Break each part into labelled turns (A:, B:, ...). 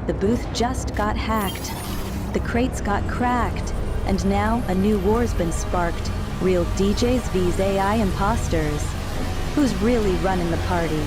A: The booth just got hacked. The crates got cracked. And now a new war's been sparked. Real DJs vs AI imposters. Who's really running the party?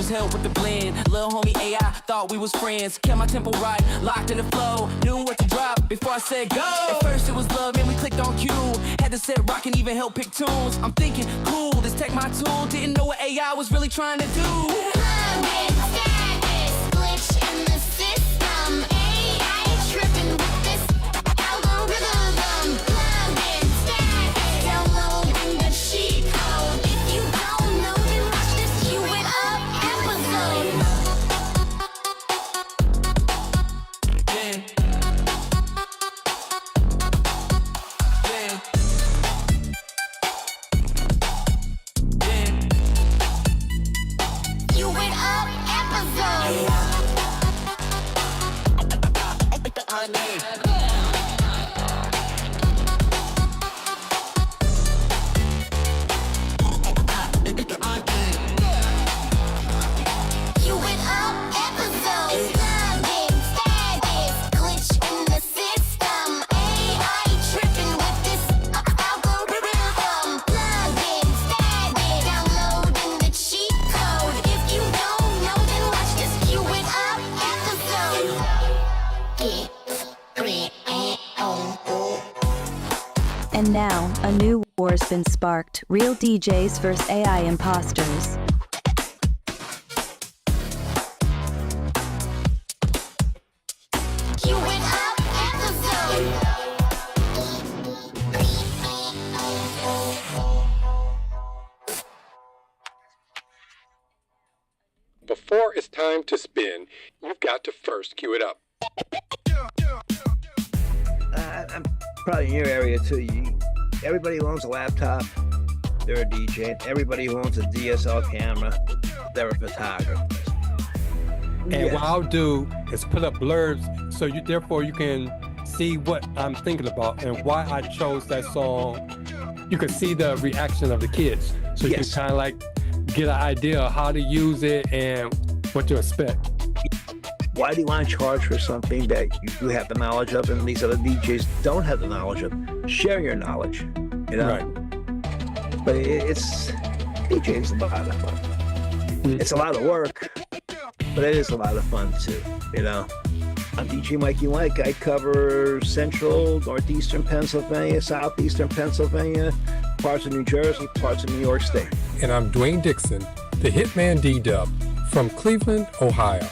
B: Help with the blend, little homie AI thought we was friends. Kept my tempo right, locked in the flow, knew what to drop before I said go. At first it was love and we clicked on cue. Had to set rock and even help pick tunes. I'm thinking, cool, this tech my tool. Didn't know what AI was really trying to do. Plug-in status, glitch in the system. AI tripping with this algorithm. Plug-in status, downloading the cheat code. If you don't know, then watch this Cue It Up episode. Cue It Up episode. Cue It Up episode. Plug-in status, glitch in the system. AI tripping with this algorithm. Plug-in status, downloading the cheat code. If you don't know, then watch this Cue It Up episode.
A: And now, a new war's been sparked. Real DJs vs AI imposters.
B: Cue It Up episode.
C: Before it's time to spin, you've got to first cue it up.
D: I'm probably in your area too. Everybody who owns a laptop, they're a DJ. Everybody who owns a DSL camera, they're a photographer.
E: And what I'll do is put up blurbs so therefore you can see what I'm thinking about and why I chose that song. You can see the reaction of the kids. So you can kind of like get an idea of how to use it and what to expect.
D: Why do you want to charge for something that you have the knowledge of and these other DJs don't have the knowledge of? Share your knowledge, you know?
E: Right.
D: But it's DJing's a lot of fun. It's a lot of work, but it is a lot of fun too, you know? I'm djmikiemike. I cover central, northeastern Pennsylvania, southeastern Pennsylvania, parts of New Jersey, parts of New York State.
E: And I'm Dwayne Dixon, the HitmanDDub from Cleveland, Ohio.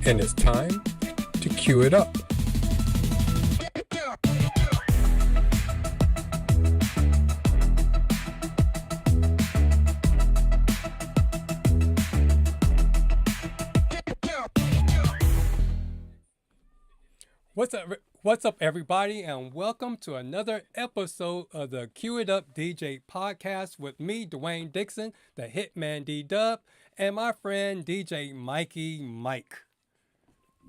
E: And it's time to cue it up. What's up, everybody, and welcome to another episode of the Cue It Up DJ podcast with me, Dwayne Dixon, the HitmanDDub, and my friend DJ Mikie Mike.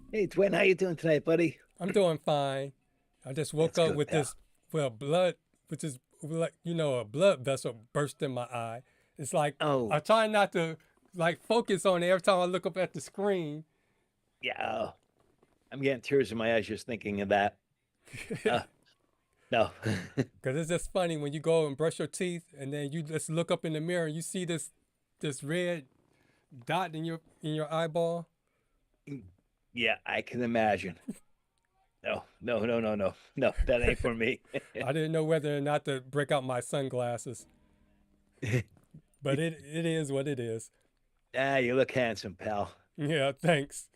D: Hey, Dwayne, how you doing tonight, buddy?
E: I'm doing fine. I just woke up with this, blood, which is like, a blood vessel burst in my eye. It's like, I try not to like focus on it every time I look up at the screen.
D: Yeah. I'm getting tears in my eyes just thinking of that. No.
E: Because it's just funny when you go and brush your teeth and then you just look up in the mirror and you see this red dot in your eyeball.
D: Yeah, I can imagine. No, that ain't for me.
E: I didn't know whether or not to break out my sunglasses. But it is what it is.
D: You look handsome, pal.
E: Yeah, thanks.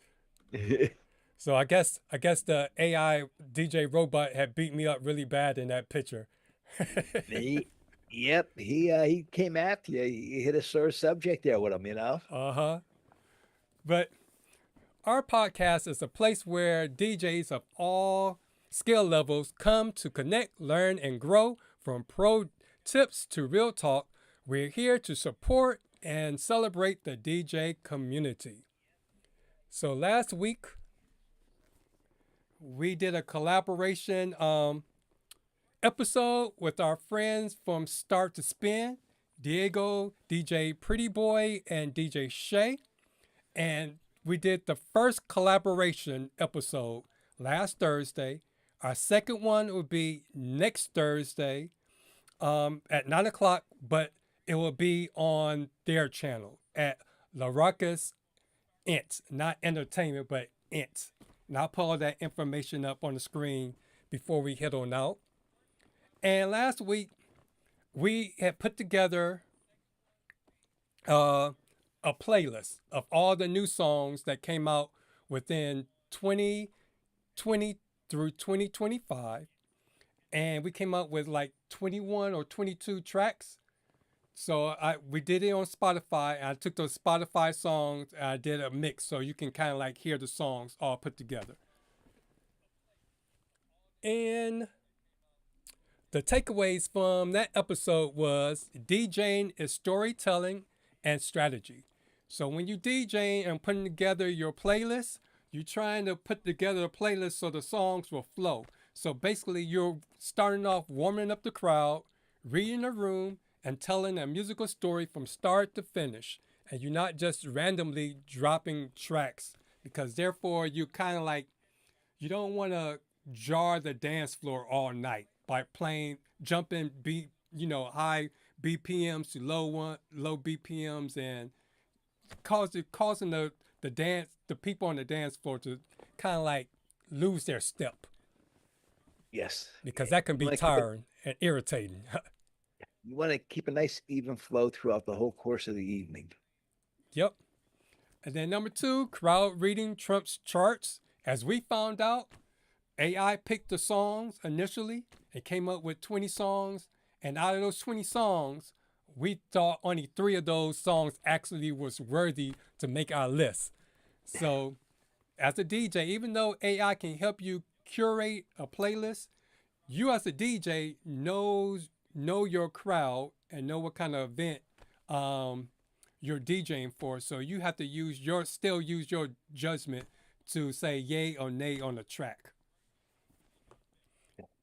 E: So I guess the AI DJ robot had beat me up really bad in that picture.
D: Yep, he came after you. He hit a sore subject there with him, you know?
E: Uh-huh. But our podcast is a place where DJs of all skill levels come to connect, learn, and grow. From pro tips to real talk, we're here to support and celebrate the DJ community. So last week, we did a collaboration episode with our friends from Start to Spin, Diego, DJ Pretty Boy, and DJ Shay. And we did the first collaboration episode last Thursday. Our second one will be next Thursday at 9 o'clock, but it will be on their channel at La Ruckus Int, not entertainment, but Int. And I'll put all that information up on the screen before we head on out. And last week, we had put together a playlist of all the new songs that came out within 2020 through 2025. And we came up with like 21 or 22 tracks. So we did it on Spotify. And I took those Spotify songs and I did a mix so you can kind of like hear the songs all put together. And the takeaways from that episode was DJing is storytelling and strategy. So when you DJing and putting together your playlist, you're trying to put together a playlist so the songs will flow. So basically you're starting off warming up the crowd, reading the room, and telling a musical story from start to finish. And you're not just randomly dropping tracks, because therefore you kind of like, you don't want to jar the dance floor all night by playing, jumping high BPMs to low BPMs, and causing the people on the dance floor to kind of like lose their step.
D: Yes.
E: Because that can be tiring and irritating.
D: You want to keep a nice even flow throughout the whole course of the evening.
E: Yep. And then number 2, crowd reading trumps charts. As we found out, AI picked the songs initially. It came up with 20 songs. And out of those 20 songs, we thought only 3 of those songs actually was worthy to make our list. So as a DJ, even though AI can help you curate a playlist, you as a DJ know your crowd and know what kind of event you're DJing for. So you have to still use your judgment to say yay or nay on the track.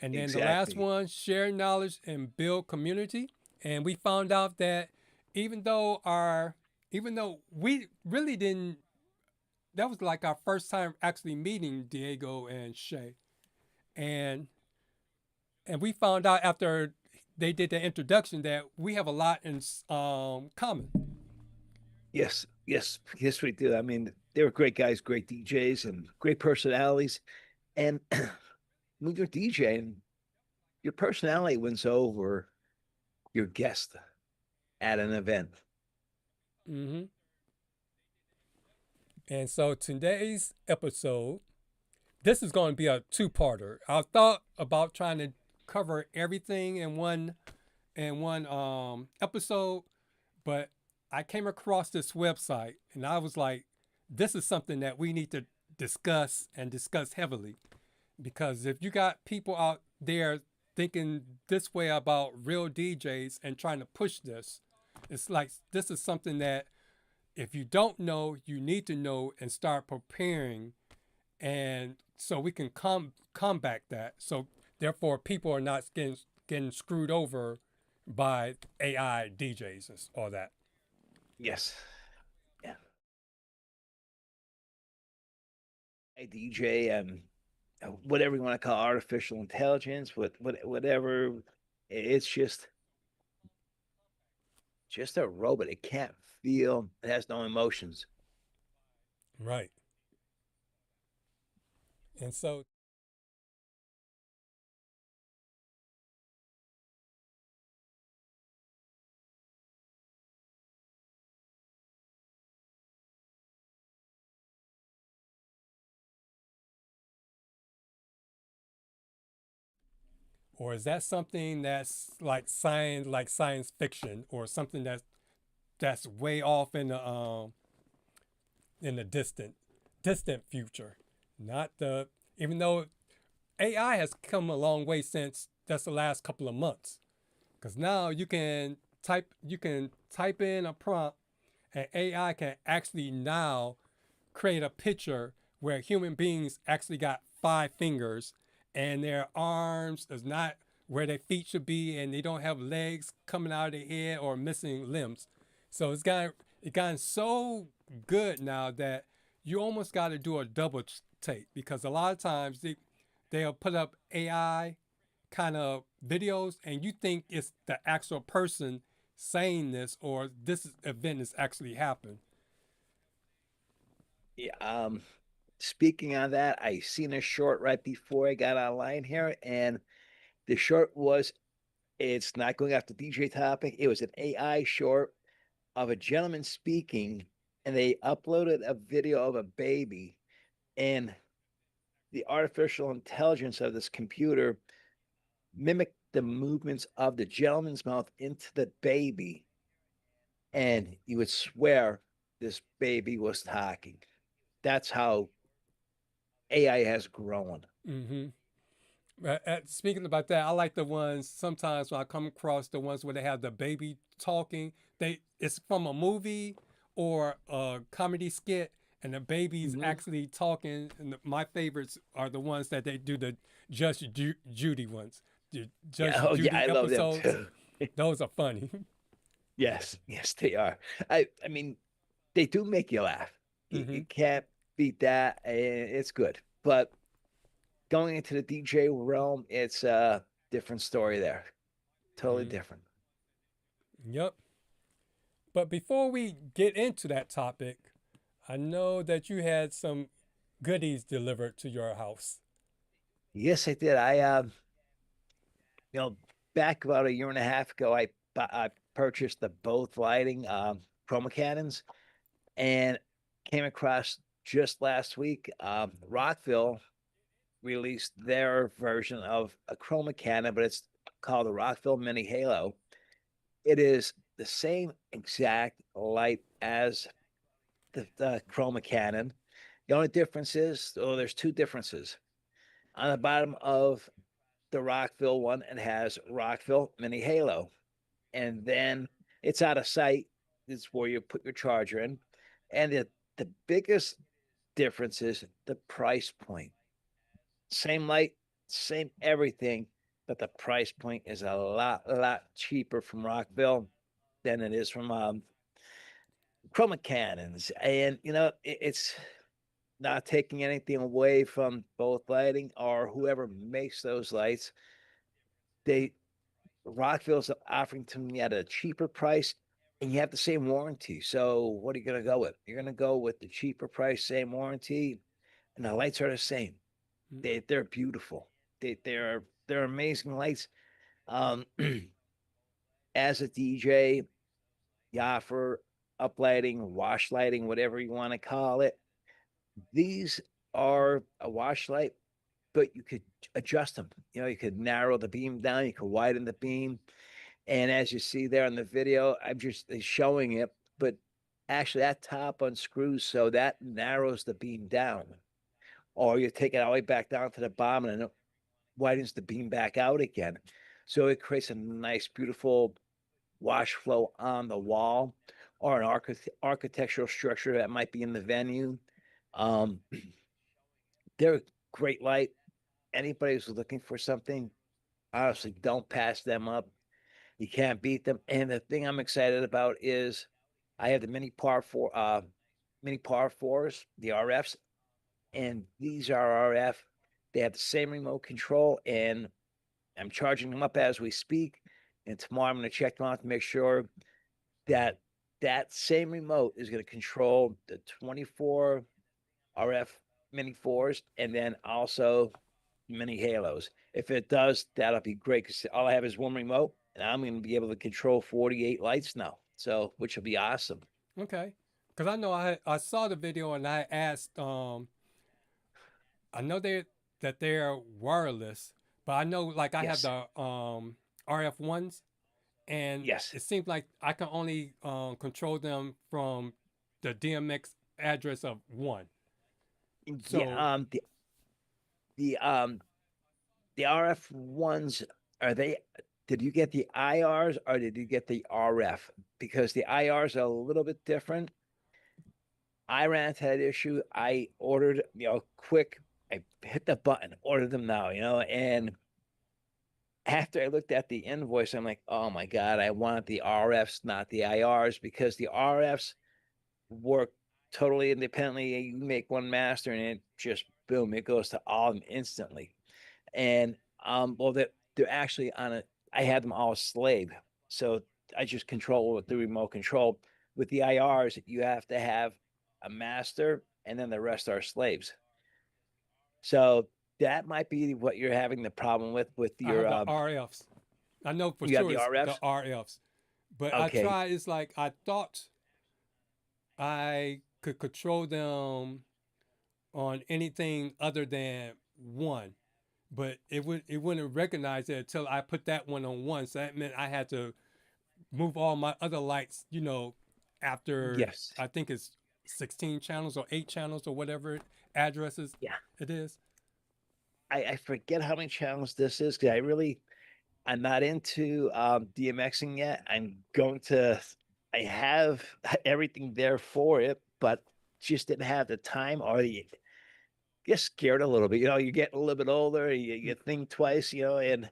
E: And then the last one, share knowledge and build community. And we found out that even though we really didn't, that was like our first time actually meeting Diego and Shay. And we found out after they did the introduction that we have a lot in common.
D: Yes, we do. I mean, they were great guys, great DJs, and great personalities. And when you're DJing, your personality wins over your guest at an event.
E: Mm-hmm. And so today's episode, this is going to be a 2-parter. I thought about trying to cover everything in one episode, but I came across this website and I was like, this is something that we need to discuss heavily, because if you got people out there thinking this way about real DJs and trying to push this, it's like, this is something that if you don't know, you need to know and start preparing, and so we can combat that. So therefore, people are not getting screwed over by AI DJs and all that.
D: Yes. Yeah. A DJ, whatever you want to call artificial intelligence, whatever, it's just a robot. It can't feel. It has no emotions.
E: Right. And so or is that something that's like science fiction, or something that's way off in the distant future? Not the, even though AI has come a long way since just the last couple of months. Because now you can type in a prompt, and AI can actually now create a picture where human beings actually got 5 fingers, and their arms is not where their feet should be, and they don't have legs coming out of their head or missing limbs. So it's gotten so good now that you almost got to do a double take, because a lot of times they'll put up AI kind of videos and you think it's the actual person saying this, or this event has actually happened.
D: Yeah, speaking on that, I seen a short right before I got online here, and the short was, it's not going after DJ topic. It was an AI short of a gentleman speaking, and they uploaded a video of a baby, and the artificial intelligence of this computer mimicked the movements of the gentleman's mouth into the baby, and you would swear this baby was talking. That's how AI has grown.
E: Mm-hmm. Speaking about that, I like the ones sometimes when I come across the ones where they have the baby talking. It's from a movie or a comedy skit, and the baby's actually talking. And my favorites are the ones that they do the Judge Judy ones. The Judge Judy
D: I love them
E: episodes.
D: too.
E: Those are funny.
D: Yes, they are. I mean, they do make you laugh. You can't beat that. It's good. But going into the DJ realm, it's a different story there. Totally different.
E: Yep. But before we get into that topic, I know that you had some goodies delivered to your house.
D: Yes, I did. Back about a year and a half ago, I purchased the both lighting Chroma Cannons, and came across just last week, Rockville released their version of a Chroma Cannon, but it's called the Rockville Mini Halo. It is the same exact light as the Chroma Cannon. The only difference is, there's two differences. On the bottom of the Rockville one, it has Rockville Mini Halo, and then it's out of sight. It's where you put your charger in, and the biggest difference is the price point. Same light, same everything, but the price point is a lot cheaper from Rockville than it is from Chroma Cannons. And it's not taking anything away from both lighting or whoever makes those lights. Rockville's offering to me at a cheaper price, and you have the same warranty. So what are you going to go with? You're going to go with the cheaper price, same warranty, and the lights are the same. They're beautiful. They're amazing lights. As a DJ, you offer uplighting, wash lighting, whatever you want to call it. These are a wash light, but you could adjust them. You could narrow the beam down, you could widen the beam. And as you see there in the video, I'm just showing it, but actually that top unscrews, so that narrows the beam down. Or you take it all the way back down to the bottom, and it widens the beam back out again. So it creates a nice, beautiful wash flow on the wall, or an architectural structure that might be in the venue. They're a great light. Anybody who's looking for something, honestly, don't pass them up. You can't beat them. And the thing I'm excited about is I have the mini par 4s, the RFs, and these are RF. They have the same remote control, and I'm charging them up as we speak. And tomorrow I'm going to check them out to make sure that that same remote is going to control the 24 RF mini 4s, and then also mini Halos. If it does, that'll be great, because all I have is one remote, and I'm going to be able to control 48 lights now, so which will be awesome.
E: Okay, because I know I saw the video, and I asked. I know that they're wireless, but I know I have the RF ones, and
D: yes,
E: it seems like I can only control them from the DMX address of one. So
D: the the RF ones, did you get the IRs or did you get the RF? Because the IRs are a little bit different. I ran into that issue. I ordered, quick. I hit the button, ordered them now, and after I looked at the invoice, I'm like, oh my God, I want the RFs, not the IRs, because the RFs work totally independently. You make one master and it just boom, it goes to all of them instantly. And well, they're actually I had them all slave. So I just control with the remote control. With the IRs, you have to have a master and then the rest are slaves. So that might be what you're having the problem with
E: I
D: your
E: have the RFs. I know for
D: you have
E: sure
D: the
E: it's
D: RFs?
E: the RFs. But
D: Okay.
E: I tried, it's like I thought I could control them on anything other than one. But it wouldn't recognize it until I put that one on one. So that meant I had to move all my other lights, after
D: Yes.
E: I think it's 16 channels or 8 channels or whatever addresses
D: Yeah.
E: it is.
D: I forget how many channels this is because I'm not into DMXing yet. I have everything there for it, but just didn't have the time or you get scared a little bit. You get a little bit older, you think twice, and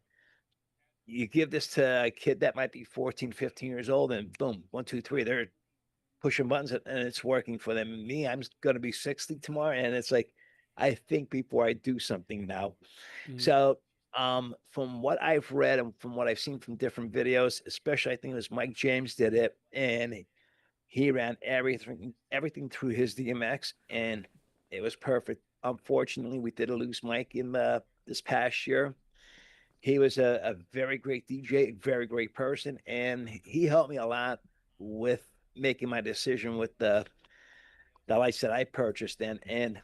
D: you give this to a kid that might be 14, 15 years old, and boom, 1, 2, 3, they're pushing buttons and it's working for them. Me, I'm going to be 60 tomorrow, and it's like, I think before I do something now. So from what I've read and from what I've seen from different videos, especially I think it was Mike James did it, and he ran everything through his DMX, and it was perfect. Unfortunately, we did lose Mike in this past year. He was a very great DJ, very great person, and he helped me a lot with making my decision with the lights that I purchased, and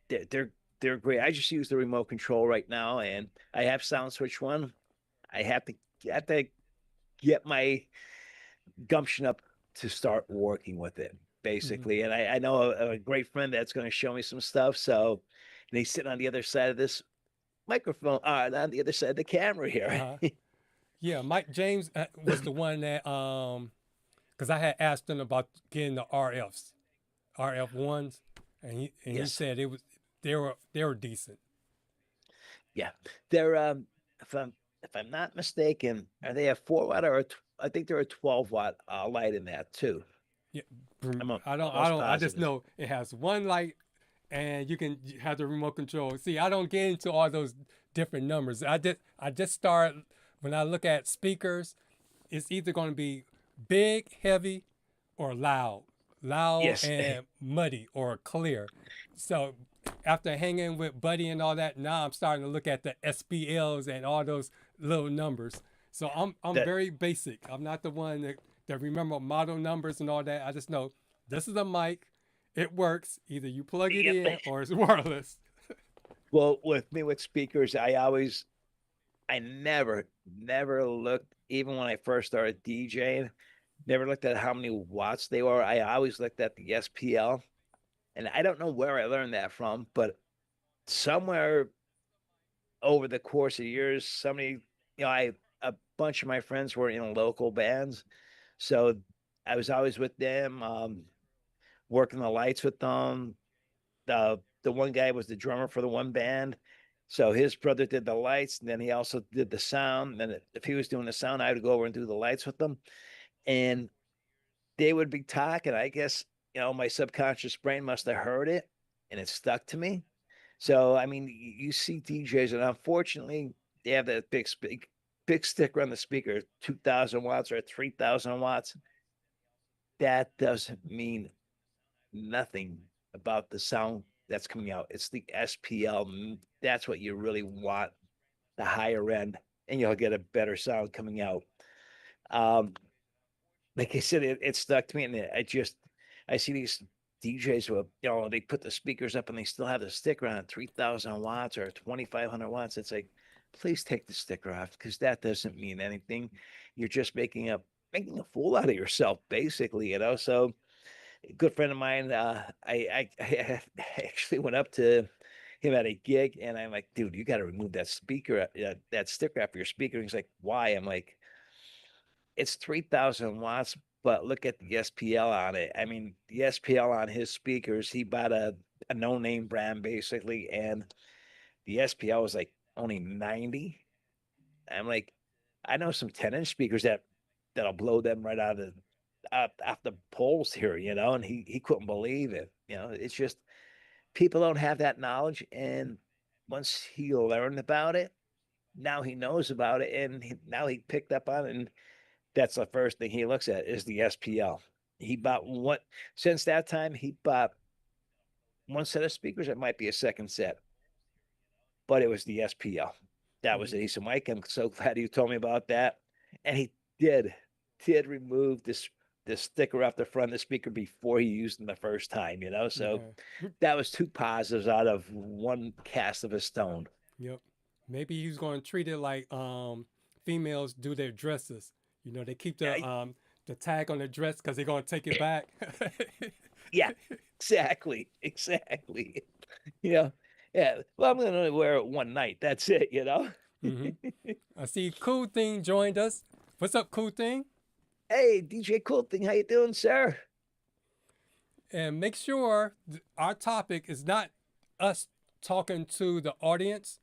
D: they're great. I just use the remote control right now, and I have sound switch one. I have to get my gumption up to start working with it, basically. And I know a great friend that's going to show me some stuff. So, and he's sitting on the other side of this microphone, on the other side of the camera here.
E: Yeah, Mike James was the one that because I had asked him about getting the RF ones, and he
D: Yes.
E: said they were decent.
D: Yeah, they're if I'm not mistaken, are they a 4 watt or I think they're a 12 watt light in that too.
E: Yeah,
D: I'm
E: I don't.
D: almost
E: I just
D: positive.
E: know it has one light, and you can have the remote control. See, I don't get into all those different numbers. I just start when I look at speakers. It's either going to be big, heavy, or loud.
D: Yes.
E: And muddy or clear. So after hanging with Buddy and all that, now I'm starting to look at the SPLs and all those little numbers. So I'm very basic. I'm not the one that remember model numbers and all that. I just know this is a mic. It works. Either you plug it in or it's wireless.
D: Well, with me with speakers, I never looked, even when I first started DJing, never looked at how many watts they were. I always looked at the SPL, and I don't know where I learned that from, but somewhere over the course of years, somebody, a bunch of my friends were in local bands, so I was always with them, working the lights with them. The one guy was the drummer for the one band. So his brother did the lights, and then he also did the sound. And then if he was doing the sound, I would go over and do the lights with them. And they would be talking. I guess, my subconscious brain must have heard it and it stuck to me. So, I mean, you see DJs, and unfortunately, they have that big sticker on the speaker, 2,000 watts or 3,000 watts. That doesn't mean nothing about the sound that's coming out. It's the SPL. That's what you really want, the higher end, and you'll get a better sound coming out. Like I said, it stuck to me, and I see these DJs who, they put the speakers up and they still have the sticker on 3,000 watts or 2,500 watts. It's like, please take the sticker off, because that doesn't mean anything. You're just making a fool out of yourself, basically, So a good friend of mine, I actually went up to him at a gig, and I'm like, dude, you got to remove that speaker, that sticker off your speaker. And he's like, why? I'm like, it's 3,000 watts, but look at the SPL on it. I mean, the SPL on his speakers, he bought a no-name brand basically, and the SPL was like only 90. I'm like, I know some 10-inch speakers that'll blow them right out the poles here, and he couldn't believe it. It's just people don't have that knowledge, and once he learned about it, now he knows about it, and now he picked up on it, and that's the first thing he looks at is the SPL. He bought one since that time. He bought one set of speakers. It might be a second set, but it was the SPL. That was it. He said, Mike, I'm so glad you told me about that. And he did remove this sticker off the front of the speaker before he used them the first time, So that was two positives out of one cast of a stone.
E: Yep. Maybe he's going to treat it like females do their dresses. They keep the tag on their dress because they're going to take it back.
D: Yeah, exactly. Yeah. Well, I'm going to wear it one night. That's it,
E: I see Cool Thing joined us. What's up, Cool Thing?
D: Hey, DJ Cool Thing. How you doing, sir?
E: And make sure our topic is not us talking to the audience.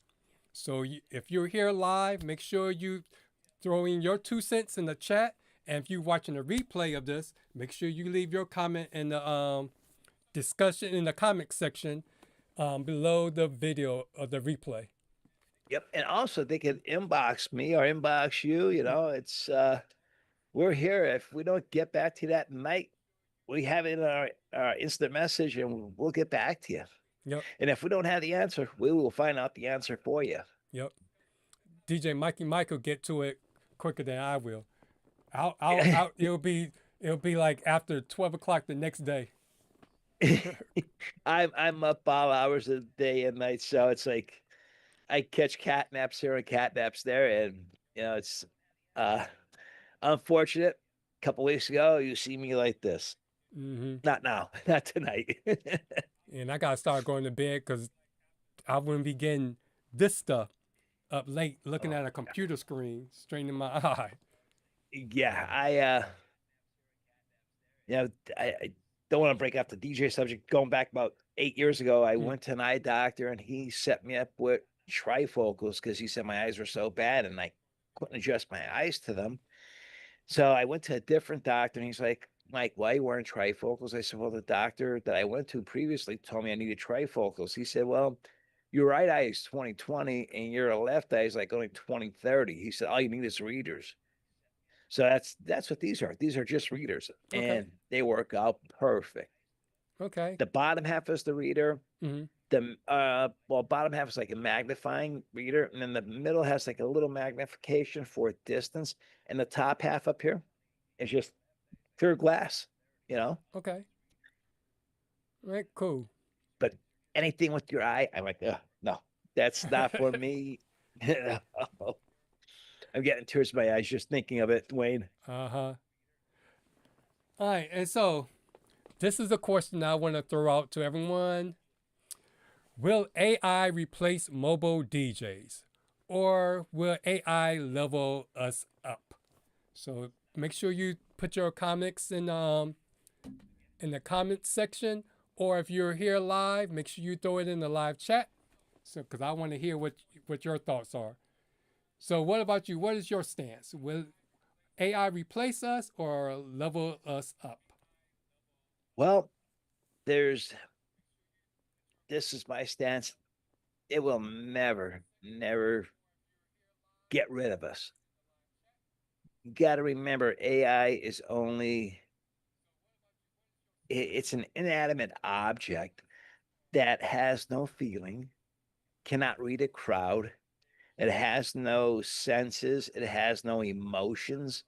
E: So if you're here live, make sure you throw in your 2 cents in the chat. And if you're watching a replay of this, make sure you leave your comment in the discussion in the comment section below the video of the replay.
D: Yep. And also they can inbox me or inbox you. It's we're here. If we don't get back to you that night, we have it in our instant message and we'll get back to you.
E: Yep.
D: And if we don't have the answer, we will find out the answer for you.
E: Yep. DJmikiemike will get to it quicker than I will. It'll be like after 12 o'clock the next day.
D: I'm up all hours of the day and night, so it's like I catch cat naps here and cat naps there, and it's unfortunate. A couple weeks ago, you see me like this. Not now, not tonight.
E: And I gotta start going to bed because I wouldn't be getting this stuff up late looking at a computer screen, straining my eye.
D: Yeah, I don't want to break off the DJ subject. Going back about 8 years ago, I went to an eye doctor and he set me up with trifocals because he said my eyes were so bad and I couldn't adjust my eyes to them. So I went to a different doctor and he's like, Mike, why are you wearing trifocals? I said, well, the doctor that I went to previously told me I needed trifocals. He said, well, your right eye is 20/20 and your left eye is like only 20/30. He said, all you need is readers. So that's what these are. These are just readers, and they work out perfect.
E: Okay.
D: The bottom half is the reader. The bottom half is like a magnifying reader, and then the middle has like a little magnification for distance, and the top half up here is just clear glass.
E: Okay. All right. Cool.
D: But anything with your eye, I'm like, no, that's not for me. I'm getting tears in my eyes just thinking of it, Wayne.
E: All right. And so this is a question I want to throw out to everyone. Will AI replace mobile DJs or will AI level us up? So make sure you put your comments in the comments section, or if you're here live, make sure you throw it in the live chat. So, because I want to hear what your thoughts are. So what about you? What is your stance? Will AI replace us or level us up?
D: Well, this is my stance. It will never get rid of us. You got to remember, AI is it's an inanimate object that has no feeling, cannot read a crowd. It has no senses. It has no emotions.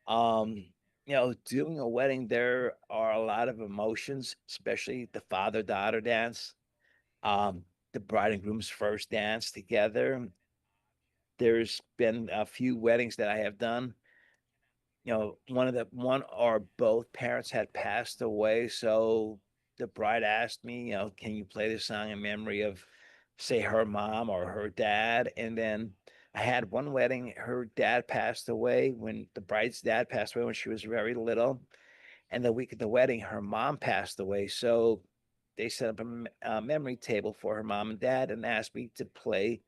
D: Doing a wedding, there are a lot of emotions, especially the father-daughter dance, the bride and groom's first dance together. There's been a few weddings that I have done. One or both parents had passed away, so the bride asked me, can you play this song in memory of say her mom or her dad. And then I had one wedding, her dad passed away when the bride's dad passed away when she was very little. And the week of the wedding, her mom passed away. So they set up a memory table for her mom and dad and asked me to play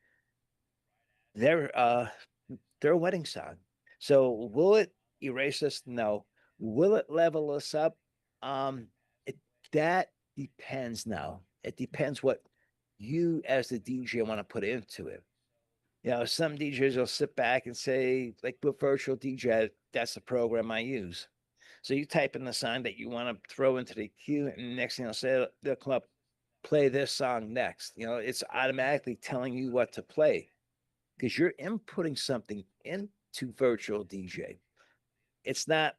D: their uh their wedding song. So will it erase us? No. Will it level us up? Um, it, that depends now. It depends what you as the DJ want to put into it. Some DJs will sit back and say, like with virtual DJ, that's the program I use. So you type in the song that you want to throw into the queue, and next thing they'll come up, play this song next. It's automatically telling you what to play because you're inputting something into virtual DJ. It's not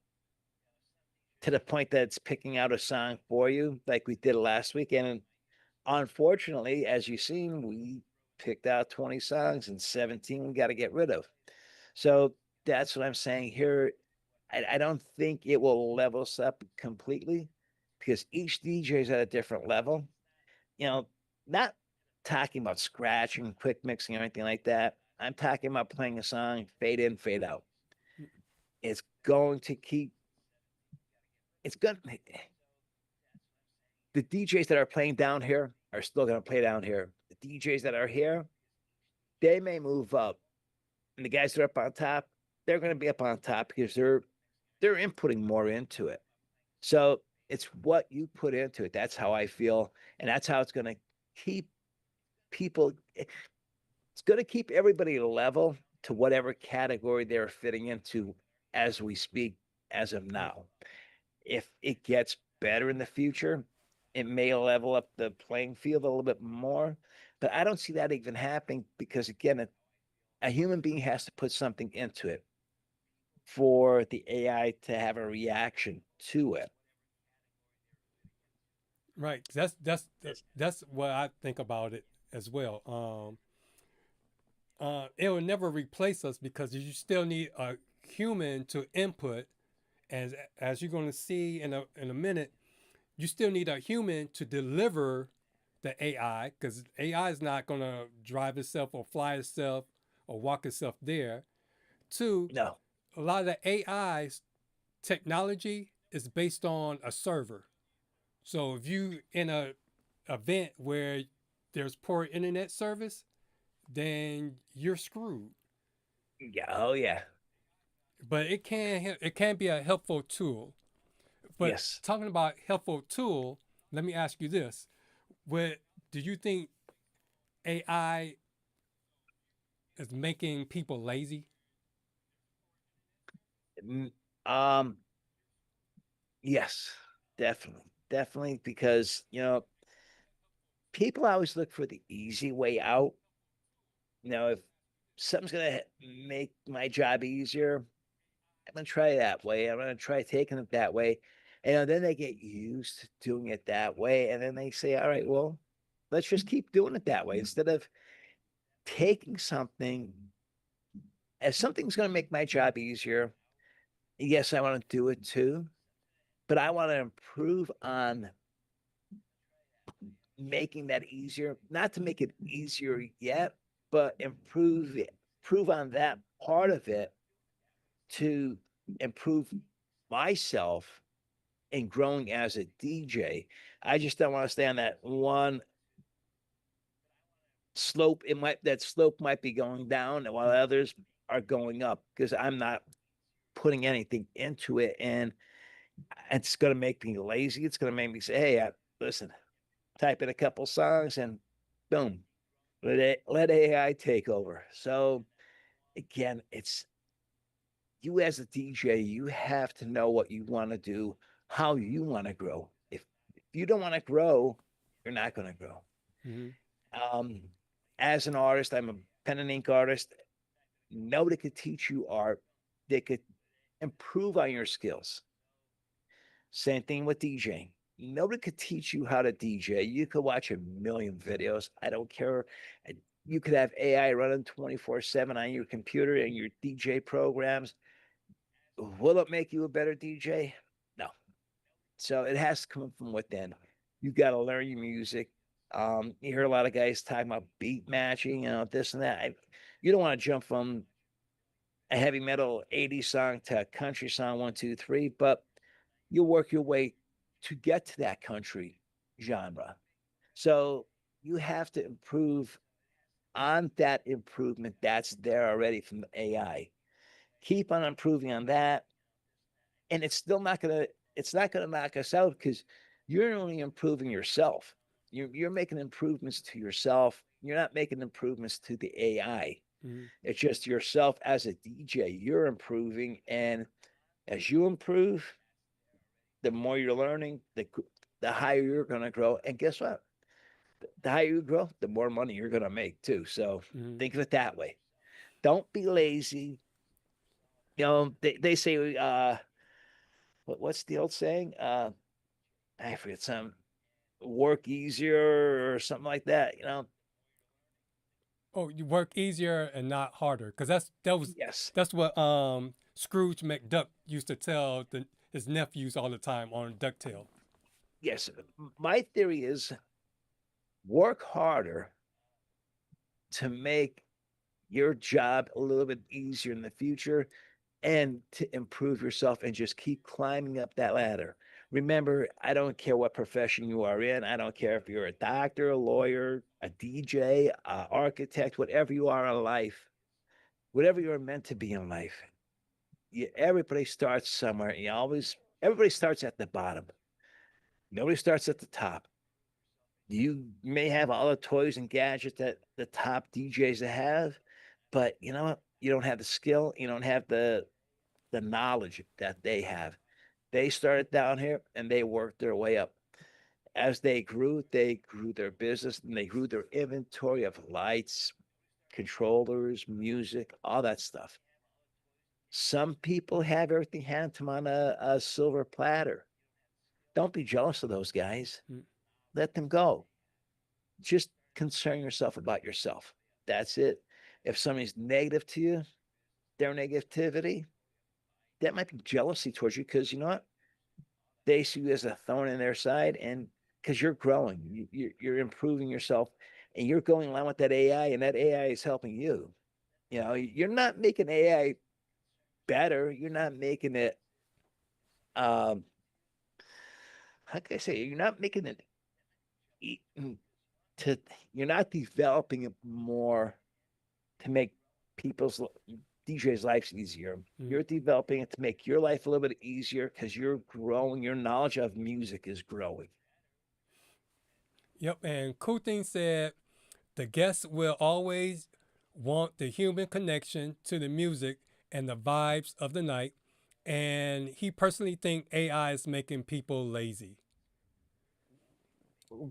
D: to the point that it's picking out a song for you like we did last week. And unfortunately, as you've seen, we picked out 20 songs and 17 we got to get rid of. So that's what I'm saying here. I don't think it will level us up completely because each DJ is at a different level. Not talking about scratching, quick mixing, or anything like that. I'm talking about playing a song, fade in, fade out. It's going to keep, it's going to, the DJs that are playing down here are still going to play down here. The DJs that are here, they may move up. And the guys that are up on top, they're going to be up on top because they're inputting more into it. So it's what you put into it. That's how I feel. And that's how it's going to keep people, it's going to keep everybody level to whatever category they're fitting into as we speak as of now. If it gets better in the future, it may level up the playing field a little bit more. But I don't see that even happening because, again, a human being has to put something into it for the AI to have a reaction to it.
E: Right. That's what I think about it as well. It will never replace us because you still need a human to input, as you're going to see in a minute. You still need a human to deliver the AI because AI is not going to drive itself or fly itself or walk itself there. Two,
D: No.
E: a lot of the AI's technology is based on a server. So if you in a event where there's poor internet service, then you're screwed.
D: Yeah. Oh, yeah.
E: But it can be a helpful tool. But
D: Yes.
E: talking about helpful tool, let me ask you this: do you think AI is making people lazy?
D: Um. Yes. Definitely, because people always look for the easy way out. If something's gonna make my job easier, I'm gonna try it that way. I'm gonna try taking it that way. And then they get used to doing it that way. And then they say, all right, well, let's just keep doing it that way instead of taking something as something's gonna make my job easier. Yes, I want to do it too, but I want to improve on making that easier, not to make it easier yet, but improve on that part of it to improve myself in growing as a DJ. I just don't want to stay on that one slope. That slope might be going down while others are going up because I'm not putting anything into it, and it's going to make me lazy. It's going to make me say, "Hey, listen, type in a couple songs and boom, let AI take over." So again, it's you as a DJ, you have to know what you want to do, how you want to grow. If you don't want to grow, you're not going to grow.
E: Mm-hmm.
D: As an artist, I'm a pen and ink artist. Nobody could teach you art. They could improve on your skills. Same thing with DJing. Nobody could teach you how to DJ. You could watch a million videos. I don't care. You could have AI running 24/7 on your computer and your DJ programs. Will it make you a better DJ? No. So it has to come from within. You got to learn your music. You hear a lot of guys talking about beat matching, this and that. You don't want to jump from a heavy metal 80s song to a country song, 1, 2, 3, but you'll work your way to get to that country genre. So you have to improve on that improvement that's there already from the AI. Keep on improving on that. And it's not gonna knock us out because you're only improving yourself. You're making improvements to yourself. You're not making improvements to the AI.
E: Mhm.
D: It's just yourself as a DJ. You're improving, and as you improve, the more you're learning, the higher you're gonna grow. And guess what? The higher you grow, the more money you're gonna make too. So
E: Mhm.
D: think of it that way. Don't be lazy. They say what's the old saying? I forget some work easier or something like that.
E: Oh, you work easier and not harder, because
D: Yes,
E: that's what Scrooge McDuck used to tell his nephews all the time on Ducktail.
D: yes. My theory is work harder to make your job a little bit easier in the future and to improve yourself and just keep climbing up that ladder. Remember, I don't care what profession you are in. I don't care if you're a doctor, a lawyer, a DJ, architect, whatever you are in life, whatever you're meant to be in life. Everybody starts somewhere. Everybody starts at the bottom. Nobody starts at the top. You may have all the toys and gadgets that the top DJs have, but you know what? You don't have the skill. You don't have the knowledge that they have. They started down here and they worked their way up. As they grew their business and they grew their inventory of lights, controllers, music, all that stuff. Some people have everything handed to them on a silver platter. Don't be jealous of those guys.
E: Mm.
D: Let them go. Just concern yourself about yourself. That's it. If somebody's negative to you, their negativity, that might be jealousy towards you because you know what? They see you as a thorn in their side, and because you're growing, you're improving yourself, and you're going along with that AI, and that AI is helping you. You're not making AI better. You're not making it. Um, how can I say? You're not making it to. You're not developing it more to make people's DJ's lives easier.
E: Mm.
D: You're developing it to make your life a little bit easier because you're growing. Your knowledge of music is growing.
E: Yep, and Cool Thing said the guest will always want the human connection to the music and the vibes of the night, and he personally think AI is making people lazy.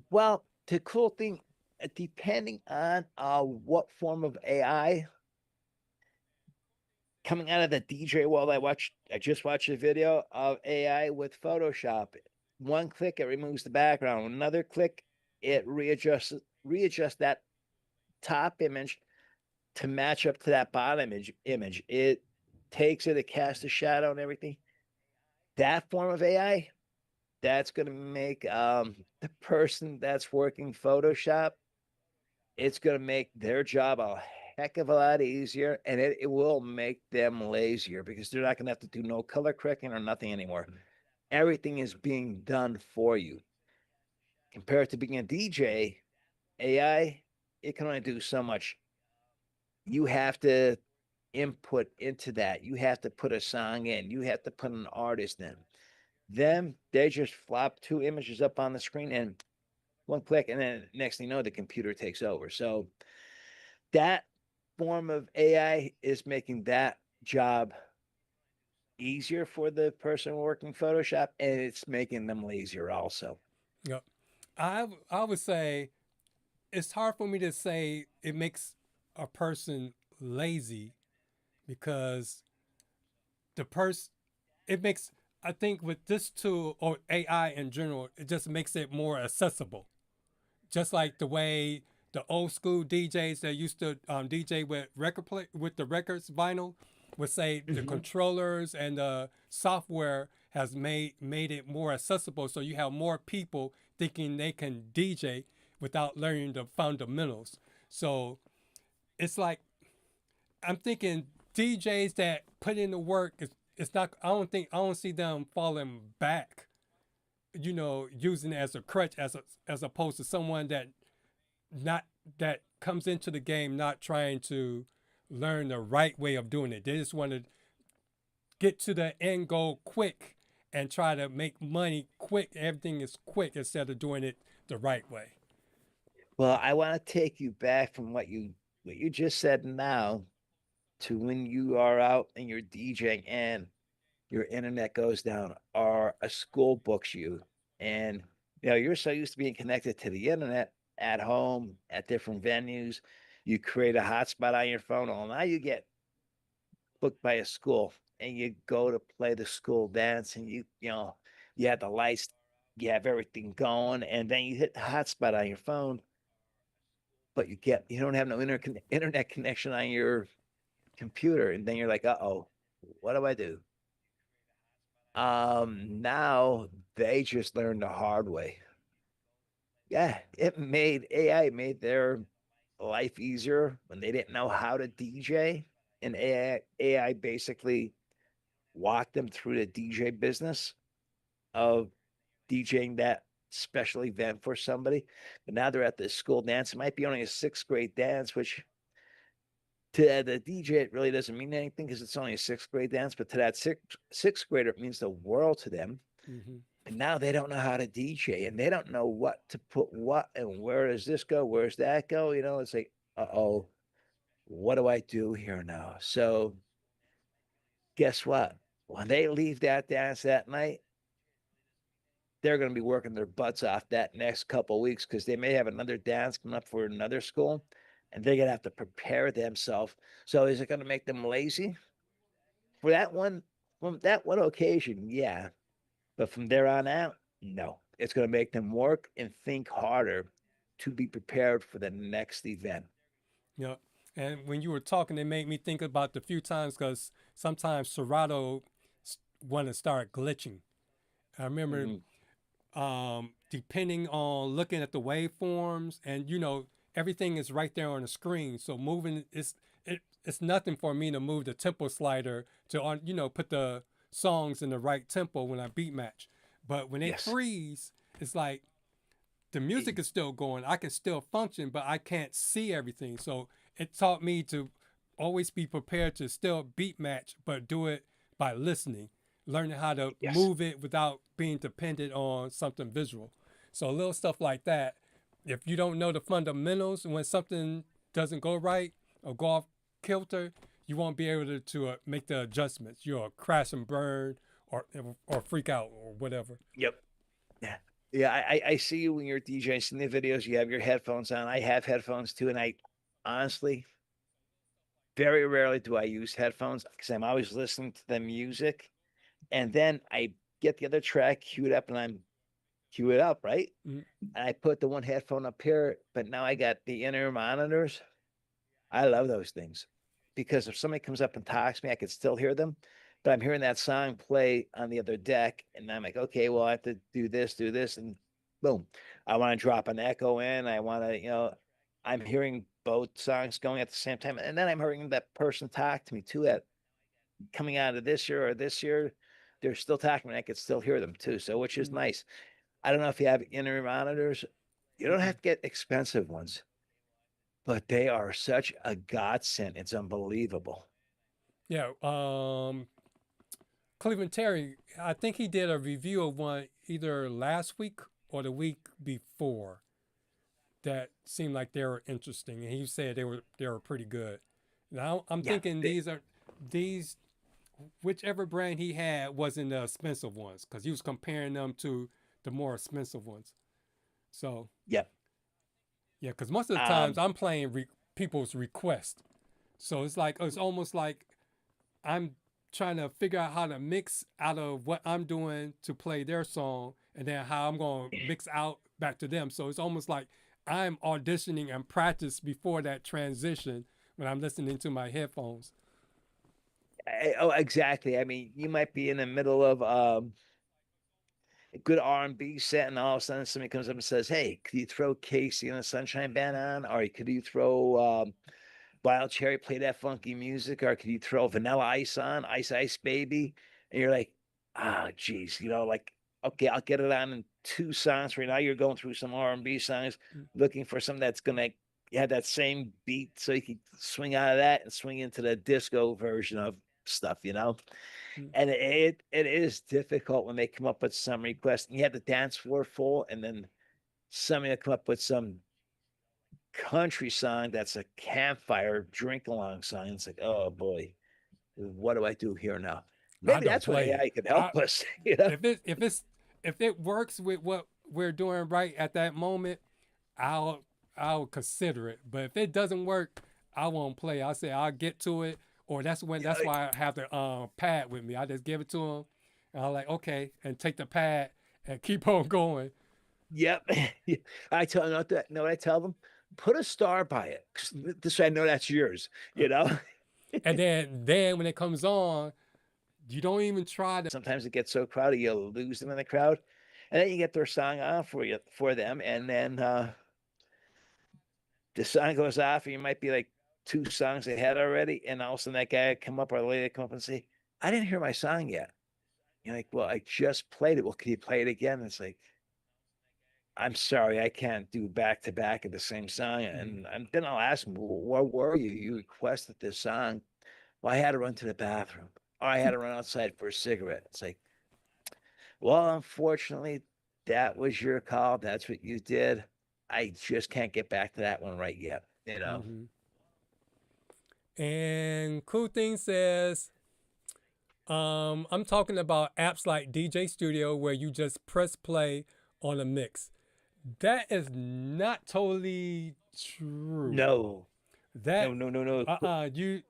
D: Well, the cool thing, depending on what form of AI coming out of the DJ world, I just watched a video of AI with Photoshop. One click, it removes the background. Another click, it readjusts that top image to match up to that bottom image. It takes it casts a shadow and everything. That form of AI, that's going to make the person that's working Photoshop, it's going to make their job a heck of a lot easier, and it will make them lazier because they're not going to have to do no color correcting or nothing anymore. Everything is being done for you. Compared to being a DJ, AI, it can only do so much. You have to input into that. You have to put a song in. You have to put an artist in. Them, they just flop two images up on the screen and one click, and then next thing you know, the computer takes over. So that form of AI is making that job easier for the person working Photoshop, and it's making them lazier also.
E: Yep. I would say it's hard for me to say it makes a person lazy because the person it makes I think with this tool or AI in general, it just makes it more accessible. Just like the way the old school DJs that used to DJ with with the records vinyl would say the controllers and the software has made it more accessible, so you have more people thinking they can DJ without learning the fundamentals. So it's like I'm thinking DJs that put in the work, it's not. I don't see them falling back, using it as a crutch, as opposed to someone that comes into the game not trying to learn the right way of doing it. They just want to get to the end goal quick and try to make money quick. Everything is quick instead of doing it the right way.
D: Well, I want to take you back from what you just said now to when you are out and you're DJing and your internet goes down or a school books you, and you're so used to being connected to the internet at home, at different venues. You create a hotspot on your phone. Well, now you get booked by a school and you go to play the school dance, and you have the lights, you have everything going, and then you hit the hotspot on your phone, but you don't have no internet connection on your computer, and then you're like, uh-oh, what do I do? Now they just learned the hard way. Yeah, AI made their life easier when they didn't know how to DJ, and AI basically walked them through the DJ business of DJing that special event for somebody. But now they're at this school dance. It might be only a 6th grade dance, which to the DJ, it really doesn't mean anything because it's only a 6th grade dance. But to that sixth grader, it means the world to them.
E: Mm-hmm.
D: And now they don't know how to DJ, and they don't know what to put what and where does this go, where's that go? It's like, uh-oh, what do I do here now? So guess what? When they leave that dance that night, they're going to be working their butts off that next couple of weeks because they may have another dance coming up for another school, and they're going to have to prepare themselves. So is it going to make them lazy? For that one occasion, yeah. But from there on out, no. It's going to make them work and think harder to be prepared for the next event.
E: Yeah. And when you were talking, it made me think about the few times, because sometimes Serato want to start glitching. I remember depending on looking at the waveforms, and everything is right there on the screen. So moving, it's nothing for me to move the tempo slider to put the songs in the right tempo when I beat match. But when they freeze, it's like the music is still going. I can still function, but I can't see everything. So it taught me to always be prepared to still beat match, but do it by listening, learning how to move it without being dependent on something visual. So little stuff like that. If you don't know the fundamentals, when something doesn't go right or go off kilter, you won't be able to make the adjustments. You'll crash and burn or freak out or whatever.
D: Yep. Yeah. Yeah, I see you when you're DJing, seeing the videos, you have your headphones on. I have headphones too, and I honestly, very rarely do I use headphones because I'm always listening to the music, and then I get the other track queued up, and I'm cue it up, right? Mm-hmm. And I put the one headphone up here, but now I got the inner monitors. I love those things because if somebody comes up and talks to me, I can still hear them, but I'm hearing that song play on the other deck, and I'm like, okay, well, I have to do this, and boom. I want to drop an echo in. I want to, I'm hearing both songs going at the same time, and then I'm hearing that person talk to me too. At coming out of this year, they're still talking, and I can still hear them too. So, which is nice. I don't know if you have inner monitors. You don't have to get expensive ones, but they are such a godsend. It's unbelievable.
E: Yeah. Cleveland Terry, I think he did a review of one either last week or the week before that seemed like they were interesting, and he said they were pretty good. Now I'm thinking these whichever brand he had wasn't the expensive ones, because he was comparing them to the more expensive ones. So yeah, because most of the times I'm playing people's requests, so it's almost like I'm trying to figure out how to mix out of what I'm doing to play their song, and then how I'm going to mix out back to them. So it's almost like I'm auditioning and practice before that transition when I'm listening to my headphones.
D: Oh, exactly. I mean, you might be in the middle of a good R&B set, and all of a sudden somebody comes up and says, "Hey, could you throw Casey and the Sunshine Band on? Or could you throw Wild Cherry, play that funky music? Or could you throw Vanilla Ice on, Ice Ice Baby?" And you're like, "Ah, geez, like, okay, I'll get it on in 2 songs. Right now, you're going through some R&B songs, looking for something that's gonna have that same beat, so you can swing out of that and swing into the disco version of stuff. And it is difficult when they come up with some requests and you have the dance floor full, and then somebody will come up with some country song that's a campfire drink along song. It's like, oh boy, what do I do here now?
E: I
D: Maybe
E: don't
D: that's what
E: play
D: AI
E: it.
D: could help us. You know?
E: If it works with what we're doing right at that moment, I'll consider it. But if it doesn't work, I won't play. I'll say I'll get to it, or that's why I have the pad with me. I just give it to them, and I'm like, okay, and take the pad and keep on going.
D: Yep. I tell them what I tell them? Put a star by it. 'Cause this way I know that's yours, you know?
E: And then when it comes on, you don't even try to.
D: Sometimes it gets so crowded you lose them in the crowd. And then you get their song on for them, and then the song goes off, and you might be like 2 songs ahead already, and all of a sudden that guy come up or lady come up and say, "I didn't hear my song yet." You're like, "Well, I just played it. Well, can you play it again?" And it's like, "I'm sorry, I can't do back to back of the same song." And then I'll ask them, "Well, where were you? You requested this song." "Well, I had to run to the bathroom, or I had to run outside for a cigarette." It's like, well, unfortunately, that was your call. That's what you did. I just can't get back to that one right yet.
E: And Cool Thing says, I'm talking about apps like DJ.Studio where you just press play on a mix. That is not totally true.
D: No.
E: That
D: No.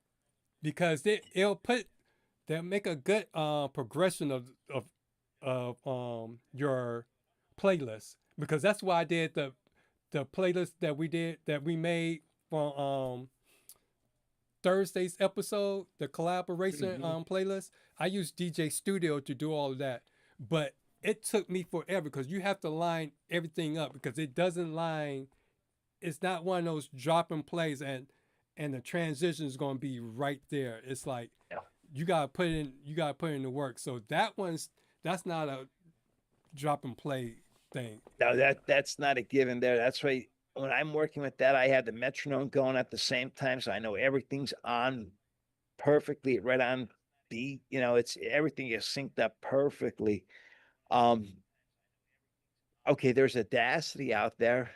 E: because they'll make a good progression of your playlist, because that's why I did the playlist that we made for Thursday's episode, the collaboration playlist. I used DJ.Studio to do all of that, but it took me forever because you have to line everything up, because it doesn't line. It's not one of those drop and plays and the transition is going to be right there. It's like you gotta put in the work. So that's not a drop and play thing.
D: No, that's not a given there. That's why when I'm working with that, I have the metronome going at the same time, so I know everything's on perfectly, right on beat. It's everything is synced up perfectly. Okay, there's Audacity out there,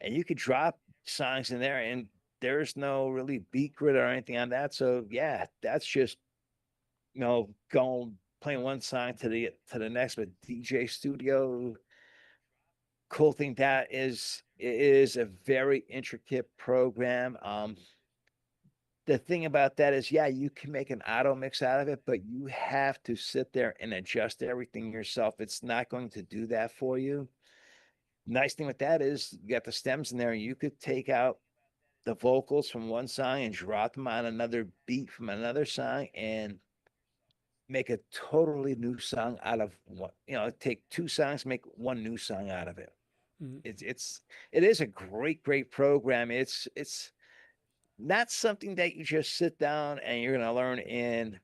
D: and you could drop songs in there, and there's no really beat grid or anything on that. So yeah, that's just going playing one song to the next. But DJ.Studio, cool thing that is a very intricate program. The thing about that is, yeah, you can make an auto mix out of it, but you have to sit there and adjust everything yourself. It's not going to do that for you. Nice thing with that is you got the stems in there. You could take out the vocals from one song and drop them on another beat from another song and make a totally new song out of one. Take 2 songs, make one new song out of it. It is a great program. It's not something that you just sit down and you're going to learn in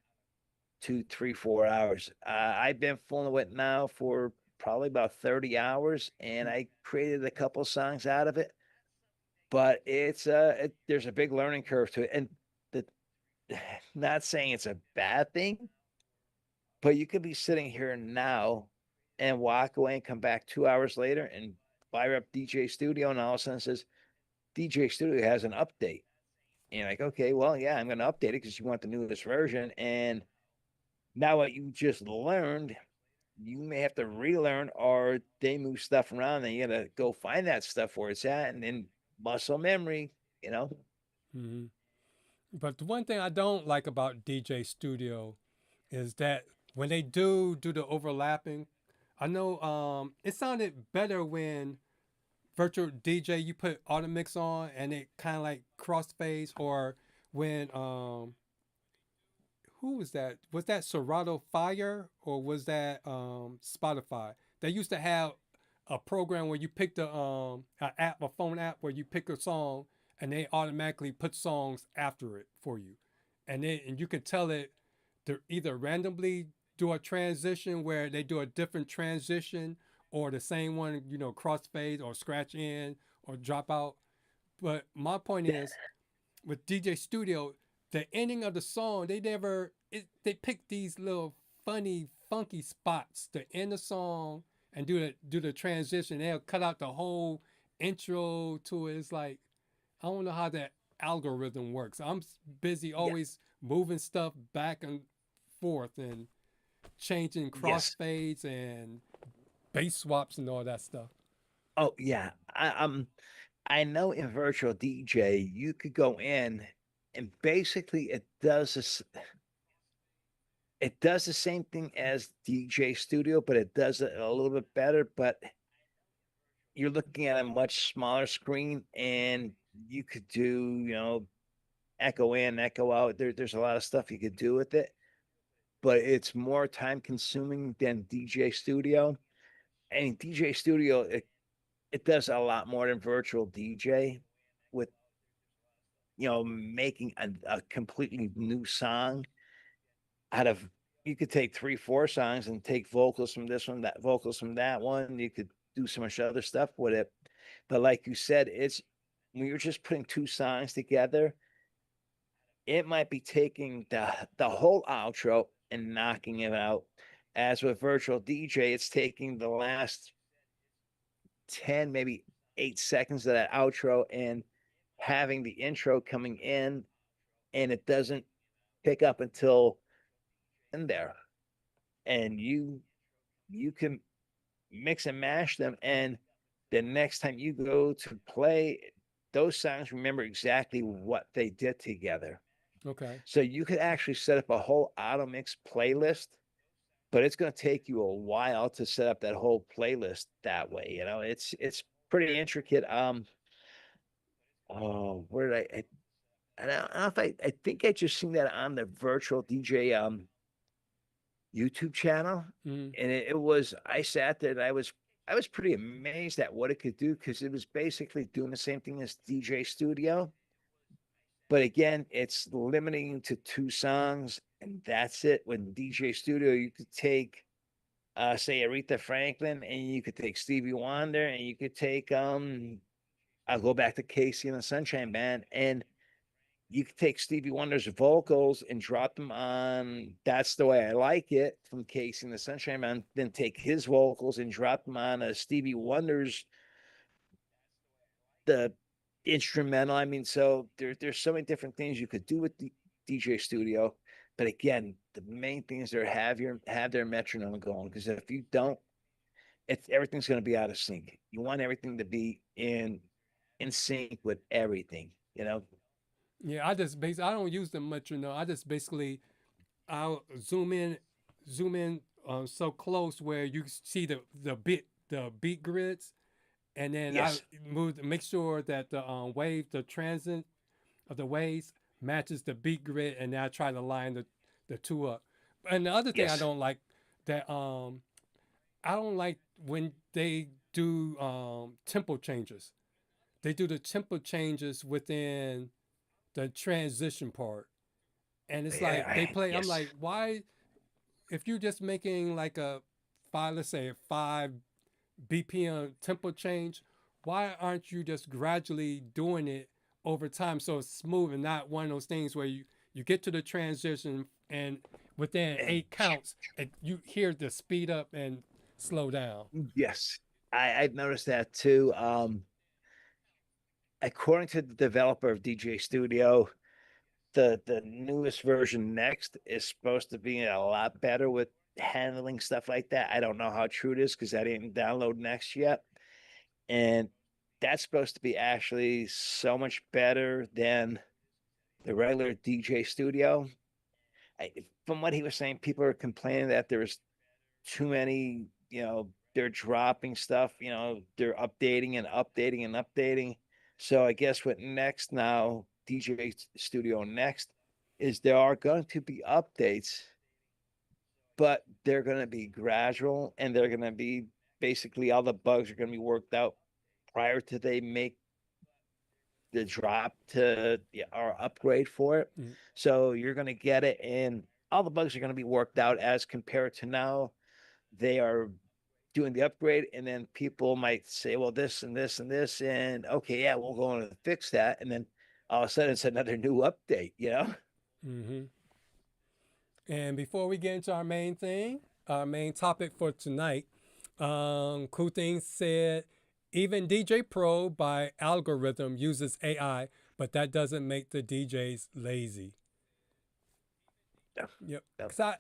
D: 2, 3, 4 hours. I've been fooling with it now for probably about 30 hours, and I created a couple songs out of it. But there's a big learning curve to it, and not saying it's a bad thing, but you could be sitting here now and walk away and come back 2 hours later and fire up DJ.Studio, and all of a sudden it says DJ.Studio has an update. And you're like, okay, well, yeah, I'm going to update it because you want the newest version. And now what you just learned, you may have to relearn, or they move stuff around and you got to go find that stuff where it's at, and then muscle memory.
E: But the one thing I don't like about DJ.Studio is that when they do the overlapping, I know it sounded better when Virtual DJ you put auto mix on and it kind of like crossfades, or when who was that? Was that Serato Fire or was that Spotify? they used to have a program where you pick a phone app where you pick a song and they automatically put songs after it for you, and you could tell it to either randomly do a transition where they do a different transition or the same one, crossfade or scratch in or drop out. But my point is, with DJ.Studio, the ending of the song, they pick these little funny, funky spots to end the song and do the transition. They'll cut out the whole intro to it. It's like, I don't know how that algorithm works. I'm busy always moving stuff back and forth and changing crossfades and bass swaps and all that stuff.
D: Oh yeah, I know in virtual DJ you could go in and basically it does this. It does the same thing as DJ.Studio, but it does it a little bit better. But you're looking at a much smaller screen, and you could do, echo in, echo out. There's a lot of stuff you could do with it, but it's more time consuming than DJ.Studio. And DJ.Studio, it does a lot more than virtual DJ with, making a completely new song out of, you could take 3, 4 songs and take vocals from this one, that vocals from that one. You could do so much other stuff with it. But like you said, it's when you're just putting 2 songs together, it might be taking the whole outro and knocking it out. As with virtual DJ, it's taking the last 10, maybe 8 seconds of that outro and having the intro coming in, and it doesn't pick up until in there. And you can mix and mash them, and the next time you go to play those songs, remember exactly what they did together.
E: Okay.
D: So you could actually set up a whole auto mix playlist, but it's going to take you a while to set up that whole playlist that way. It's pretty intricate. Oh, where did I don't know if I think I just seen that on the virtual DJ YouTube channel,
E: Mm.
D: and it was, I sat there and I was pretty amazed at what it could do, because it was basically doing the same thing as DJ.Studio, but again, it's limiting to 2 songs and that's it. When DJ.Studio, you could take say Aretha Franklin, and you could take Stevie Wonder, and you could take I'll go back to Casey and the Sunshine Band, and you could take Stevie Wonder's vocals and drop them on That's the Way I Like It from Casey and the Sunshine Band, then take his vocals and drop them on Stevie Wonder's the instrumental. I mean, so there's so many different things you could do with the DJ.Studio. But again, the main thing is have their metronome going, because if you don't, everything's going to be out of sync. You want everything to be in sync with everything,
E: Yeah, I don't use them much, I just basically I'll zoom in so close where you see the beat grids, and then
D: Yes.
E: I make sure that the transit of the waves matches the beat grid, and then I try to line the two up. And the other thing I
D: Yes.
E: don't like that I don't like when they do tempo changes. They do the tempo changes within the transition part, and it's like they play. I'm
D: Yes.
E: like, why? If you're just making like let's say a 5 BPM tempo change, why aren't you just gradually doing it over time so it's smooth and not one of those things where you get to the transition and within 8 counts you hear the speed up and slow down.
D: Yes. I've noticed that too. According to the developer of DJ.Studio, the newest version next is supposed to be a lot better with handling stuff like that. I don't know how true it is, because I didn't download next yet. And that's supposed to be actually so much better than the regular DJ.Studio. From what he was saying, people are complaining that there's too many, they're dropping stuff, they're updating and updating and updating. So I guess what next now, DJ.Studio next, is there are going to be updates, but they're going to be gradual, and they're going to be basically all the bugs are going to be worked out prior to they make the drop to or upgrade for it.
E: Mm.
D: So you're going to get it, and all the bugs are going to be worked out as compared to now. They are doing the upgrade, and then people might say, well, this and this and this, and okay, yeah, we'll go in and fix that. And then all of a sudden it's another new update,
E: Mm-hmm. And before we get into our main thing, our main topic for tonight, Cool Thing said, even DJ Pro by algorithm uses AI, but that doesn't make the DJs lazy.
D: Yeah.
E: Yep.
D: Yeah.
E: Because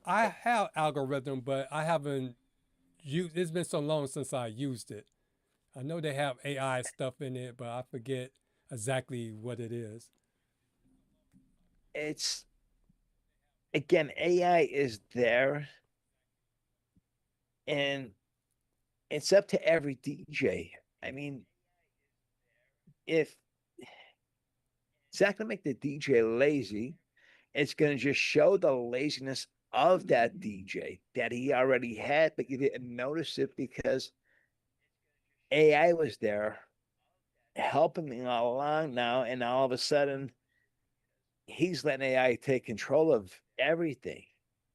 E: I have algorithm, but I haven't used. It's been so long since I used it. I know they have AI stuff in it, but I forget exactly what it is.
D: It's, again, AI is there, and it's up to every DJ. I mean, if it's not going to make the DJ lazy, it's going to just show the laziness of that DJ that he already had, but you didn't notice it because AI was there helping him all along now, and all of a sudden he's letting AI take control of everything.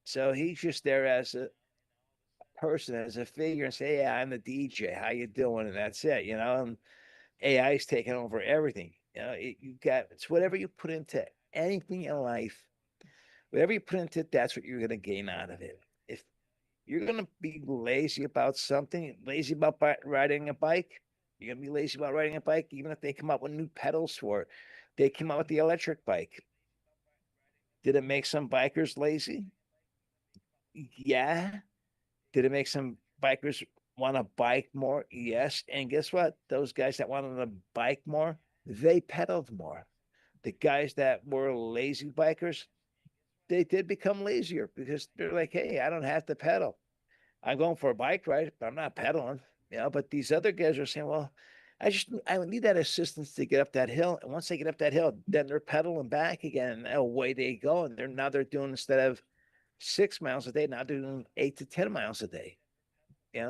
D: So he's just there as a person, as a figure, and say, "Yeah, I'm the DJ. How you doing?" And that's it, And AI is taking over everything. You got, it's whatever you put into anything in life. Whatever you put into it, that's what you're going to gain out of it. If you're going to be lazy about something, lazy about riding a bike, you're going to be lazy about riding a bike, even if they come out with new pedals for it. They came out with the electric bike. Did it make some bikers lazy? Yeah. Did it make some bikers want to bike more? Yes. And guess what? Those guys that wanted to bike more, they pedaled more. The guys that were lazy bikers, they did become lazier because they're like, hey, I don't have to pedal. I'm going for a bike ride, but I'm not pedaling. But these other guys are saying, well, I need that assistance to get up that hill. And once they get up that hill, then they're pedaling back again. And away they go. And they're doing, instead of 6 miles a day, now they're doing 8 to 10 miles a day.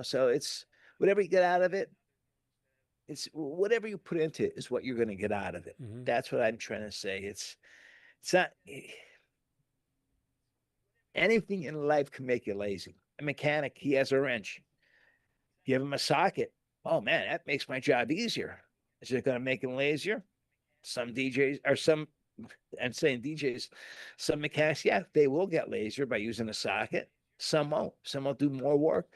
D: So it's whatever you get out of it. It's whatever you put into it is what you're going to get out of it.
E: Mm-hmm.
D: That's what I'm trying to say. It's not, anything in life can make you lazy. A mechanic, he has a wrench. Give him a socket. Oh man, that makes my job easier. Is it going to make him lazier? Some DJs, or some, I'm saying DJs, some mechanics, yeah, they will get lazier by using a socket. Some won't. Some will do more work.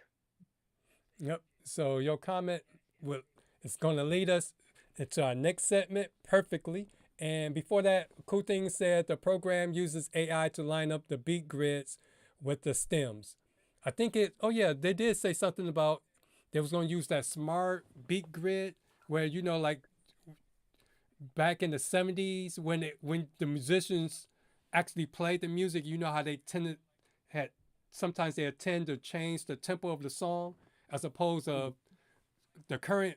E: Yep. So your comment it's going to lead us into our next segment perfectly. And before that, Cool Thing said the program uses AI to line up the beat grids with the stems. I think they did say something about they was going to use that smart beat grid where, like back in the 70s when the musicians actually played the music, how they sometimes they tend to change the tempo of the song as opposed to the current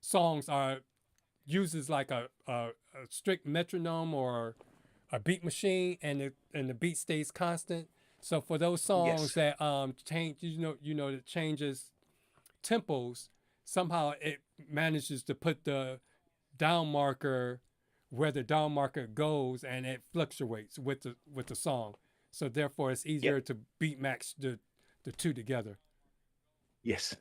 E: songs uses like a strict metronome or a beat machine, and the beat stays constant. So for those songs that change, that changes tempos, somehow it manages to put the down marker where the down marker goes, and it fluctuates with the song. So therefore, it's easier to beat match the two together.
D: Yes.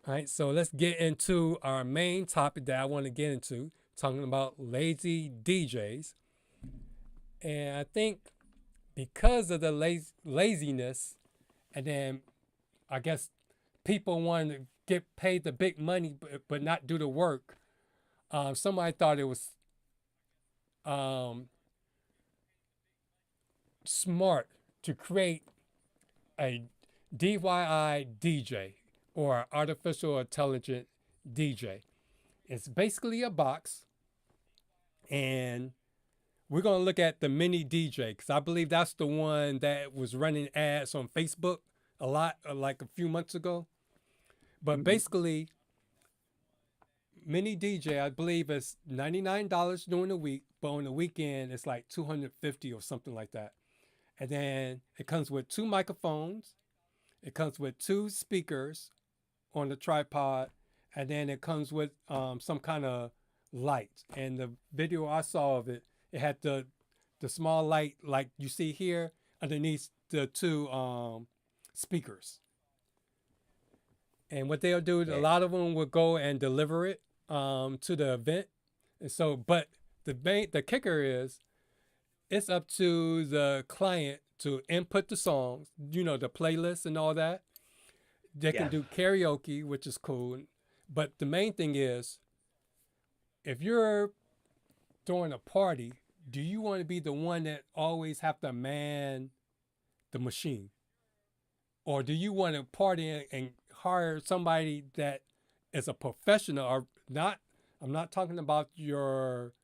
E: All right, so let's get into our main topic that I want to get into, talking about lazy DJs. And I think because of the laziness, and then I guess people want to get paid the big money but not do the work, somebody thought it was smart to create a DIY DJ, or artificial intelligent DJ. It's basically a box, and we're going to look at the Mini DJ because I believe that's the one that was running ads on Facebook a lot, like a few months ago. But basically, Mini DJ, I believe, is $99 during the week, but on the weekend it's like $250 or something like that. And then it comes with 2 microphones, It comes with 2 speakers on the tripod, and then it comes with some kind of light. And the video I saw of it, it had the small light like you see here underneath the 2 speakers. And what they'll do, a lot of them will go and deliver it to the event. And so, but the kicker is, it's up to the client to input the songs, the playlist and all that. They can do karaoke, which is cool. But the main thing is, if you're throwing a party, do you want to be the one that always have to man the machine? Or do you want to party and hire somebody that is a professional or not? I'm not talking about your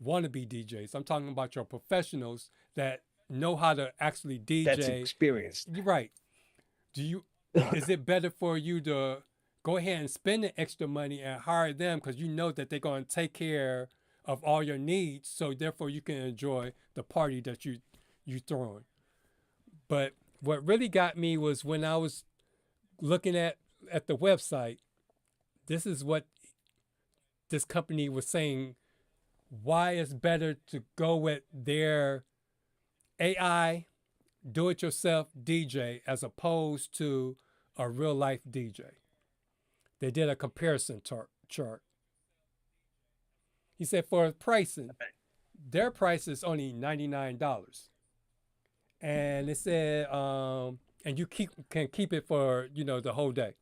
E: wannabe DJs. I'm talking about your professionals that know how to actually DJ.
D: That's experienced.
E: You're right. Is it better for you to go ahead and spend the extra money and hire them because you know that they're going to take care of all your needs, so therefore you can enjoy the party that you throwing? But what really got me was when I was looking at the website, this is what this company was saying, why it's better to go with their AI do-it-yourself DJ as opposed to a real-life DJ. They did a comparison chart. He said for pricing, their price is only $99. And it said, and you can keep it for, the whole day.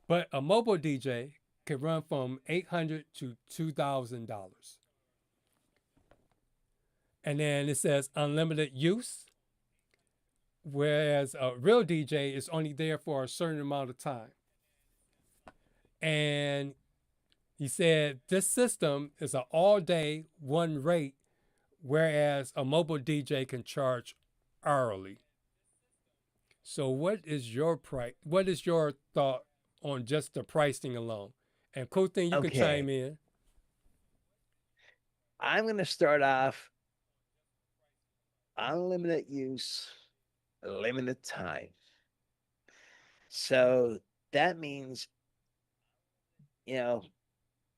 E: But a mobile DJ can run from $800 to $2,000. And then it says unlimited use, whereas a real DJ is only there for a certain amount of time. And he said this system is an all-day one rate, whereas a mobile DJ can charge hourly. So what is your price? What is your thought on just the pricing alone? And cool thing, you can chime in.
D: I'm going to start off unlimited use, limited time. So that means,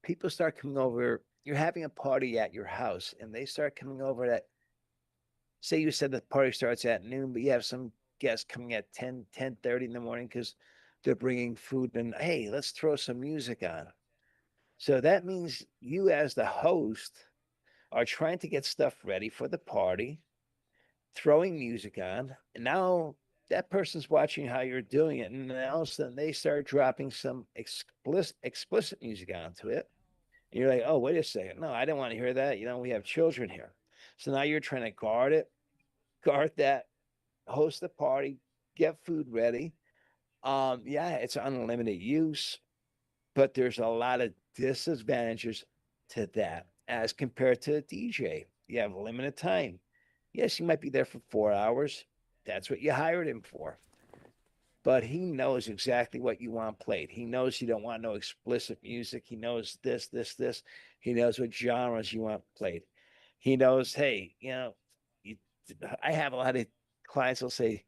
D: people start coming over. You're having a party at your house and they start coming over at, say you said the party starts at noon, but you have some guests coming at 10:30 in the morning because they're bringing food and, hey, let's throw some music on. So that means you as the host are trying to get stuff ready for the party, throwing music on, and now that person's watching how you're doing it, and then all of a sudden they start dropping some explicit music onto it. And you're like, oh, wait a second. No, I didn't want to hear that. We have children here. So now you're trying to guard that, host the party, get food ready. It's unlimited use, but there's a lot of disadvantages to that as compared to a DJ. You have limited time. Yes, you might be there for 4 hours. That's what you hired him for. But he knows exactly what you want played. He knows you don't want no explicit music. He knows this. He knows what genres you want played. He knows, hey, I have a lot of clients will say,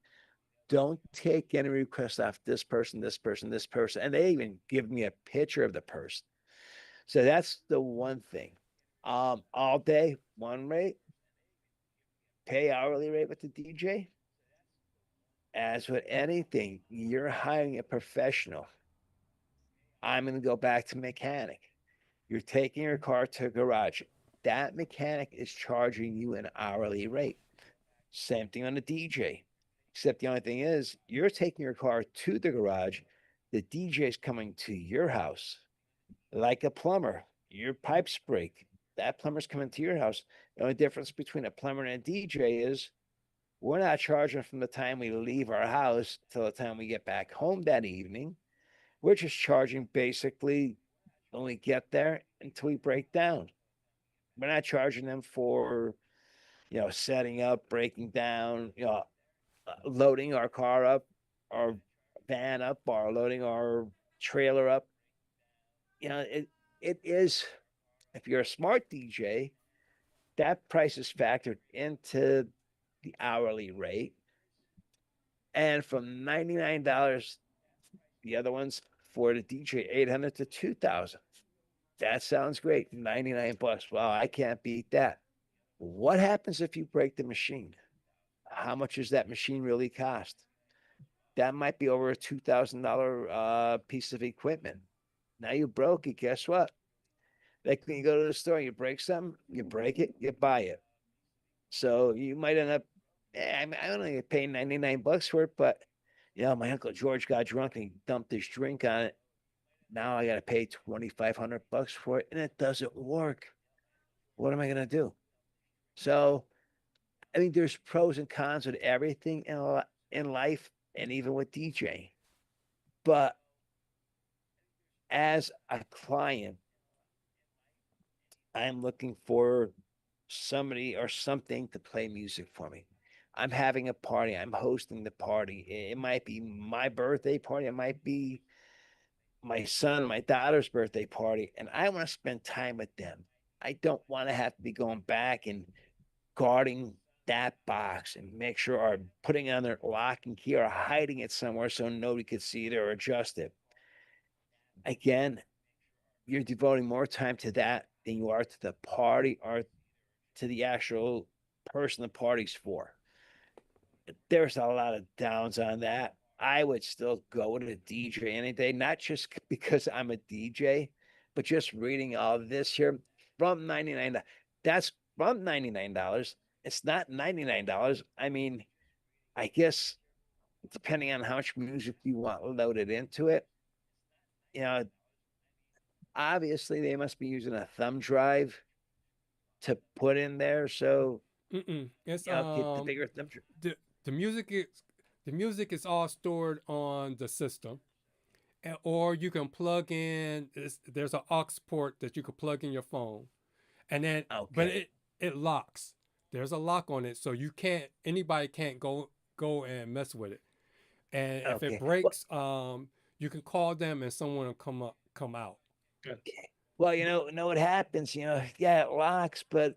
D: don't take any requests off this person. And they even give me a picture of the person. So that's the one thing. All day, one rate, pay hourly rate with the DJ. As with anything, you're hiring a professional. I'm going to go back to mechanic. You're taking your car to a garage. That mechanic is charging you an hourly rate. Same thing on the DJ. Except the only thing is, you're taking your car to the garage. The DJ is coming to your house. Like a plumber, your pipes break. That plumber's coming to your house. The only difference between a plumber and a DJ is we're not charging from the time we leave our house till the time we get back home that evening. We're just charging basically when we get there until we break down. We're not charging them for, setting up, breaking down, loading our car up, our van up, or loading our trailer up. It is, if you're a smart DJ, that price is factored into the hourly rate. And from $99, the other ones for the DJ 800 to 2000. That sounds great. 99 bucks. Wow, I can't beat that. What happens if you break the machine? How much does that machine really cost? That might be over a $2,000 piece of equipment. Now you broke it. Guess what? Like when you go to the store, you break something, you break it, you buy it. So you might end up, I only paying 99 bucks for it, but my Uncle George got drunk and he dumped his drink on it. Now I got to pay 2,500 bucks for it and it doesn't work. What am I going to do? So, I mean, there's pros and cons with everything in life and even with DJing. But as a client, I'm looking for somebody or something to play music for me. I'm having a party. I'm hosting the party. It might be my birthday party. It might be my son, my daughter's birthday party. And I want to spend time with them. I don't want to have to be going back and guarding that box and make sure or putting it on their lock and key or hiding it somewhere so nobody could see it or adjust it. Again, you're devoting more time to that than you are to the party or to the actual person the party's for. There's a lot of downs on that. I would still go to the DJ any day, not just because I'm a DJ, but just reading all of this here from $99. That's from $99. It's not $99. I mean, I guess depending on how much music you want loaded into it, obviously they must be using a thumb drive to put in there. So
E: It's
D: get the bigger thumb drive.
E: The music is all stored on the system, or you can plug in. There's an aux port that you can plug in your phone, and then but it locks. There's a lock on it, so anybody can't go and mess with it. And if it breaks, you can call them and someone will come out.
D: Okay. Well, know what happens, it locks, but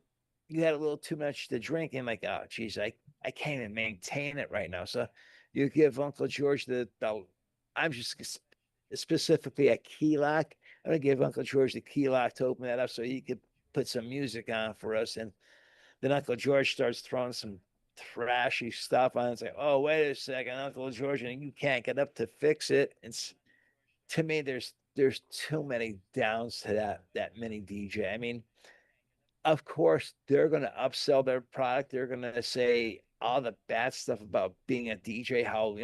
D: you had a little too much to drink and like, oh geez, I can't even maintain it right now. So you give Uncle George I'm just specifically a key lock. I'm gonna give Uncle George the key lock to open that up so he could put some music on for us. And then Uncle George starts throwing some trashy stuff on. It's like, oh, wait a second, Uncle George, and you can't get up to fix it. To me, there's too many downs to that mini DJ. I mean, of course, they're going to upsell their product. They're going to say all the bad stuff about being a DJ, how,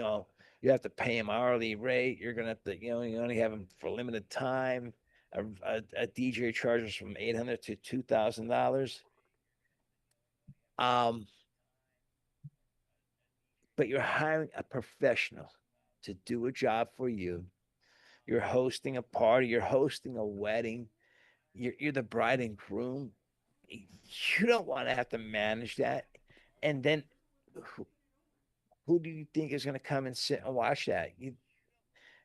D: you have to pay them hourly rate. You're going to have to, you only have them for limited time. A DJ charges from $800 to $2,000. But you're hiring a professional to do a job for you. You're hosting a party. You're hosting a wedding. You're the bride and groom. You don't want to have to manage that. And then who do you think is going to come and sit and watch that? It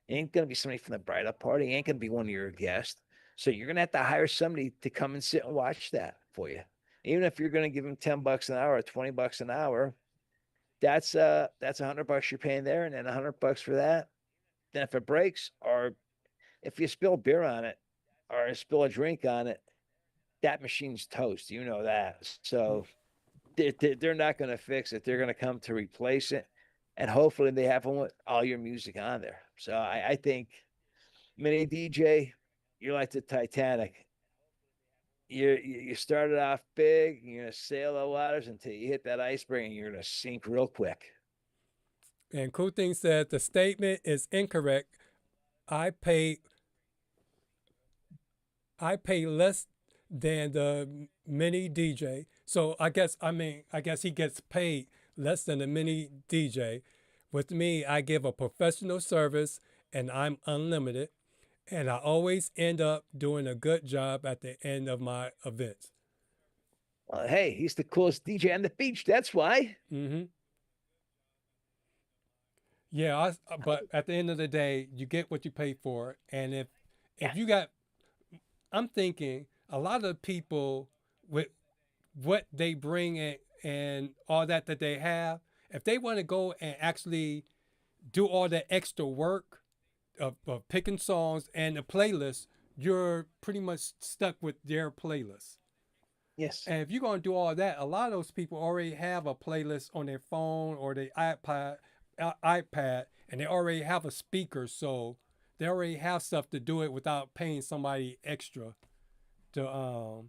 D: ain't going to be somebody from the bridal party. It ain't going to be one of your guests. So you're going to have to hire somebody to come and sit and watch that for you. Even if you're going to give them $10 an hour or $20 an hour, that's $100 you're paying there, and then $100 for that. Then if it breaks, or if you spill beer on it, or spill a drink on it, that machine's toast. You know that. So they're not going to fix it. They're going to come to replace it, and hopefully they have all your music on there. So I think mini DJ, you're like the Titanic. You started off big, you're going to sail the waters until you hit that iceberg and you're going to sink real quick.
E: And Cool Thing said the statement is incorrect. I pay less than the mini DJ. So I guess he gets paid less than the mini DJ. With me, I give a professional service and I'm unlimited. And I always end up doing a good job at the end of my events.
D: Well, hey, he's the coolest DJ on the beach. That's why.
E: Mm-hmm. Yeah, but at the end of the day, you get what you pay for. And if you got, I'm thinking a lot of people with what they bring and all that they have, if they want to go and actually do all that extra work of picking songs and the playlist, you're pretty much stuck with their playlist.
D: Yes.
E: And if you're going to do all that, a lot of those people already have a playlist on their phone or their iPad, and they already have a speaker, so they already have stuff to do it without paying somebody extra to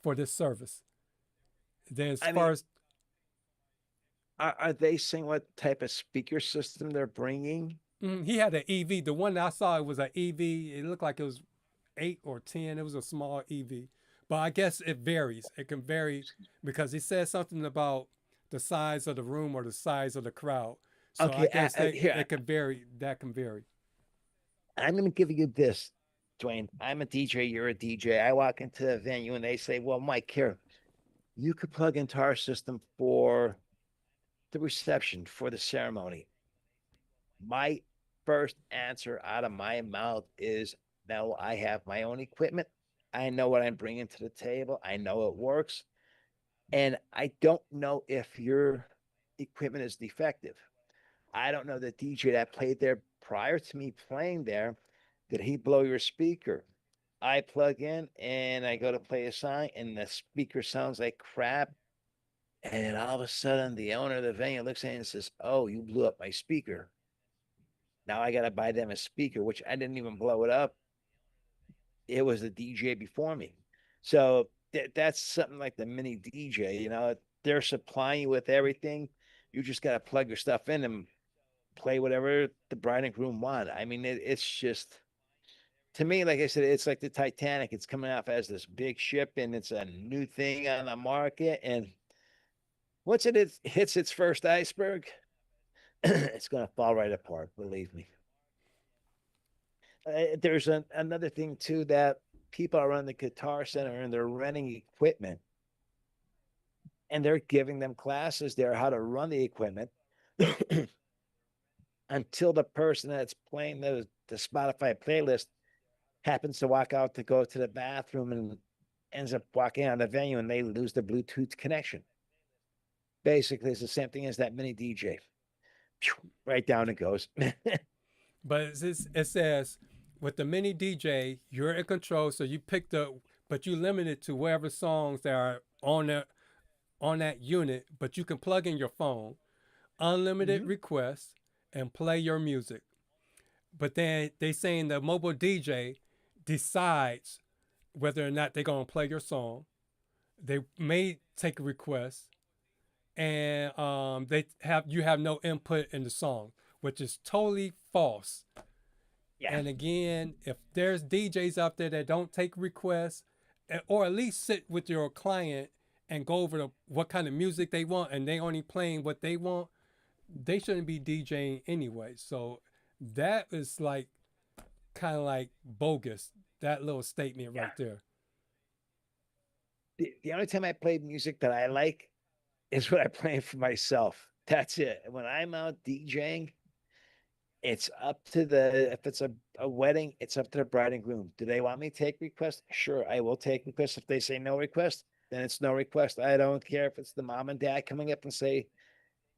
E: for this service. Then as far as
D: are they saying what type of speaker system they're bringing?
E: he had an EV. The one that I saw, it was an EV. It looked like it was 8 or 10. It was a small EV. But I guess it varies. It can vary because he said something about the size of the room or the size of the crowd. So
D: Okay,
E: I guess
D: here,
E: it can vary. That can vary.
D: I'm going to give you this, Dwayne. I'm a DJ. You're a DJ. I walk into the venue and they say, well, Mike, here, you could plug into our system for the reception, for the ceremony. My first answer out of my mouth is, no, I have my own equipment. I know what I'm bringing to the table. I know it works. And I don't know if your equipment is defective. I don't know the DJ that played there prior to me playing there. Did he blow your speaker? I plug in and I go to play a song and the speaker sounds like crap. And all of a sudden, the owner of the venue looks at me and says, oh, you blew up my speaker. Now I got to buy them a speaker, which I didn't even blow it up. It was the DJ before me. So that's something like the mini DJ, you know, they're supplying you with everything. You just got to plug your stuff in and play whatever the bride and groom want. I mean, it's just, to me, like I said, it's like the Titanic. It's coming off as this big ship and it's a new thing on the market. And once it hits its first iceberg, it's going to fall right apart, believe me. There's another thing, too, that people are on the Guitar Center and they're renting equipment. And they're giving them classes there how to run the equipment until the person that's playing the Spotify playlist happens to walk out to go to the bathroom and ends up walking out of the venue and they lose the Bluetooth connection. Basically, it's the same thing as that mini DJ. Right down it goes.
E: But it says with the mini DJ, you're in control. So you pick but you limit it to whatever songs that are on that unit. But you can plug in your phone, unlimited requests, and play your music. But then they saying the mobile DJ decides whether or not they're gonna play your song. They may take a request. And you have no input in the song, which is totally false. Yeah. And again, if there's DJs out there that don't take requests, or at least sit with your client and go over what kind of music they want, and they only playing what they want, they shouldn't be DJing anyway. So that is like kind of like bogus. That little statement right there.
D: The only time I played music that I like is what I play for myself. That's it. When I'm out DJing, it's up to if it's a wedding, it's up to the bride and groom. Do they want me to take requests? Sure, I will take requests. If they say no request, then it's no request. I don't care if it's the mom and dad coming up and say,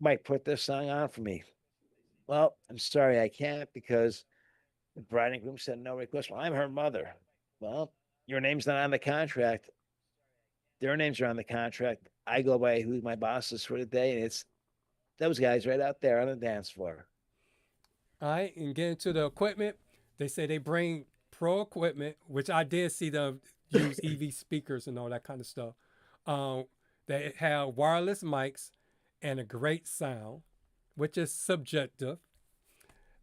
D: Mike, put this song on for me. Well, I'm sorry, I can't because the bride and groom said no request. Well, I'm her mother. Well, your name's not on the contract. Their names are on the contract. I go by who my boss is for the day, and it's those guys right out there on the dance floor.
E: All right, and get into the equipment. They say they bring pro equipment, which I did see them use EV speakers and all that kind of stuff. They have wireless mics and a great sound, which is subjective.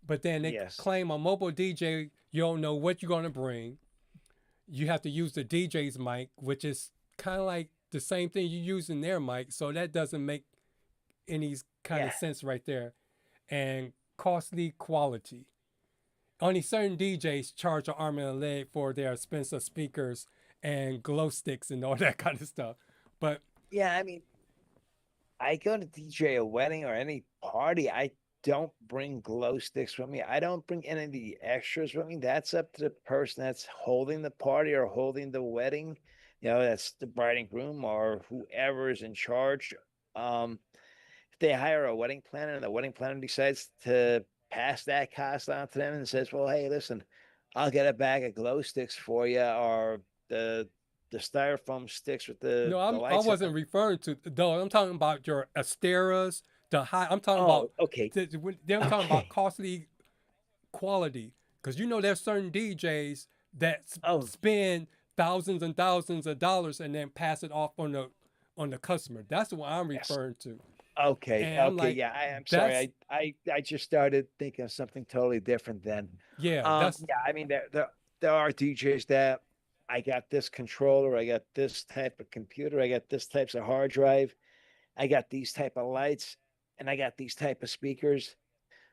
E: But then they claim a mobile DJ, you don't know what you're going to bring. You have to use the DJ's mic, which is kind of like the same thing you use in their mic. So that doesn't make any kind of sense right there. And costly quality. Only certain DJs charge an arm and a leg for their expensive speakers and glow sticks and all that kind of stuff. But
D: yeah, I mean, I go to DJ a wedding or any party, I don't bring glow sticks with me. I don't bring any of the extras with me. That's up to the person that's holding the party or holding the wedding. You know, that's the bride and groom or whoever is in charge. they hire a wedding planner and the wedding planner decides to pass that cost on to them and says, well, hey, listen, I'll get a bag of glow sticks for you, or the styrofoam sticks with
E: No,
D: the
E: I
D: lights
E: wasn't
D: on.
E: referring to though. I'm talking about your Asteras, the high. I'm talking
D: Oh,
E: about.
D: okay.
E: I'm talking about
D: Okay.
E: costly quality, because there's certain DJs that
D: Oh,
E: spend thousands and thousands of dollars and then pass it off on the customer. That's what I'm
D: yes.
E: referring to.
D: Okay.
E: And I'm
D: Okay.
E: like,
D: Yeah, I'm sorry.
E: that's
D: I just started thinking of something totally different then.
E: yeah, that's
D: Yeah, I mean there are DJs that I got this controller, I got this type of computer, I got this types of hard drive, I got these type of lights, and I got these type of speakers.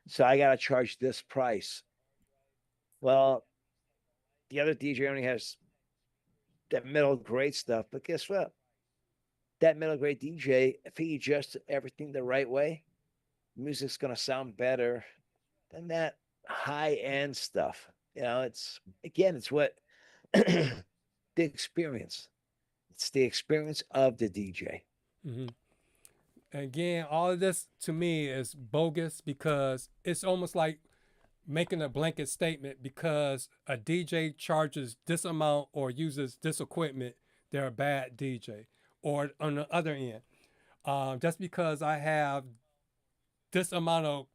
D: So I gotta charge this price. Well, the other DJ only has that middle grade stuff, but guess what? That middle grade DJ, if he adjusts everything the right way, music's gonna sound better than that high end stuff. It's again, it's what the experience. It's the experience of the DJ.
E: mhm. Again, all of this to me is bogus, because it's almost like making a blanket statement because a DJ charges this amount or uses this equipment, they're a bad DJ. Or on the other end, just because I have this amount of,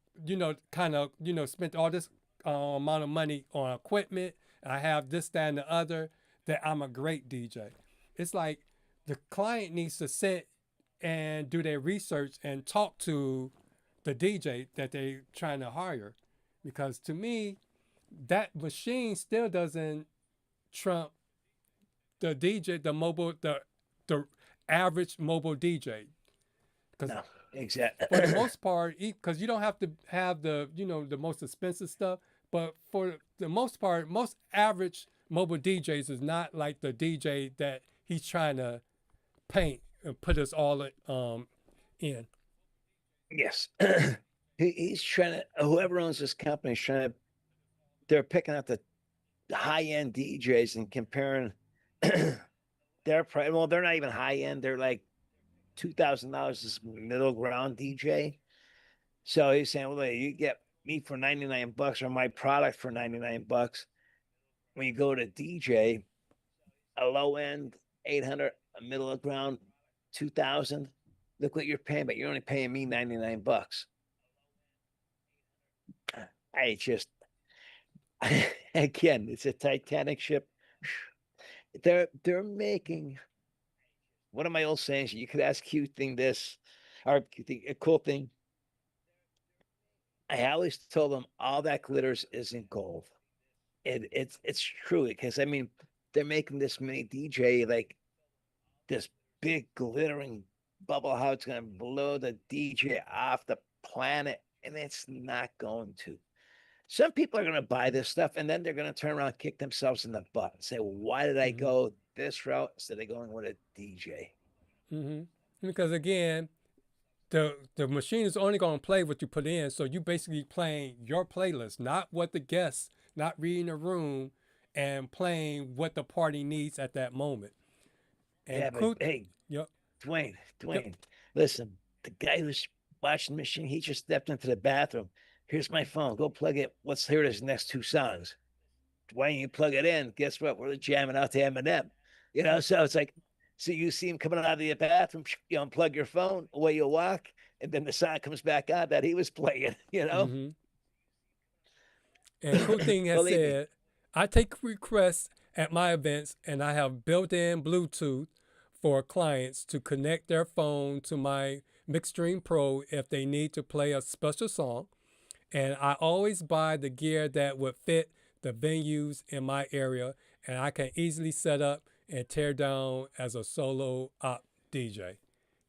E: spent all this amount of money on equipment, I have this, that, and the other, that I'm a great DJ. It's like the client needs to sit and do their research and talk to the DJ that they're trying to hire. Because to me, that machine still doesn't trump the DJ, the average mobile DJ. Because
D: No, exactly.
E: for the most part, because you don't have to have the most expensive stuff, but for the most part, most average mobile DJs is not like the DJ that he's trying to paint and put us all in.
D: Yes. He's trying to, whoever owns this company is trying to, they're picking out the high end DJs and comparing their price. Well, they're not even high end. They're like $2,000 this middle ground DJ. So he's saying, well, you get me for 99 bucks or my product for 99 bucks. When you go to DJ, a low end 800, a middle of ground 2,000. Look what you're paying, but you're only paying me 99 bucks. I just, again, it's a Titanic ship. They're making one of my old sayings. You could ask cute thing this, or a cool thing. I always told them all that glitters isn't gold. It's true, because I mean they're making this mini DJ like this big glittering bubble, how it's going to blow the DJ off the planet, and it's not going to. Some people are going to buy this stuff and then they're going to turn around and kick themselves in the butt and say, well, why did I go this route instead of going with a DJ?
E: Mm-hmm. Because again, the machine is only going to play what you put in. So you basically playing your playlist, not what the guests, not reading the room, and playing what the party needs at that moment. And
D: yeah, but hey,
E: yep.
D: Dwayne,
E: Yep.
D: listen, the guy who's watching the machine, he just stepped into the bathroom. Here's my phone. Go plug it. Let's hear his next two songs. Dwayne, you plug it in. Guess what? We're jamming out to Eminem. So it's like, so you see him coming out of the bathroom, you unplug your phone, away you walk, and then the song comes back on that he was playing,
E: Mm-hmm. And cool thing has
D: Believe me.
E: said, I take requests at my events and I have built-in Bluetooth for clients to connect their phone to my Mixstream Pro if they need to play a special song. And I always buy the gear that would fit the venues in my area, and I can easily set up and tear down as a solo op DJ.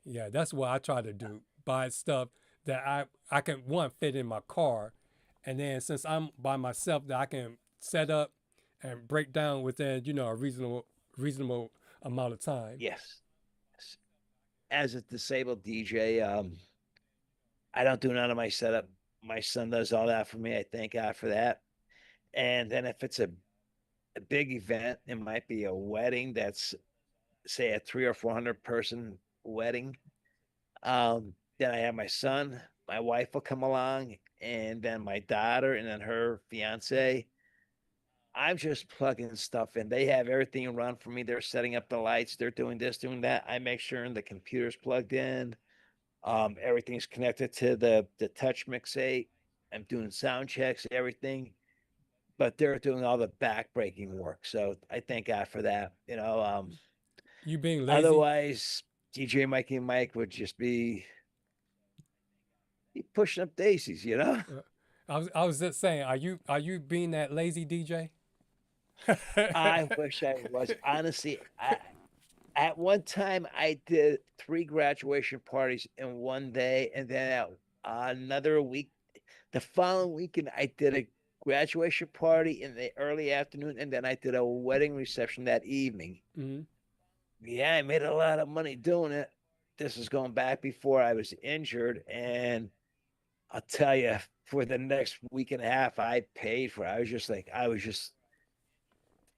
E: Yeah, that's what I try to do. Buy stuff that I can, one, fit in my car. And then since I'm by myself, that I can set up and break down within, a reasonable amount of time.
D: Yes. As a disabled DJ, I don't do none of my setup. My son does all that for me. I thank God for that. And then if it's a big event, it might be a wedding that's say a 300 or 400 person wedding. Then I have my son, my wife will come along, and then my daughter, and then her fiance. I'm just plugging stuff in. They have everything run for me. They're setting up the lights. They're doing this, doing that. I make sure the computer's plugged in. Everything's connected to the touch mix 8. I'm doing sound checks, everything. But they're doing all the back-breaking work. So I thank God for that.
E: You being lazy?
D: Otherwise, DJ Mikey and Mike would just be pushing up daisies,
E: I was just saying, are you being that lazy DJ?
D: I wish I was. Honestly, at one time I did 3 graduation parties in one day, and then another week, the following weekend, I did a graduation party in the early afternoon, and then I did a wedding reception that evening.
E: Mm-hmm.
D: Yeah, I made a lot of money doing it. This is going back before I was injured, and I'll tell you, for the next week and a half, I paid for it. I was just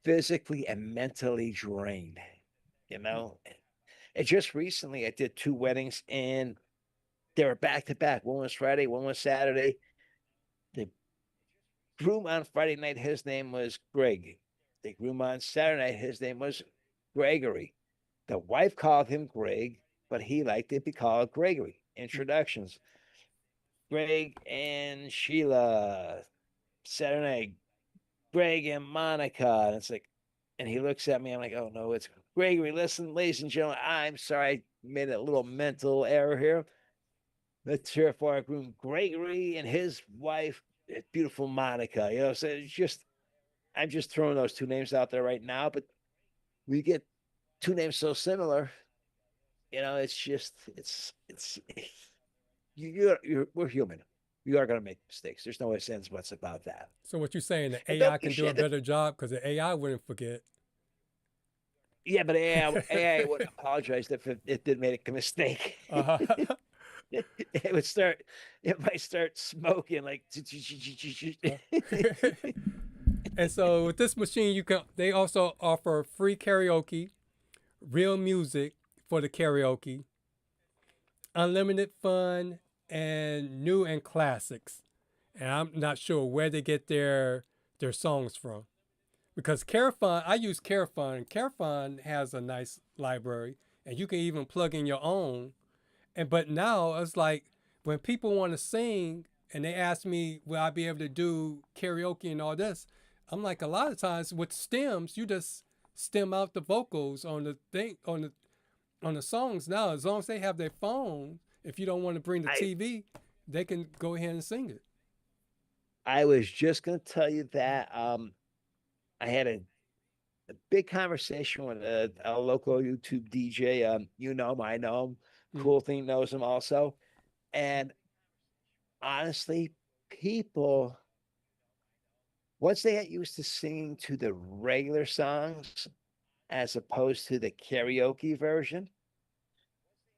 D: physically and mentally drained, And just recently, I did 2 weddings, and they were back to back. One was Friday, one was Saturday. The groom on Friday night, his name was Greg. The groom on Saturday night, his name was Gregory. The wife called him Greg, but he liked it to be called Gregory. Introductions. Greg and Sheila. Saturday night, Greg and Monica. And it's like, and he looks at me. I'm like, oh no, it's Gregory. Listen, ladies and gentlemen, I'm sorry, I made a little mental error here. Let's hear it for our groom, Gregory, and his wife, beautiful Monica. So I'm just throwing those 2 names out there right now, but we get 2 names so similar. We're human. We are going to make mistakes. There's no ifs, ands, buts about that.
E: So what you're saying, the AI can do a better job because the AI wouldn't forget.
D: Yeah, but AI would apologize if it did make a mistake.
E: Uh-huh.
D: It might start smoking like.
E: And so with this machine, they also offer free karaoke, real music for the karaoke, unlimited fun, and new and classics. And I'm not sure where they get their songs from. Because I use Carafon, and Carafon has a nice library, and you can even plug in your own. But now it's like when people want to sing and they ask me, will I be able to do karaoke and all this? I'm like, a lot of times with stems, you just stem out the vocals on the thing, on the songs now. As long as they have their phone, if you don't want to bring the TV, they can go ahead and sing it.
D: I was just going to tell you that I had a big conversation with a local YouTube DJ. You know him, I know him. Cool Thing knows him also. And honestly, people, once they get used to singing to the regular songs as opposed to the karaoke version,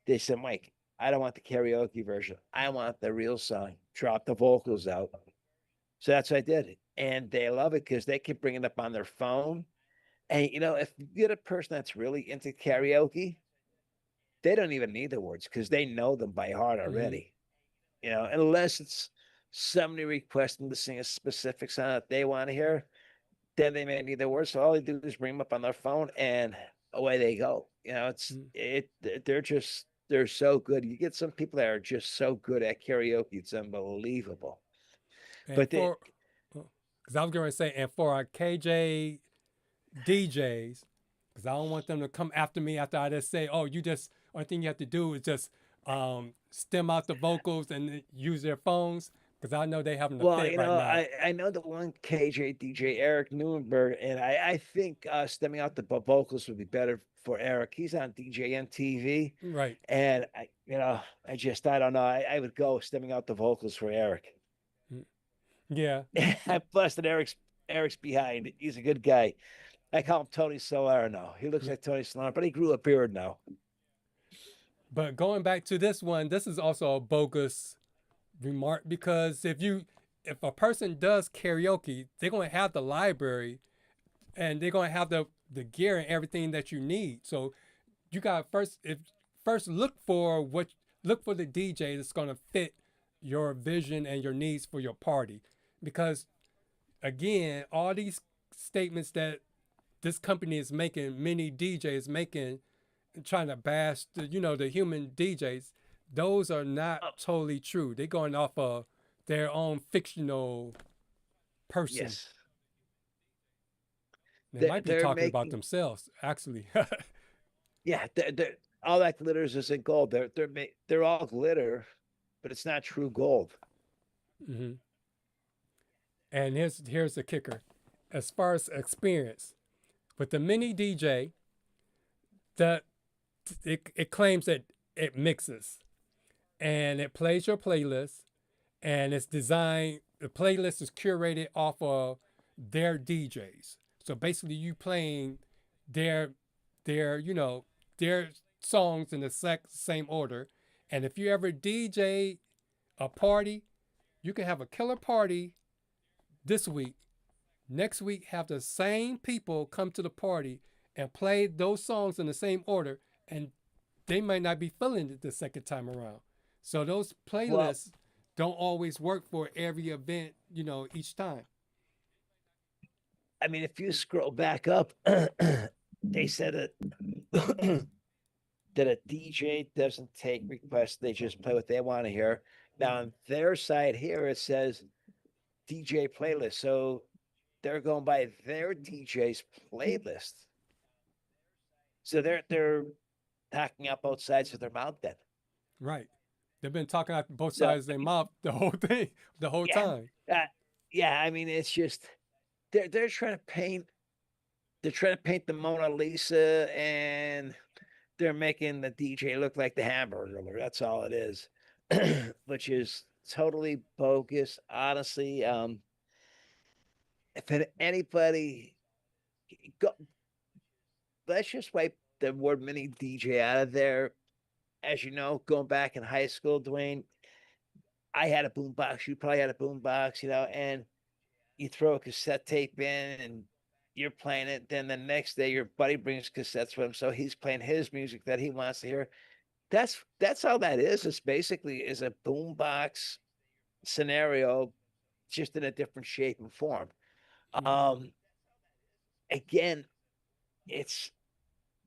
D: they said, Mike, I don't want the karaoke version. I want the real song. Drop the vocals out. So that's what I did. And they love it because they can bring it up on their phone. And, if you get a person that's really into karaoke, they don't even need the words because they know them by heart already. Unless it's somebody requesting to sing a specific song that they want to hear, then they may need the words. So all they do is bring them up on their phone and away they go. They're so good. You get some people that are just so good at karaoke. It's unbelievable.
E: And
D: but
E: because I was going to say, and for our KJ DJs, because I don't want them to come after me after I just say, oh, only thing you have to do is just stem out the vocals and use their phones, because I know they having a fit right now.
D: I know the one KJ DJ, Eric Newenberg, and I think stemming out the vocals would be better for Eric. He's on DJing TV.
E: Right.
D: And, I don't know. I would go stemming out the vocals for Eric.
E: Yeah.
D: Plus that Eric's behind. He's a good guy. I call him Tony Salerno. He looks like Tony Salerno, but he grew a beard now.
E: But going back to this one, this is also a bogus remark, because if a person does karaoke, they're going to have the library and they're going to have the gear and everything that you need. So you got to first look for look for the DJ that's going to fit your vision and your needs for your party. Because again, all these statements that this company is making, many DJs making, trying to bash the, the human DJs, those are not totally true. They're going off of their own fictional person.
D: Yes.
E: They might be talking about themselves, actually.
D: Yeah, all that glitters isn't gold. They're all glitter, but it's not true gold.
E: Mm-hmm. And here's the kicker. As far as experience, with the Mini DJ, it claims that it mixes and it plays your playlist, and it's designed, the playlist is curated off of their DJs. So basically you playing their songs in the same order. And if you ever DJ a party, you can have a killer party this week. Next week, have the same people come to the party and play those songs in the same order, and they might not be feeling it the second time around. So those playlists don't always work for every event, each time.
D: I mean, if you scroll back up, they said that that a DJ doesn't take requests; they just play what they want to hear. Now, on their side here, it says DJ playlist, so they're going by their DJ's playlist. So they're talking out both sides of their mouth then.
E: Right. They've been talking out both sides of their mouth the whole thing, the whole time.
D: Yeah, I mean, it's just they're trying to paint the Mona Lisa, and they're making the DJ look like the Hamburger. That's all it is, which is totally bogus. Honestly, if anybody let's just wipe the word mini DJ out of there. As you know, going back in high school, Dwayne, I had a boombox. You probably had a boombox, and you throw a cassette tape in and you're playing it. Then the next day, your buddy brings cassettes with him, so he's playing his music that he wants to hear. That's all that is. It's basically is a boombox scenario, just in a different shape and form. Again, it's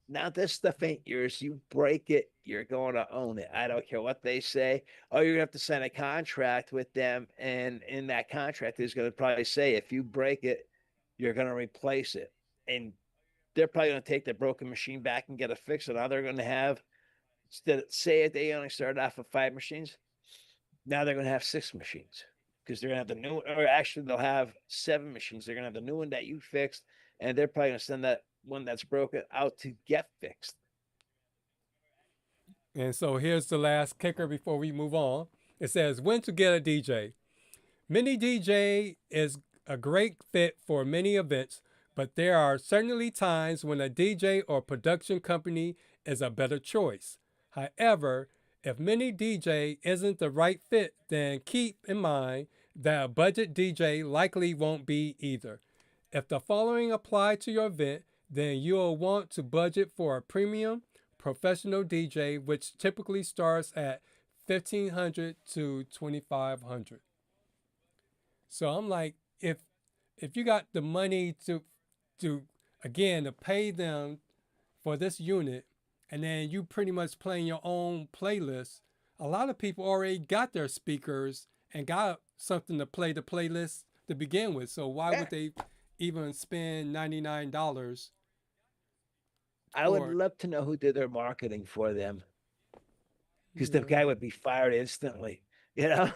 D: now this stuff ain't yours. You break it, you're going to own it. I don't care what they say. Oh, you're gonna have to sign a contract with them, and in that contract, is going to probably say if you break it, you're going to replace it, and they're probably going to take their broken machine back and get it fixed. And now they're going to have, say they only started off with 5 machines, now they're going to have 6 machines, because they're going to have the new, or actually they'll have 7 machines. They're going to have the new one that you fixed, and they're probably going to send that one that's broken out to get fixed.
E: And so here's the last kicker before we move on. It says when to get a DJ. Mini DJ is a great fit for many events, but there are certainly times when a DJ or production company is a better choice. However, if Mini DJ isn't the right fit, then keep in mind that a budget DJ likely won't be either. If the following apply to your event, then you'll want to budget for a premium professional DJ, which typically starts at $1,500 to $2,500. So I'm like, if you got the money to pay them for this unit, and then you pretty much playing your own playlist, a lot of people already got their speakers and got something to play the playlist to begin with. So why would they even spend $99?
D: I would love to know who did their marketing for them, because the guy would be fired instantly.
E: Yeah, I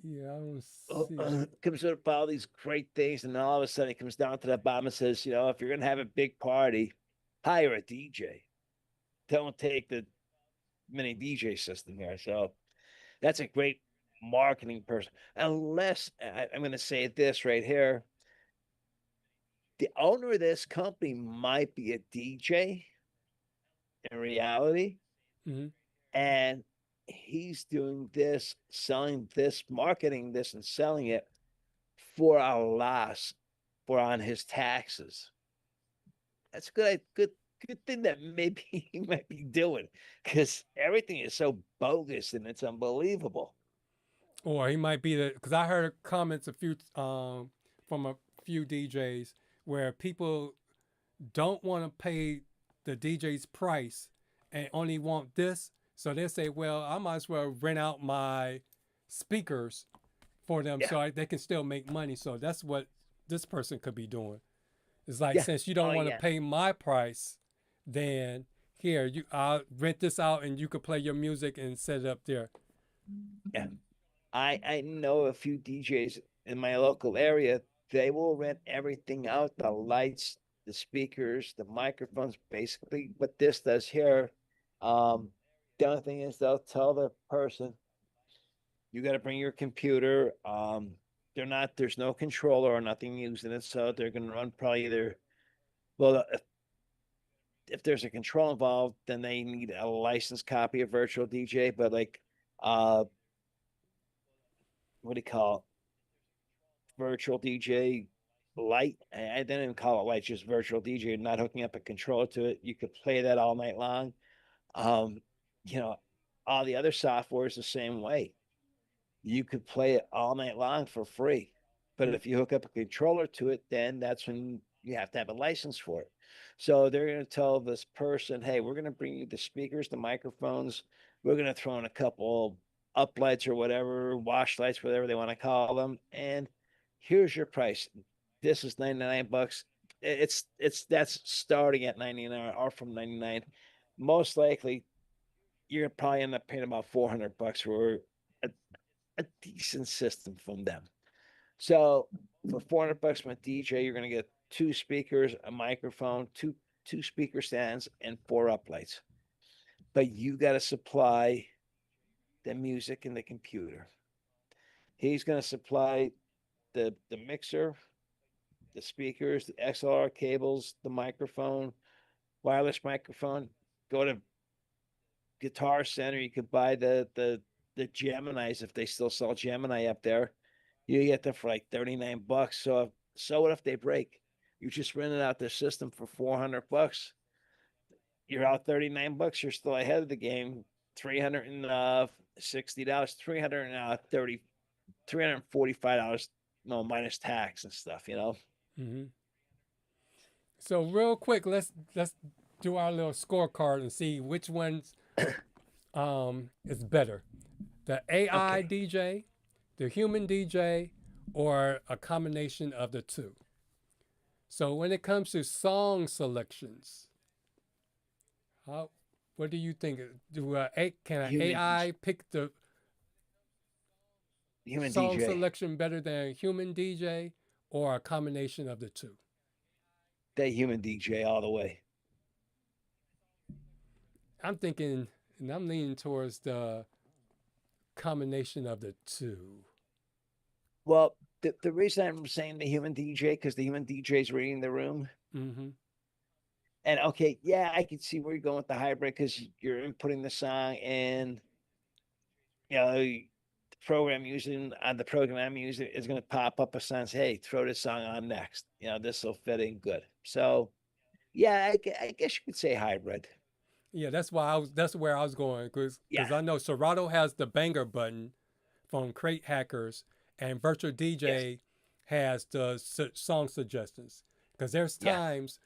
E: don't see.
D: Comes up with all these great things, and then all of a sudden he comes down to the bottom and says, if you're going to have a big party, hire a DJ. Don't take the mini DJ system here. So that's a great marketing person. Unless, I'm going to say this right here, the owner of this company might be a DJ in reality.
E: Mm-hmm.
D: And he's doing this, selling this, marketing this, and selling it for a loss on his taxes. That's good good thing that maybe he might be doing, because everything is so bogus and it's unbelievable.
E: Or he might be the, because I heard comments from a few DJs where people don't want to pay the DJ's price and only want this. So they say, well, I might as well rent out my speakers for them so they can still make money. So that's what this person could be doing. It's like, since you don't want to pay my price, then here, I'll rent this out and you could play your music and set it up there.
D: Yeah. I know a few DJs in my local area. They will rent everything out, the lights, the speakers, the microphones, basically what this does here. The only thing is they'll tell the person, you got to bring your computer. There's no controller or nothing using it. So they're going to run probably either, well, if there's a control involved, then they need a licensed copy of Virtual DJ, but like, what do you call it? Virtual DJ Lite. I didn't even call it Lite, just Virtual DJ, not hooking up a controller to it. You could play that all night long. You know, all the other software is the same way. You could play it all night long for free. But if you hook up a controller to it, then that's when you have to have a license for it. So they're going to tell this person, hey, we're going to bring you the speakers, the microphones. We're going to throw in a couple up lights or whatever, wash lights, whatever they want to call them. And here's your price. This is $99. That's starting at 99 or from 99. Most likely, you're probably end up paying about $400 for a decent system from them. So for $400 from a DJ, you're going to get 2 speakers, a microphone, two speaker stands, and 4 up lights. But you got to supply the music and the computer. He's going to supply the mixer, the speakers, the XLR cables, the microphone, wireless microphone. Go to Guitar Center. You could buy the Geminis if they still sell Gemini up there. You get them for like $39. So what if they break? You just rented out their system for $400. You're out $39. You're still ahead of the game. $360, $345, no, minus tax and stuff, you know.
E: Mm-hmm. So real quick, let's do our little scorecard and see which one's is better, the AI DJ, the human DJ, or a combination of the two. So when it comes to song selections, what do you think? Can an AI pick the
D: human
E: song
D: DJ
E: selection better than a human DJ, or a combination of the two?
D: The human DJ all the way.
E: I'm thinking, and I'm leaning towards the combination of the two.
D: Well, the reason I'm saying the human DJ, because the human DJ is reading the room.
E: Mm-hmm.
D: And okay, yeah, I can see where you're going with the hybrid, because you're inputting the song, and you know, the program I'm using is going to pop up a sign, hey, throw this song on next. You know, this will fit in good. So, yeah, I guess you could say hybrid.
E: Yeah, that's where I was going, because I know Serato has the banger button from Crate Hackers, and Virtual DJ has the song suggestions. Because there's times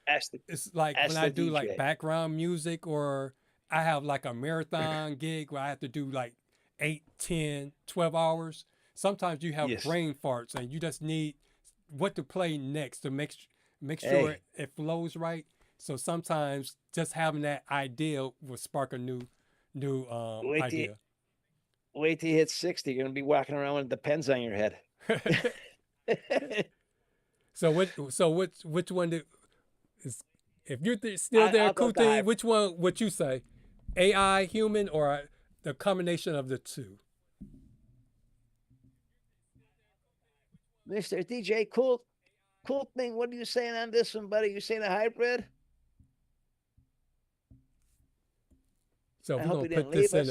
E: it's like when I do DJ. Like background music, or I have like a marathon gig where I have to do like 8, 10, 12 hours. Sometimes you have brain farts and you just need what to play next to make sure it flows right. So sometimes just having that idea will spark a new idea.
D: Wait till you hit 60. You're going to be walking around with the pens on your head.
E: So which one is, if you're still there, Kuti, which one would you say? AI, human, or the combination of the two?
D: Mr. DJ, cool thing. What are you saying on this one, buddy? You saying a hybrid?
E: So we're going to put this in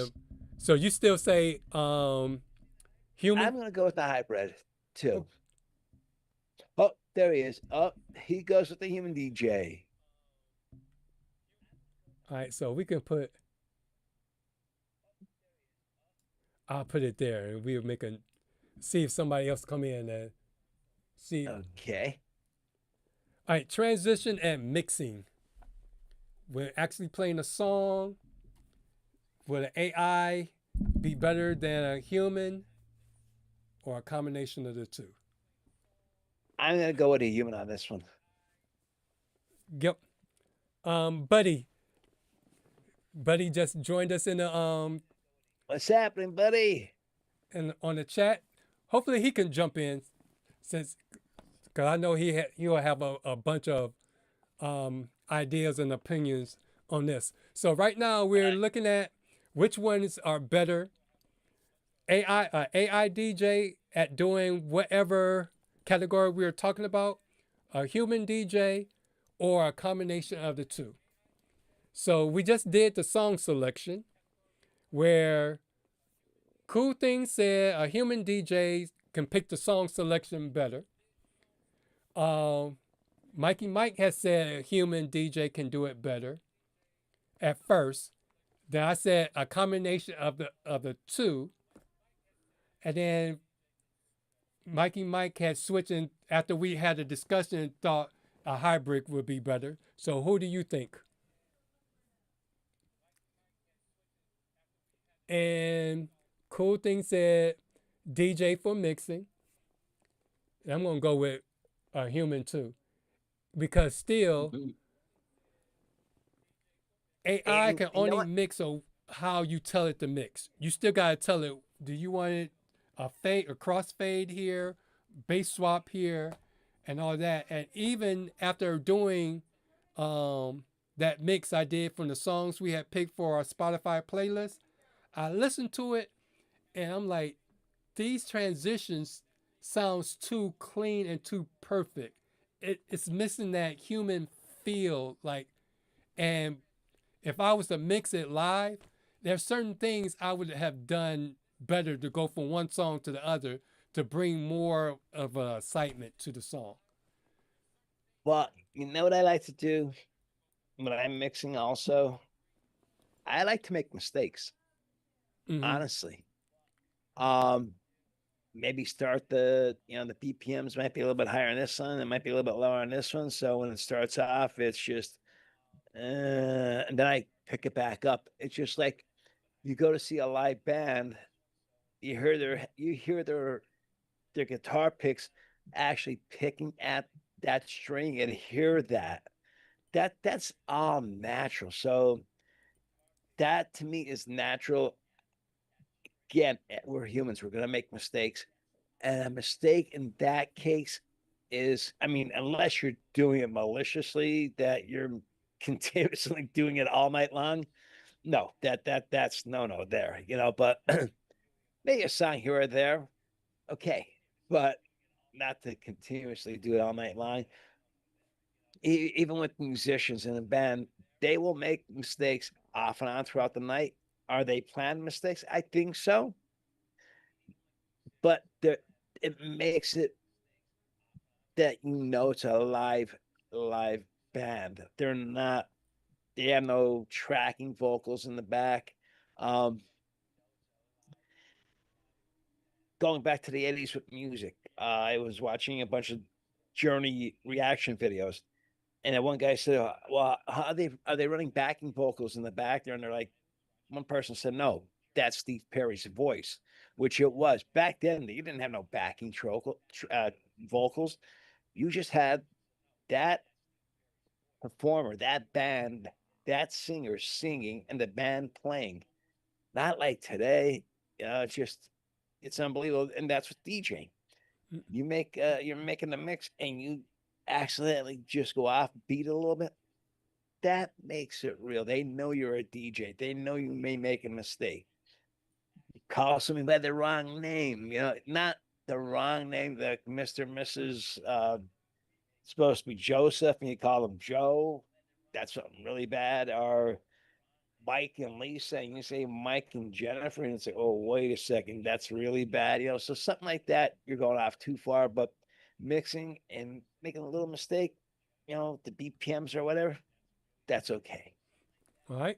E: so you still say human?
D: I'm going to go with the hybrid too. Oh, there he is. Oh, he goes with the human DJ.
E: All right, so we can put. I'll put it there, and we'll make a. See if somebody else come in and see.
D: Okay.
E: All right, transition and mixing. We're actually playing a song. Will an AI be better than a human, or a combination of the two?
D: I'm going to go with a human on this one.
E: Yep. Buddy just joined us in the
D: What's happening, buddy?
E: and on the chat. Hopefully he can jump in, since because I know he'll have a bunch of ideas and opinions on this. So right now we're looking at which ones are better. AI DJ at doing whatever category we're talking about, a human DJ, or a combination of the two. So we just did the song selection, where Cool Thing said a human DJ can pick the song selection better. Mikey Mike has said a human DJ can do it better at first. Then I said a combination of the two. And then Mikey Mike had switched in after we had a discussion and thought a hybrid would be better. So who do you think? And Cool Thing said DJ for mixing. And I'm going to go with a human too. Because still, AI can only mix how you tell it to mix. You still got to tell it, do you want it a crossfade here, bass swap here, and all that. And even after doing that mix I did from the songs we had picked for our Spotify playlist, I listened to it and I'm like, these transitions sounds too clean and too perfect. It's missing that human feel, and if I was to mix it live, there's certain things I would have done better to go from one song to the other to bring more of a excitement to the song.
D: Well, you know what I like to do when I'm mixing also? I like to make mistakes, honestly. Maybe start the BPMs might be a little bit higher on this one. It might be a little bit lower on this one. So when it starts off, it's just, and then I pick it back up. It's just like you go to see a live band, you hear their guitar picks actually picking at that string and hear that's all natural. So that to me is natural. Again, we're humans. We're going to make mistakes. And a mistake in that case is, I mean, unless you're doing it maliciously, that you're continuously doing it all night long. No, that's no there, but maybe a song here or there. Okay. But not to continuously do it all night long. Even with musicians in a band, they will make mistakes off and on throughout the night. Are they planned mistakes? I think so. But it makes it that it's a live band. They have no tracking vocals in the back. Going back to the 80s with music, I was watching a bunch of Journey reaction videos, and then one guy said, well, are they running backing vocals in the back there? And they're like, one person said, no, that's Steve Perry's voice, which it was. Back then, you didn't have no backing vocals. You just had that performer, that band, that singer singing, and the band playing. Not like today. It's unbelievable. And that's what DJing. You're making the mix and you accidentally just go off beat a little bit. That makes it real. They know you're a DJ. They know you may make a mistake. You call somebody by the wrong name, not the wrong name, like Mr. and Mrs. Supposed to be Joseph, and you call them Joe. That's something really bad. Or Mike and Lisa, and you say Mike and Jennifer, and say, oh, wait a second, that's really bad. So something like that, you're going off too far. But mixing and making a little mistake, the BPMs or whatever, that's okay.
E: All right.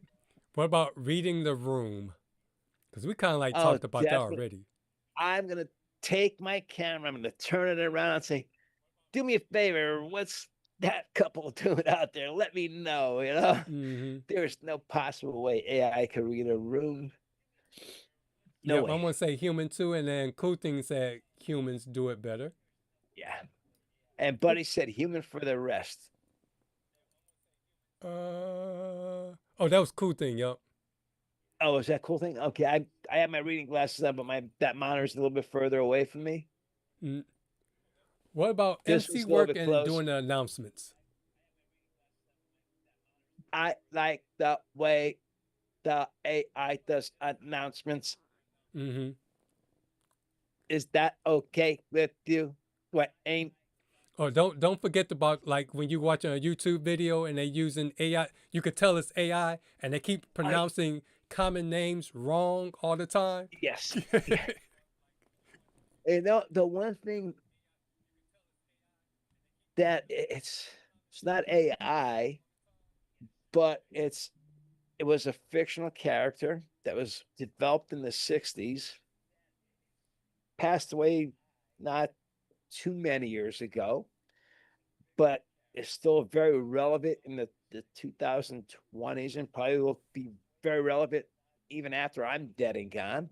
E: What about reading the room? Because we kind of like
D: Oh,
E: talked about that
D: definitely.
E: already.
D: I'm gonna take my camera. I'm gonna turn it around and say, "Do me a favor. What's that couple doing out there? Let me know." You know,
E: Mm-hmm.
D: there's no possible way AI can read a room. No
E: Yep, I'm
D: way.
E: gonna say human too, and then Cool Thing said humans do it better.
D: Yeah. And Buddy said, "Human for the rest."
E: Oh, that was Cool Thing. Yep.
D: Oh, is that cool thing? Okay, I have my reading glasses on, but my that monitor's a little bit further away from me.
E: Mm. What about
D: This
E: MC
D: one's a little
E: work
D: bit
E: and
D: close.
E: doing the announcements?
D: I like the way the AI does announcements.
E: Mm-hmm.
D: Is that okay with you? What ain't?
E: Oh, don't forget about like when you watching a YouTube video and they using AI, you could tell it's AI, and they keep pronouncing common names wrong all the time.
D: Yes. Yeah. You know, the one thing that it's not AI, but it was a fictional character that was developed in the 60s, passed away not too many years ago, but is still very relevant in the 2020s and probably will be very relevant even after I'm dead and gone.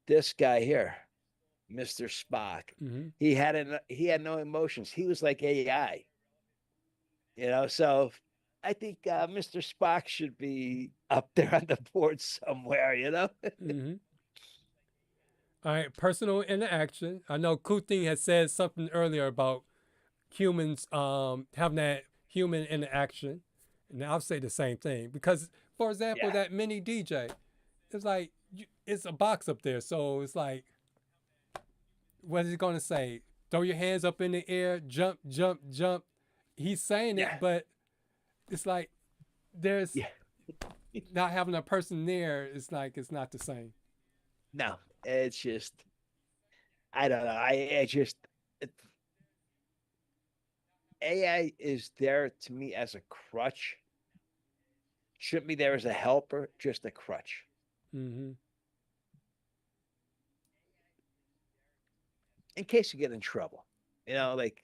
D: This guy here, Mr. Spock,
E: Mm-hmm.
D: he had no emotions. He was like AI, you know. So I think Mr. Spock should be up there on the board somewhere, you know.
E: Mm-hmm. All right, personal interaction. I know Kuting had said something earlier about humans having that human interaction, and I'll say the same thing because, for example,
D: Yeah,
E: that mini DJ, it's like it's a box up there, so it's like, what is it going to say? Throw your hands up in the air, jump, jump, jump. He's saying it,
D: yeah,
E: but it's like there's
D: yeah.
E: not having a person there. It's like it's not the same.
D: No, it's just I don't know. I just it, AI is there to me as a crutch. Shouldn't be there as a helper, just a crutch.
E: Mm-hmm.
D: In case you get in trouble. You know, like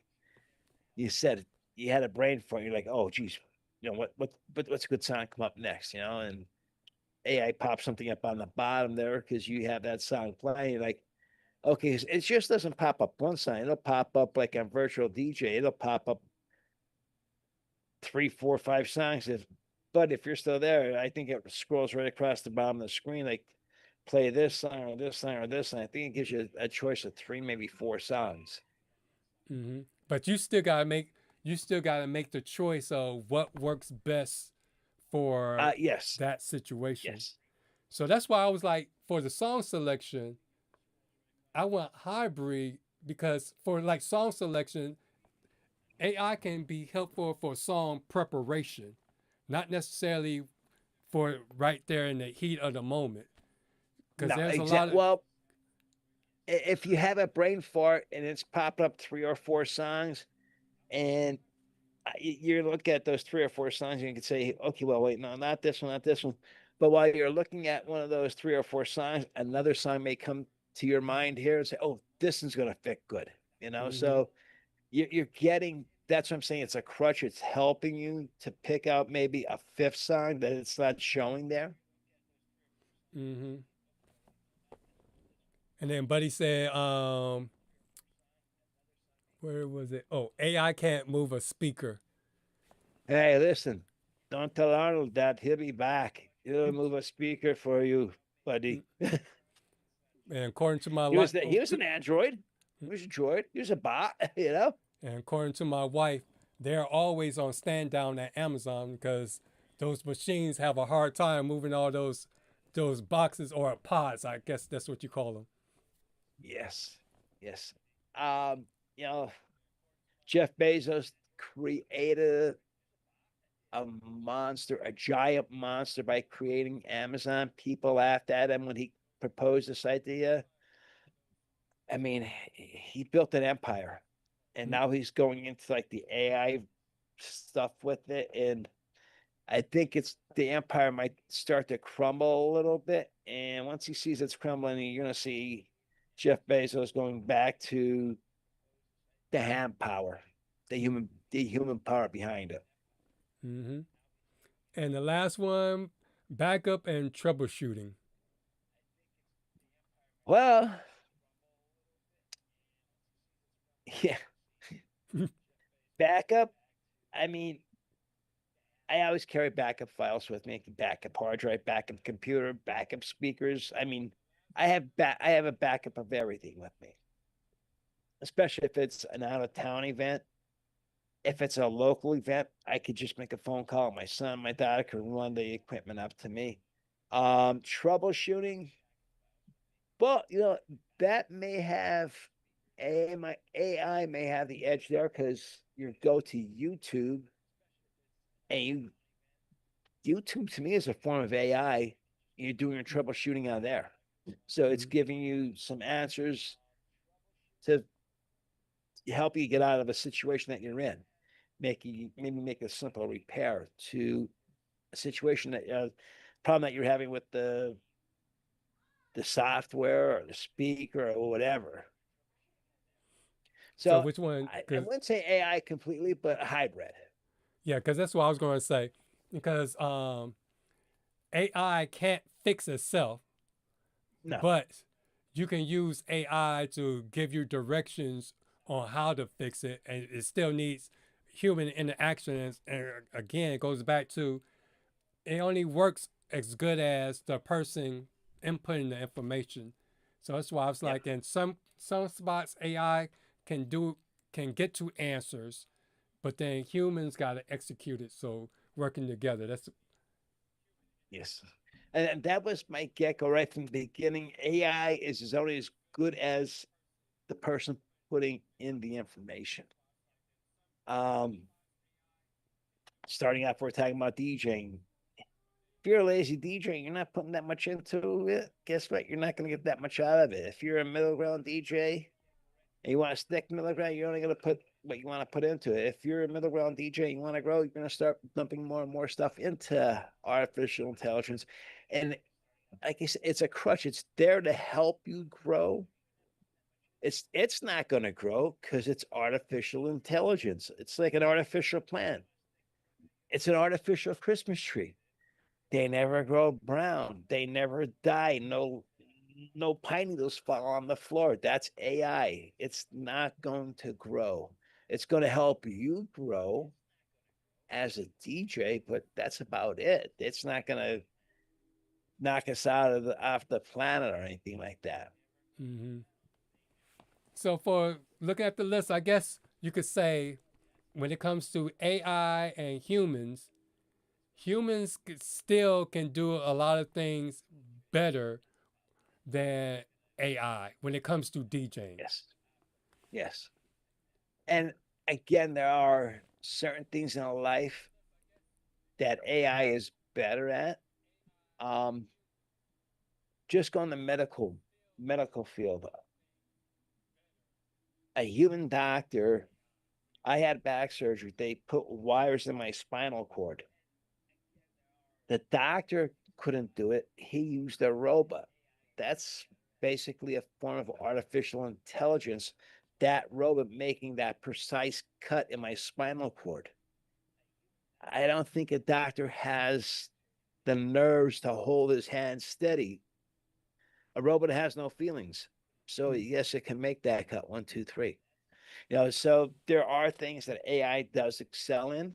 D: you said, you had a brain fart. You're like, oh, geez, you know what's a good song come up next? You know, and AI pops something up on the bottom there because you have that song playing. You're like, okay, it just doesn't pop up one song. It'll pop up like on virtual DJ. It'll pop up 3, 4, 5 songs. But if you're still there, I think it scrolls right across the bottom of the screen, like play this song or this song or this song. I think it gives you a choice of 3, maybe 4 songs.
E: Mm-hmm. But you still gotta make the choice of what works best for
D: Yes,
E: that situation.
D: yes.
E: So that's why I was like, for the song selection, I went hybrid because for like song selection, AI can be helpful for song preparation, not necessarily for right there in the heat of the moment. Because
D: No,
E: there's a lot
D: exactly.
E: of
D: Well, if you have a brain fart and it's popped up 3 or 4 songs, and you're looking at those 3 or 4 songs, and you can say, okay, well, wait, no, not this one, not this one. But while you're looking at one of those 3 or 4 songs, another song may come to your mind here and say, oh, this is going to fit good. You know,
E: mm-hmm,
D: so you're getting that's what I'm saying. It's a crutch. It's helping you to pick out maybe a fifth song that it's not showing there.
E: mm-hmm. And then Buddy said, where was it? Oh, AI can't move a speaker.
D: Hey, listen, don't tell Arnold that he'll be back. He'll move a speaker for you, buddy.
E: And according to my
D: He
E: life,
D: was he was an android. He was a droid. He was a bot, you know?
E: and according to my wife, they're always on stand down at Amazon because those machines have a hard time moving all those boxes or pods. I guess that's what you call them.
D: Yes. Yes. Um, you know, Jeff Bezos created a monster, a giant monster by creating Amazon. People laughed at him when he proposed this idea. I mean, he built an empire and now he's going into like the AI stuff with it. And I think it's the empire might start to crumble a little bit. And once he sees it's crumbling, you're going to see Jeff Bezos going back to the hand power, the human power behind it.
E: Mm-hmm. And the last one, backup and troubleshooting.
D: Well, yeah, backup. I mean, I always carry backup files with me, backup hard drive, backup computer, backup speakers. I mean, I have a backup of everything with me, especially if it's an out of town event. If it's a local event, I could just make a phone call. My son, my daughter could run the equipment up to me. Troubleshooting, well, that may have my AI may have the edge there because you go to YouTube and YouTube to me is a form of AI. You're doing your troubleshooting on there. So it's giving you some answers to help you get out of a situation that you're in. Maybe make a simple repair to a situation that problem that you're having with the software or the speaker or whatever.
E: So
D: So
E: which one?
D: I wouldn't say AI completely, but hybrid.
E: Yeah, because that's what I was going to say. Because AI can't fix itself,
D: No.
E: but you can use AI to give you directions on how to fix it, and it still needs human interaction. And again, it goes back to it only works as good as the person inputting the information. So that's why I was like, in some spots, AI can get to answers, but then humans got to execute it. So working together, that's
D: Yes. And that was my gecko right from the beginning. AI is only as good as the person putting in the information. Starting off, we're talking about DJing. If you're a lazy DJ and you're not putting that much into it, guess what? You're not going to get that much out of it. If you're a middle ground DJ and you want to stick middle ground, you're only going to put what you want to put into it. If you're a middle ground DJ and you want to grow, you're going to start dumping more and more stuff into artificial intelligence. And like I said, it's a crutch. It's there to help you grow. It's not going to grow because it's artificial intelligence. It's like an artificial plant. It's an artificial Christmas tree. They never grow brown. They never die. No pine needles fall on the floor. That's AI. It's not going to grow. It's going to help you grow as a DJ, but that's about it. It's not going to knock us off the planet or anything like that.
E: Mm-hmm. So for looking at the list, I guess you could say when it comes to AI and humans still can do a lot of things better than AI when it comes to DJing.
D: Yes. And again, there are certain things in our life that AI is better at. Just go in the medical field. A human doctor, I had back surgery. They put wires in my spinal cord. The doctor couldn't do it. He used a robot. That's basically a form of artificial intelligence. That robot making that precise cut in my spinal cord. I don't think a doctor has the nerves to hold his hand steady. A robot has no feelings. So yes, it can make that cut 1, 2, 3. So there are things that AI does excel in,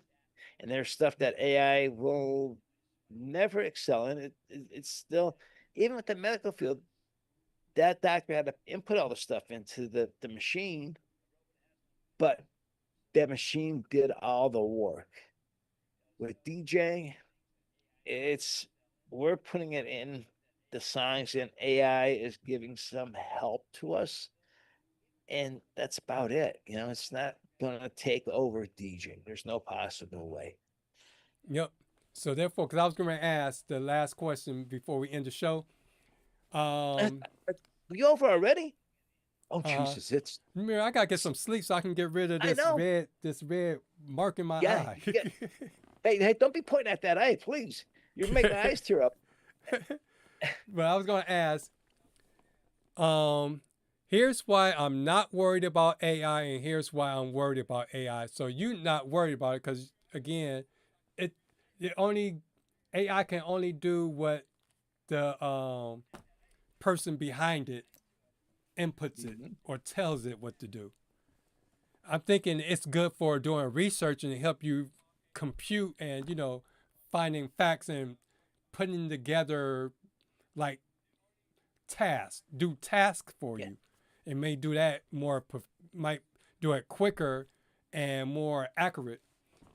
D: and there's stuff that AI will never excel in. It's still, even with the medical field, that doctor had to input all the stuff into the machine, but that machine did all the work. With DJing, we're putting it in the songs, and AI is giving some help to us, and that's about it. It's not going to take over DJing. There's no possible way.
E: Yep. So therefore, because I was going to ask the last question before we end the show.
D: We over already? Oh Jesus! It's
E: Remember, I gotta get some sleep so I can get rid of this red mark in my eye.
D: Hey, don't be pointing at that eye, please. You're making my eyes tear up.
E: But I was going to ask, here's why I'm not worried about AI, and here's why I'm worried about AI. So you're not worried about it because, again, it only AI can only do what the person behind it inputs it or tells it what to do. I'm thinking it's good for doing research and help you compute and, finding facts and putting together like do tasks for you. It may do that might do it quicker and more accurate.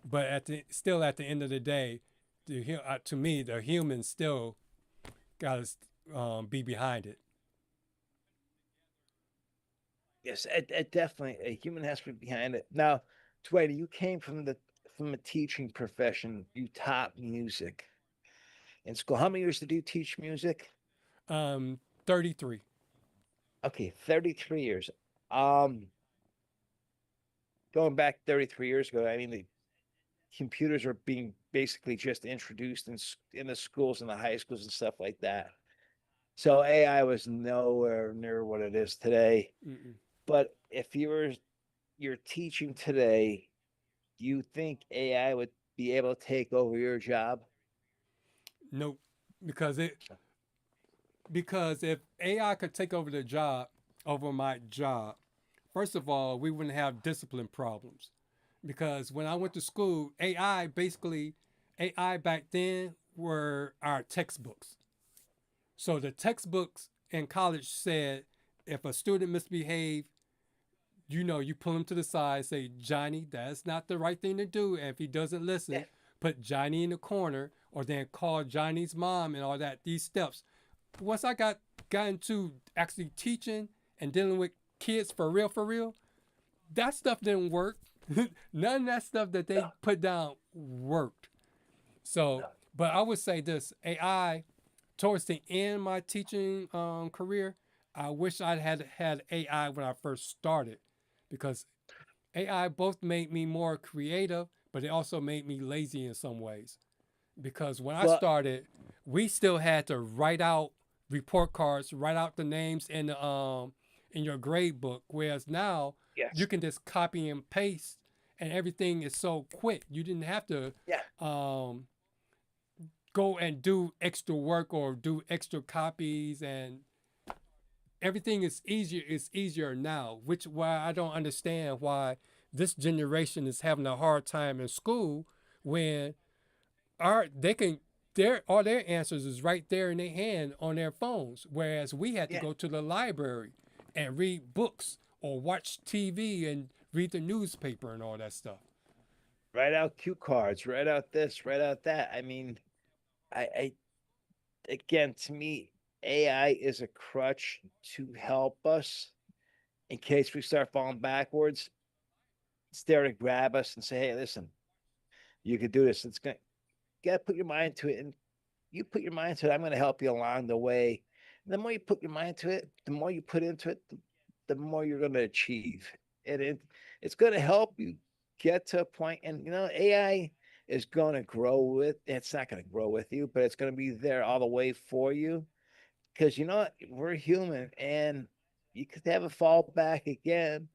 E: But still at the end of the day, to me, the human still got to be behind it.
D: Yes, it definitely a human has to be behind it. Now, Dwight, you came from a teaching profession. You taught music in school. How many years did you teach music?
E: 33.
D: Okay, 33 years. Going back 33 years ago, I mean, the computers are being basically just introduced in the schools and the high schools and stuff like that. So AI was nowhere near what it is today.
E: Mm-mm.
D: But if you're teaching today, do you think AI would be able to take over your job?
E: Nope, because if AI could take over my job, first of all, we wouldn't have discipline problems. Because when I went to school, AI back then were our textbooks. So the textbooks in college said if a student misbehaved, you pull him to the side, say, Johnny, that's not the right thing to do. And if he doesn't listen, put Johnny in the corner, or then call Johnny's mom and all that, these steps. Once I got into actually teaching and dealing with kids for real, that stuff didn't work. None of that stuff that they put down worked. So, but I would say this, AI, towards the end of my teaching career, I wish I had AI when I first started, because AI both made me more creative, but it also made me lazy in some ways. Because when I started, we still had to write out report cards, write out the names in your grade book, whereas now you can just copy and paste, and everything is so quick. You didn't have to go and do extra work or do extra copies, and everything is easier. It's easier now, which why I don't understand why this generation is having a hard time in school when all their answers is right there in their hand on their phones, whereas we had to go to the library and read books or watch TV and read the newspaper and all that stuff.
D: Write out cue cards, write out this, write out that. I mean, I again, to me, AI is a crutch to help us in case we start falling backwards. It's there to grab us and say, hey, listen, you could do this. You gotta put your mind to it, and you put your mind to it. I'm going to help you along the way. And the more you put your mind to it, the more you put into it, the more you're going to achieve. And it's going to help you get to a point. And AI is going to grow it's not going to grow with you, but it's going to be there all the way for you. Because we're human, and you could have a fall back again,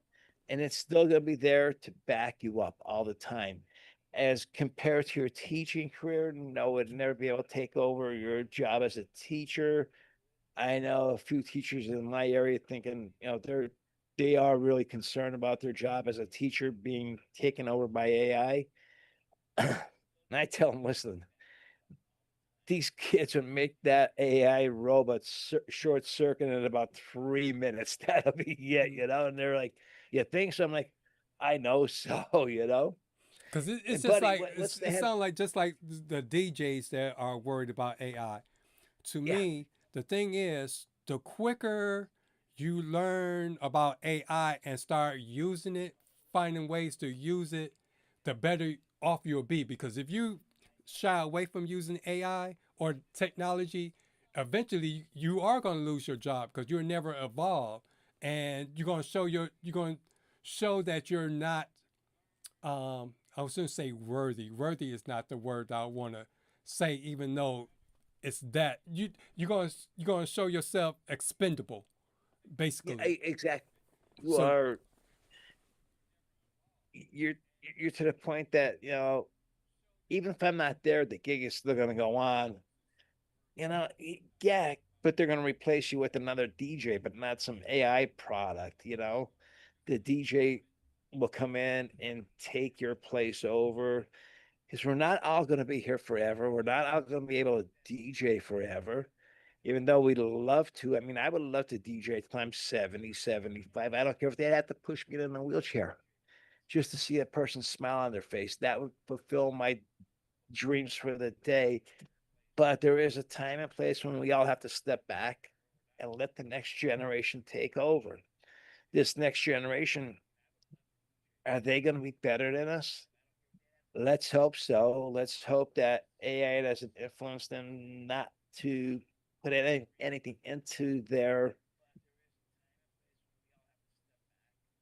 D: and it's still going to be there to back you up all the time. As compared to your teaching career, no, it'd never be able to take over your job as a teacher. I know a few teachers in my area thinking, they are really concerned about their job as a teacher being taken over by AI. And I tell them, listen, these kids would make that AI robot short circuit in about 3 minutes. That'll be it, And they're like, you think so? I'm like, I know so,
E: Because it's just
D: buddy,
E: like it sounds like just like the DJs that are worried about AI. To me, the thing is, the quicker you learn about AI and start using it, finding ways to use it, the better off you'll be. Because if you shy away from using AI or technology, eventually you are going to lose your job because you'll never evolve, and you're going to show that you're not I was going to say worthy. Worthy is not the word I want to say, even though it's that you're gonna show yourself expendable, basically.
D: Yeah, exactly.
E: So,
D: You're to the point that, even if I'm not there, the gig is still gonna go on. Yeah, but they're gonna replace you with another DJ, but not some AI product. The DJ will come in and take your place over, because we're not all going to be here forever. We're not all going to be able to DJ forever, even though we'd love to. I mean, I would love to DJ till I'm 70, 75. I don't care if they had to push me in a wheelchair just to see a person smile on their face. That would fulfill my dreams for the day. But there is a time and place when we all have to step back and let the next generation take over. This next generation, are they going to be better than us? Let's hope so. Let's hope that AI doesn't influence them not to put anything into their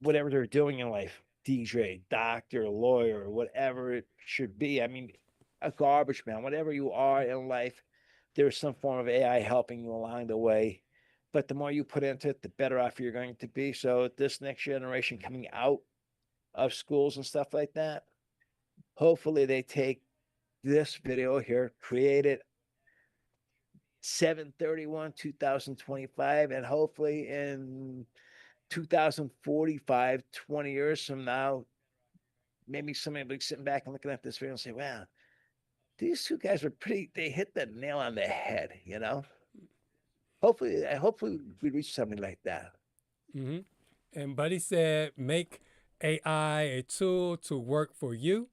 D: whatever they're doing in life. DJ, doctor, lawyer, whatever it should be. I mean, a garbage man, whatever you are in life, there's some form of AI helping you along the way. But the more you put into it, the better off you're going to be. So this next generation coming out of schools and stuff like that, hopefully they take this video here, create it 7/31/2025, and hopefully in 2045, 20 years from now, maybe somebody will be sitting back and looking at this video and say, wow, these two guys were they hit the nail on the head, Hopefully we reach something like that.
E: mm-hmm. And Buddy said, make AI a tool to work for you.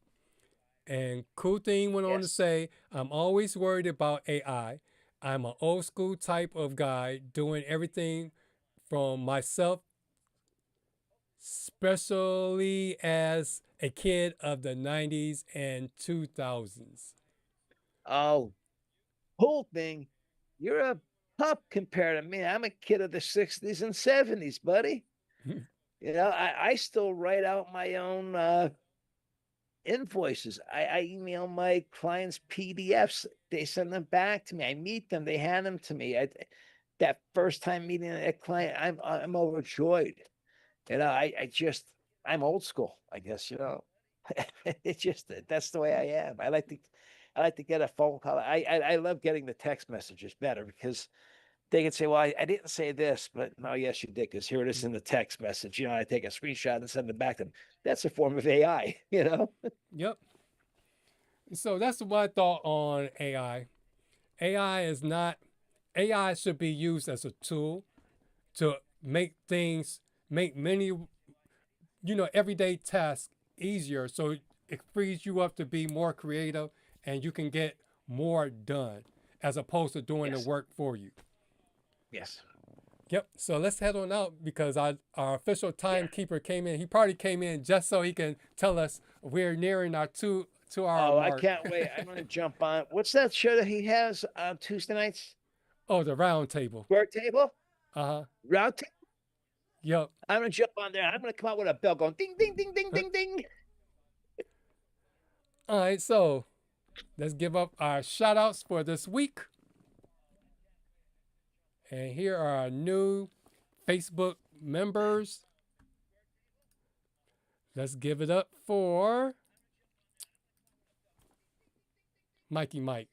E: And Cool Thing went on to say, I'm always worried about AI. I'm an old school type of guy doing everything from myself, especially as a kid of the 90s and 2000s.
D: Oh, Cool Thing, you're a pup compared to me. I'm a kid of the 60s and 70s, buddy. I still write out my own invoices. I email my clients PDFs. They send them back to me. I meet them. They hand them to me. That first time meeting a client, I'm overjoyed. I'm old school, I guess. It's just that's the way I am. I like to get a phone call. I love getting the text messages better, because they can say, well, I didn't say this, but no, yes, you did, because here it is in the text message. I take a screenshot and send it back to them. That's a form of AI,
E: Yep. So that's my thought on AI. AI should be used as a tool to make many, everyday tasks easier. So it frees you up to be more creative and you can get more done as opposed to doing the work for you.
D: Yes.
E: Yep. So let's head on out, because our official timekeeper came in. He probably came in just so he can tell us we're nearing our 2 hour mark.
D: I can't wait. I'm going to jump on. What's that show that he has on Tuesday nights?
E: Oh, the round table.
D: Work table?
E: Uh-huh.
D: Round table?
E: Yep.
D: I'm going to jump on there. I'm going to come out with a bell going ding, ding, ding, ding, ding, ding.
E: All right. So let's give up our shout outs for this week. And here are our new Facebook members. Let's give it up for Mikey Mike.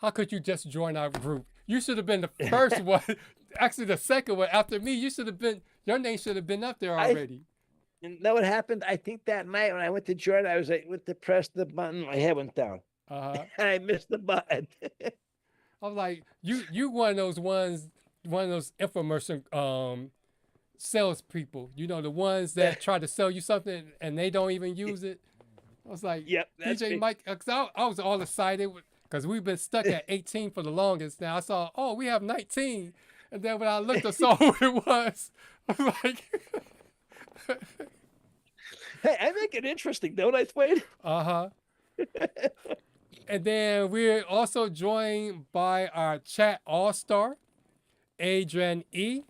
E: How could you just join our group? You should have been the first one. Actually, the second one after me. Your name should have been up there already.
D: You know what happened? I think that night when I went to join, I went to press the button. My head went down.
E: Uh-huh.
D: I missed the button.
E: I was like, you one of those infomercial salespeople. The ones that try to sell you something and they don't even use it. I was like,
D: yep,
E: DJ Mike, I was all excited because we've been stuck at 18 for the longest. Now I saw, we have 19. And then when I looked and saw who it was, I was like...
D: Hey, I make it interesting, don't I, Wade?
E: Uh-huh. And then we're also joined by our chat all-star, Adrian E.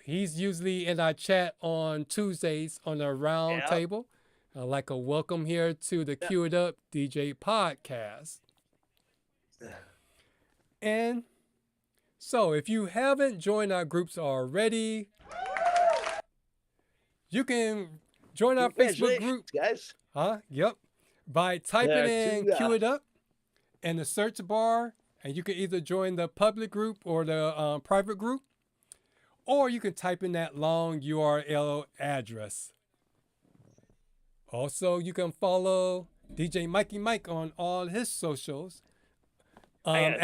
E: He's usually in our chat on Tuesdays on the round table. I'd like a welcome here to the Cue It Up DJ podcast. And so if you haven't joined our groups already, you can join our Facebook group.
D: Guys.
E: Yep. By typing in Cue It Up in the search bar, and you can either join the public group or the private group, or you can type in that long URL address. Also, you can follow DJ Mikey Mike on all his socials. At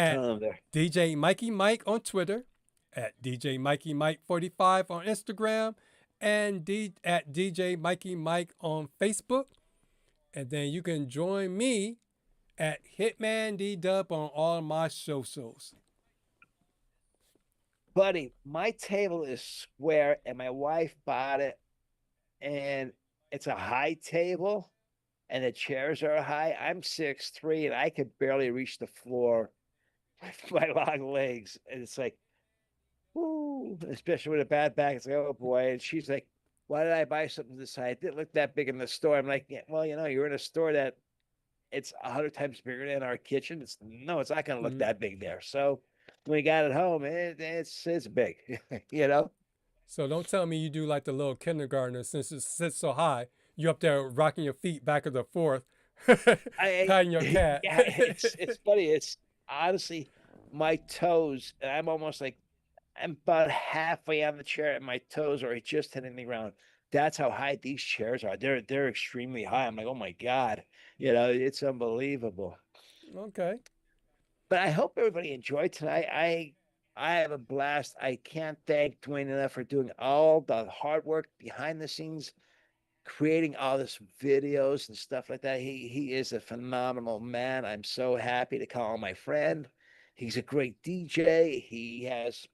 E: DJ Mikey Mike on Twitter, at DJ Mikey Mike 45 on Instagram, and at DJ Mikey Mike on Facebook. And then you can join me at HitmanDDub on all my socials.
D: Buddy, my table is square, and my wife bought it, and it's a high table, and the chairs are high. I'm 6'3", and I could barely reach the floor with my long legs. And it's like, whoo, especially with a bad back. It's like, oh boy. And she's like, why did I buy something this size? It didn't look that big in the store. I'm like, yeah, well, you're in a store that it's 100 times bigger than our kitchen. It's not going to look that big there. So when we got it home, it's big,
E: So don't tell me you do like the little kindergartner, since it sits so high. You up there rocking your feet back and forth, patting your cat.
D: Yeah, it's funny. It's honestly my toes. I'm almost like I'm about halfway on the chair, and my toes are just hitting the ground. That's how high these chairs are. They're extremely high. I'm like, oh my God, it's unbelievable.
E: Okay.
D: But I hope everybody enjoyed tonight. I have a blast. I can't thank Dwayne enough for doing all the hard work behind the scenes, creating all this videos and stuff like that. He is a phenomenal man. I'm so happy to call him my friend. He's a great DJ. He has...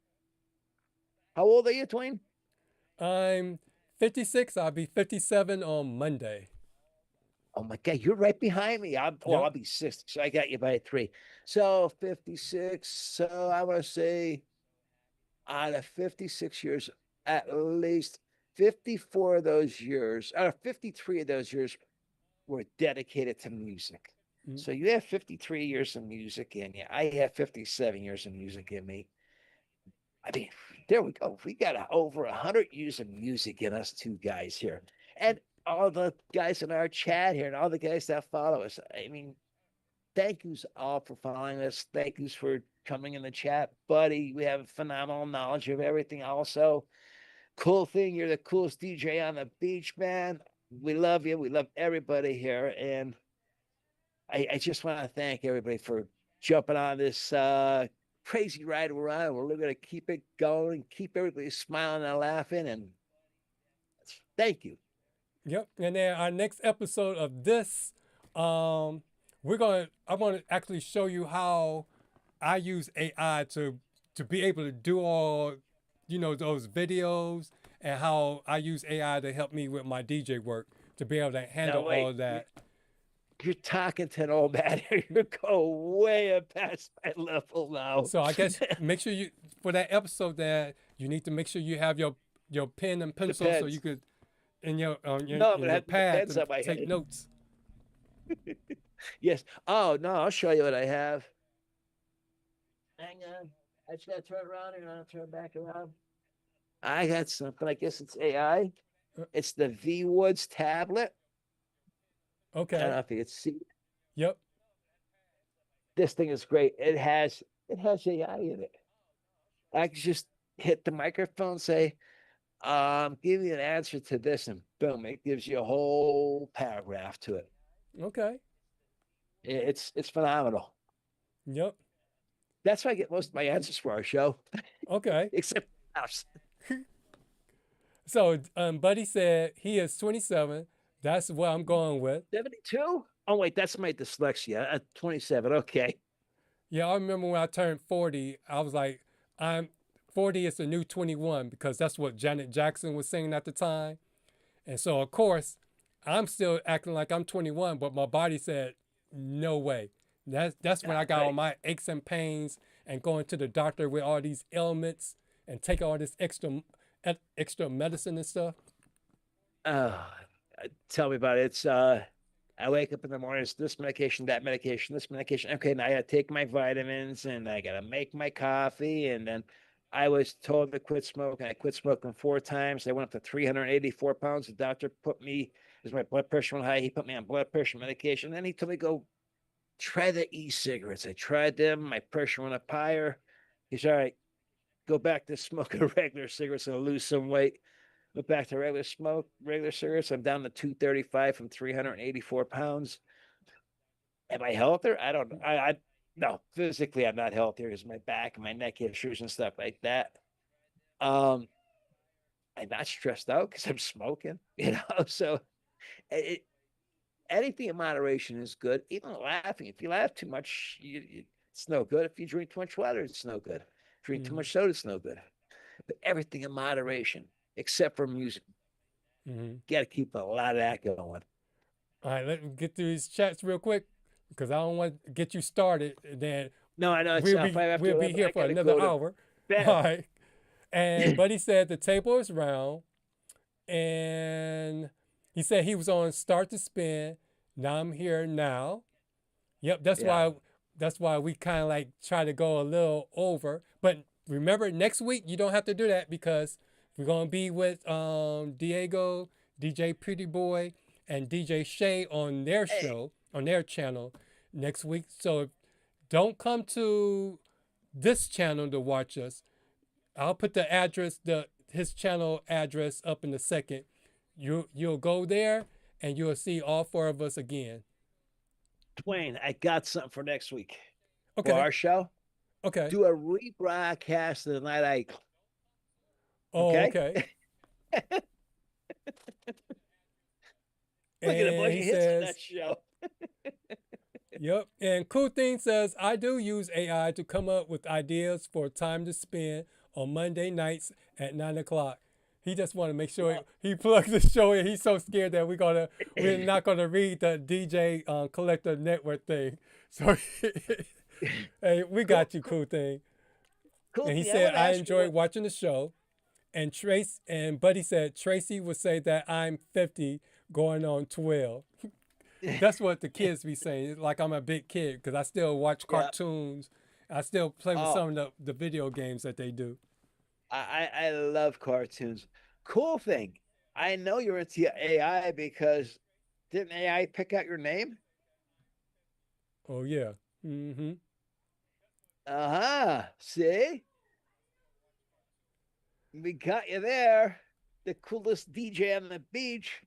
D: How old are you, Dwayne?
E: I'm 56. I'll be 57 on Monday.
D: Oh my God, you're right behind me. I'll be 60, so I got you by 3. So 56. So I want to say out of 56 years, at least 54 of those years, or 53 of those years were dedicated to music. Mm-hmm. So you have 53 years of music in you. I have 57 years of music in me. I mean, there we go. We got over 100 years of music in us two guys here. And all the guys in our chat here and all the guys that follow us. I mean, thank yous all for following us. Thank yous for coming in the chat. Buddy, we have phenomenal knowledge of everything also. Cool thing, you're the coolest DJ on the beach, man. We love you. We love everybody here. And I just want to thank everybody for jumping on this crazy ride we're on. We're going to keep it going, keep everybody smiling and laughing. And thank you.
E: Yep. And then our next episode of this, I want to actually show you how I use AI to be able to do all, those videos, and how I use AI to help me with my DJ work, to be able to handle all of that.
D: You're talking to an old man here. You're going way past my level now.
E: So I guess make sure for that episode that you need to make sure you have your pen and pencil so you could, in your pad to take notes.
D: Yes. Oh, no, I'll show you what I have. Hang on. I just got to turn around and I'll turn back around. I got something. I guess it's AI. It's the V Woods tablet.
E: Okay.
D: I don't know if you can see.
E: Yep.
D: This thing is great. It has AI in it. I can just hit the microphone, say, give you an answer to this, and boom, it gives you a whole paragraph to it.
E: Okay.
D: It's phenomenal.
E: Yep.
D: That's why I get most of my answers for our show.
E: Okay.
D: Except us.
E: So, Buddy said he is 27. That's what I'm going with.
D: 72? Oh, wait, that's my dyslexia. 27. Okay.
E: Yeah, I remember when I turned 40, I was like, 40 is the new 21, because that's what Janet Jackson was singing at the time. And so, of course, I'm still acting like I'm 21, but my body said, no way. That's when I got all my aches and pains and going to the doctor with all these ailments and take all this extra medicine and stuff.
D: Tell me about it. It's I wake up in the morning, it's this medication, that medication, this medication. Okay, now I gotta take my vitamins and I gotta make my coffee. And then I was told to quit smoking. I quit smoking 4 times. I went up to 384 pounds. The doctor put me, as my blood pressure went high, he put me on blood pressure medication. Then he told me go try the e-cigarettes. I tried them, my pressure went up higher. He said, all right, go back to smoking regular cigarettes and lose some weight. Went back to regular cigarettes. I'm down to 235 from 384 pounds. Am I healthier? I don't know. No, physically I'm not healthier because my back and my neck issues and stuff like that. I'm not stressed out because I'm smoking, So anything in moderation is good. Even laughing. If you laugh too much, it's no good. If you drink too much water, it's no good. Drink too much soda, it's no good. But everything in moderation, except for music. Got to keep a lot of that going.
F: All right, let me get through these chats real quick because I don't want to get you started. Then
D: no, I know
F: we'll be here for another hour. All right. And Buddy said the table is round, and he said he was on start to spin. Now I'm here now. Yep, that's why we kind of like try to go a little over. But remember, next week you don't have to do that because we're gonna be with Diego, DJ Pretty Boy, and DJ Shay on their show, on their channel next week. So don't come to this channel to watch us. I'll put the address, his channel address up in a second. You'll go there and you'll see all 4 of us again.
D: Dwayne, I got something for next week.
F: Okay.
D: For our show.
F: Okay.
D: Do a rebroadcast of the night I.
F: Oh, okay.
D: Look at a bunch of hits on that show.
F: Yep. And Cool Thing says, I do use AI to come up with ideas for time to spend on Monday nights at 9 o'clock. He just want to make sure he plugs the show in. He's so scared that we're not gonna read the DJ Collector Network thing. So hey, we got you, Cool Thing.
D: Cool.
F: And he said, I enjoyed watching the show. And Buddy said, Tracy would say that I'm 50 going on 12. That's what the kids be saying. Like I'm a big kid because I still watch cartoons. I still play with some of the video games that they do.
D: I love cartoons. Cool Thing. I know you're into AI because didn't AI pick out your name?
F: Oh, yeah. Mm-hmm.
D: Uh-huh. See? We got you there. The coolest DJ on the beach.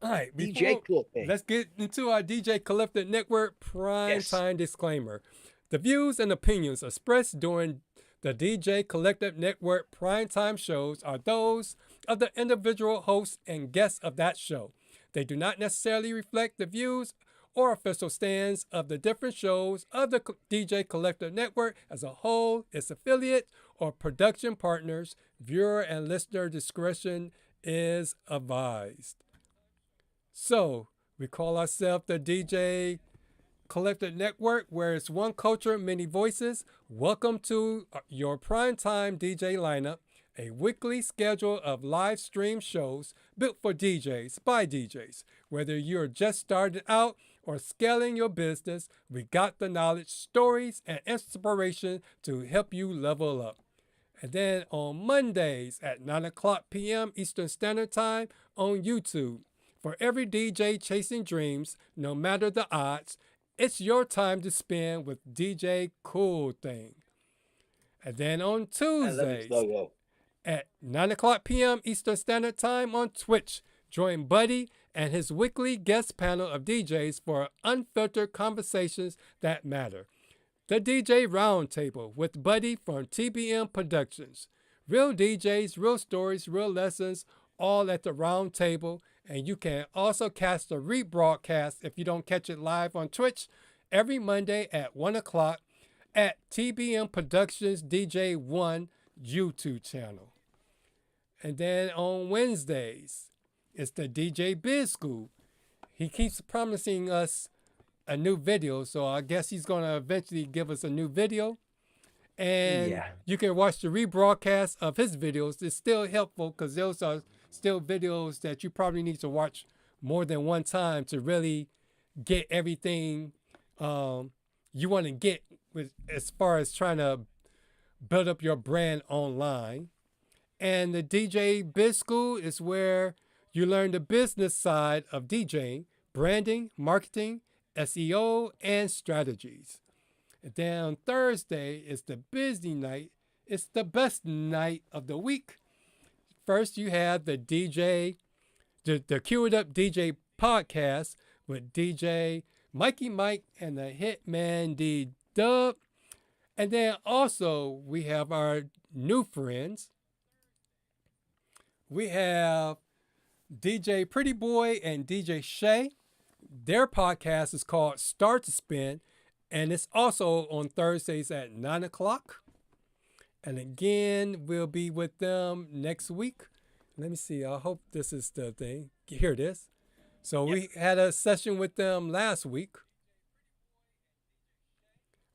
F: All right.
D: DJ Cool Thing.
F: Let's get into our DJ Collector Network prime time disclaimer. The views and opinions expressed during the DJ Collective Network primetime shows are those of the individual hosts and guests of that show. They do not necessarily reflect the views or official stands of the different shows of the DJ Collective Network as a whole, its affiliate, or production partners. Viewer and listener discretion is advised. So, we call ourselves the DJ Collective Network, where it's one culture, many voices. Welcome to your primetime DJ lineup, a weekly schedule of live stream shows built for DJs by DJs. Whether you're just starting out or scaling your business, we got the knowledge, stories, and inspiration to help you level up. And then on Mondays at 9 o'clock p.m. Eastern Standard Time on YouTube. For every DJ chasing dreams, no matter the odds, it's your time to spend with DJ Cool Thing. And then on Tuesdays at 9 o'clock p.m. Eastern Standard Time on Twitch, join Buddy and his weekly guest panel of DJs for unfiltered conversations that matter. The DJ Roundtable with Buddy from TBM Productions. Real DJs, real stories, real lessons, all at the round table. And you can also catch the rebroadcast if you don't catch it live on Twitch every Monday at 1 o'clock at TBM Productions DJ 1 YouTube channel. And then on Wednesdays, it's the DJ Biz School. He keeps promising us a new video, so I guess he's going to eventually give us a new video. And you can watch the rebroadcast of his videos. It's still helpful because those are still videos that you probably need to watch more than one time to really get everything you want to get with as far as trying to build up your brand online. And the DJ Biz School is where you learn the business side of DJing, branding, marketing, SEO, and strategies. And then on Thursday is the busy night. It's the best night of the week. First, you have the the cueitup DJ podcast with DJ Mikie and the HitmanDDub. And then also we have our new friends. We have DJ Pretty Boy and DJ Shay. Their podcast is called Start to Spin, and it's also on Thursdays at 9 o'clock. And again, we'll be with them next week. Let me see. I hope this is the thing. Here it is. So we had a session with them last week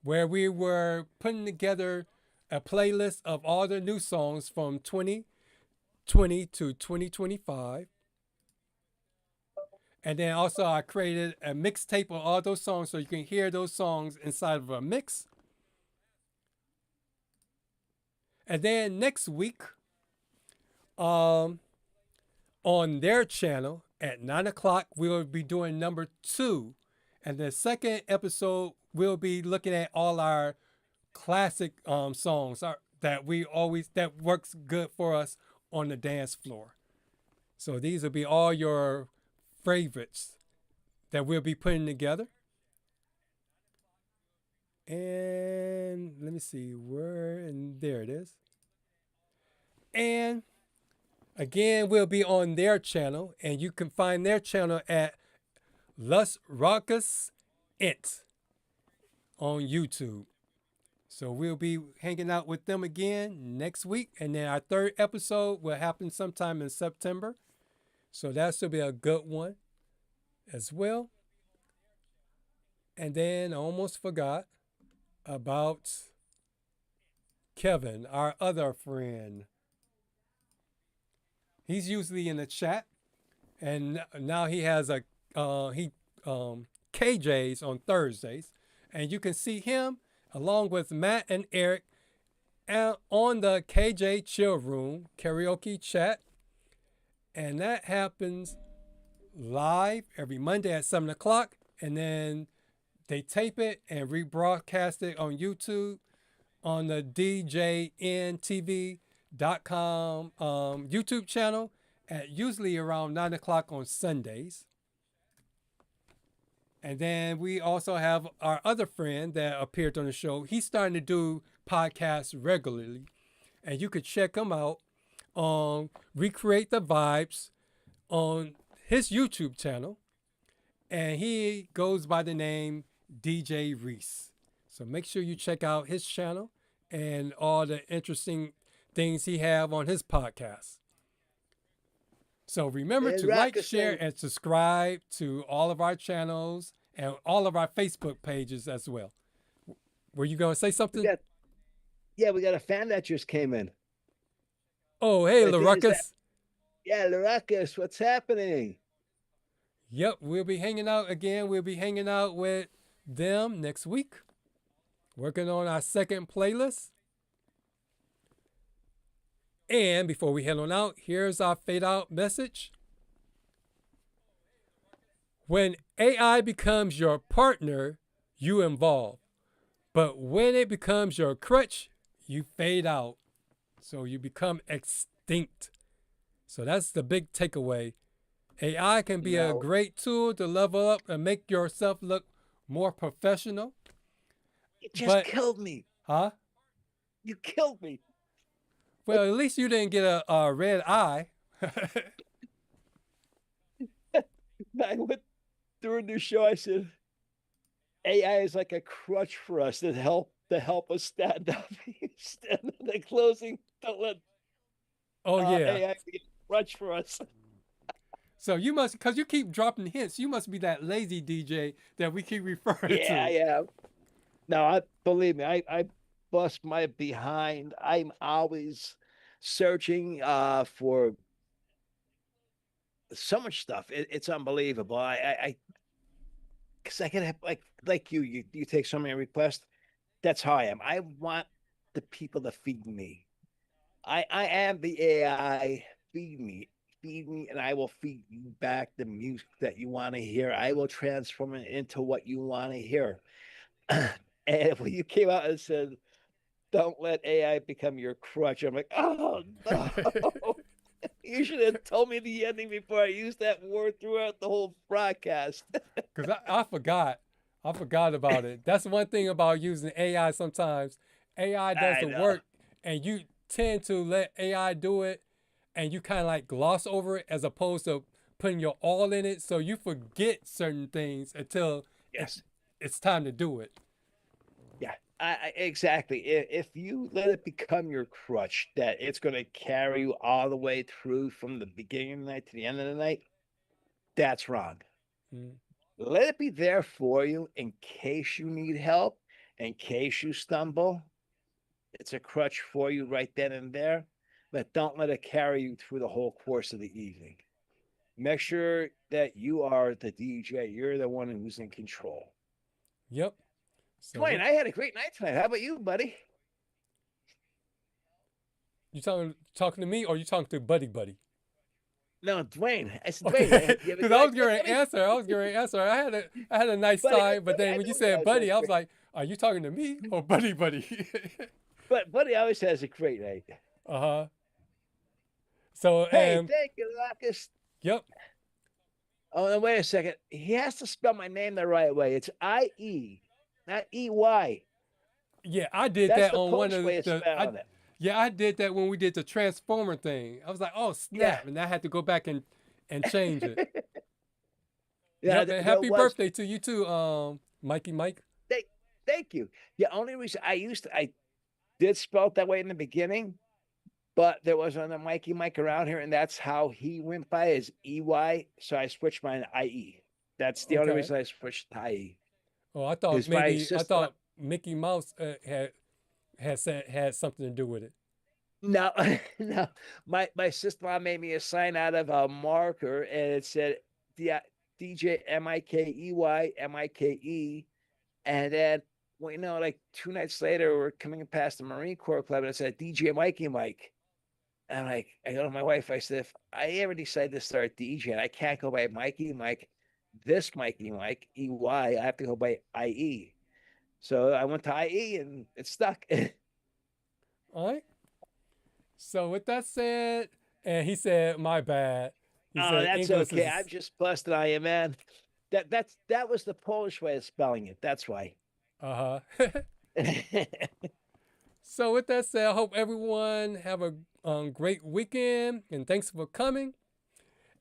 F: where we were putting together a playlist of all the new songs from 2020 to 2025. And then also I created a mixtape of all those songs so you can hear those songs inside of a mix. And then next week, on their channel at 9 o'clock, we'll be doing number 2. And the second episode, we'll be looking at all our classic songs that works good for us on the dance floor. So these will be all your favorites that we'll be putting together. And let me see and there it is. And again, we'll be on their channel, and you can find their channel at Las Rockas Int on YouTube. So we'll be hanging out with them again next week. And then our third episode will happen sometime in September. So that should be a good one as well. And then I almost forgot about Kevin, our other friend. He's usually in the chat. And now he has KJ's on Thursdays. And you can see him along with Matt and Eric on the KJ Chill Room karaoke chat. And that happens live every Monday at 7 o'clock. And then they tape it and rebroadcast it on YouTube on the djntv.com YouTube channel at usually around 9 o'clock on Sundays. And then we also have our other friend that appeared on the show. He's starting to do podcasts regularly. And you could check him out on Recreate the Vibes on his YouTube channel. And he goes by the name DJ Reese. So make sure you check out his channel and all the interesting things he have on his podcast. So remember to like, share, and subscribe to all of our channels and all of our Facebook pages as well. Were you going to say something?
D: We got a fan that just came in.
F: Oh, hey, LaRuckus.
D: Yeah, LaRuckus, what's happening?
F: Yep, we'll be hanging out again. We'll be hanging out with them next week. Working on our second playlist. And before we head on out, here's our fade out message. When AI becomes your partner, you evolve. But when it becomes your crutch, you fade out. So you become extinct. So that's the big takeaway. AI can be a great tool to level up and make yourself look more professional.
D: You just killed me.
F: Huh?
D: You killed me.
F: Well, at least you didn't get a red eye.
D: I went during the show. I said, AI is like a crutch for us to help us stand up. Stand up the closing. Don't let AI be a crutch for us.
F: So you must, because you keep dropping hints, you must be that lazy DJ that we keep referring to.
D: Yeah. No, believe me, I bust my behind. I'm always searching for so much stuff. It's unbelievable. Because I can have like you take so many requests. That's how I am. I want the people to feed me. I am the AI. Feed me, and I will feed you back the music that you want to hear. I will transform it into what you want to hear. And when you came out and said, "Don't let AI become your crutch," I'm like, oh no. You should have told me the ending before I used that word throughout the whole broadcast.
F: Because I forgot. I forgot about it. That's one thing about using AI sometimes. AI does the work, and you tend to let AI do it, and you kind of like gloss over it as opposed to putting your all in it. So you forget certain things until it's time to do it.
D: Yeah, exactly. If you let it become your crutch, that it's going to carry you all the way through from the beginning of the night to the end of the night, that's wrong. Let it be there for you in case you need help, in case you stumble. It's a crutch for you right then and there, but don't let it carry you through the whole course of the evening. Make sure that you are the DJ. You're the one who's in control.
F: Yep. So
D: Dwayne, I had a great night tonight. How about you, buddy?
F: You talking to me, or you talking to Buddy?
D: No, Dwayne. I said,
F: Dwayne.
D: Because
F: I was going to answer. I had a nice time, but then when you said Buddy, I was like, are you talking to me or Buddy?
D: But Buddy always has a great night.
F: So
D: hey, thank you, Marcus.
F: Yep.
D: Oh, and wait a second. He has to spell my name the right way. It's I-E, not E-Y.
F: Yeah, I did
D: That's
F: that
D: the
F: on one of
D: way
F: the. Yeah, I did that when we did the Transformer thing. I was like, oh snap, and I had to go back and change it.
D: Yeah,
F: and happy birthday to you too, Mikie Mike.
D: Thank you. The only reason I did spell it that way in the beginning, but there wasn't a Mikie Mike around here, and that's how he went by is E-Y. So I switched mine to I-E. That's the only reason I switched to I-E.
F: Oh, I thought Mickey Mouse had something to do with it.
D: No, no. My sister-in-law made me a sign out of a marker, and it said DJMIKEYMIKE, and then like 2 nights later, we're coming past the Marine Corps Club, and it said DJmikiemike. And I go to my wife, I said, if I ever decide to start DJing, I can't go by Mikie Mike, this Mikie Mike, EY, I have to go by IE. So I went to IE, and it stuck.
F: All right. So with that said, and he said, my bad.
D: That's okay. I'm just busted on you, man. That was the Polish way of spelling it. That's why.
F: So with that said, I hope everyone have a great weekend, and thanks for coming.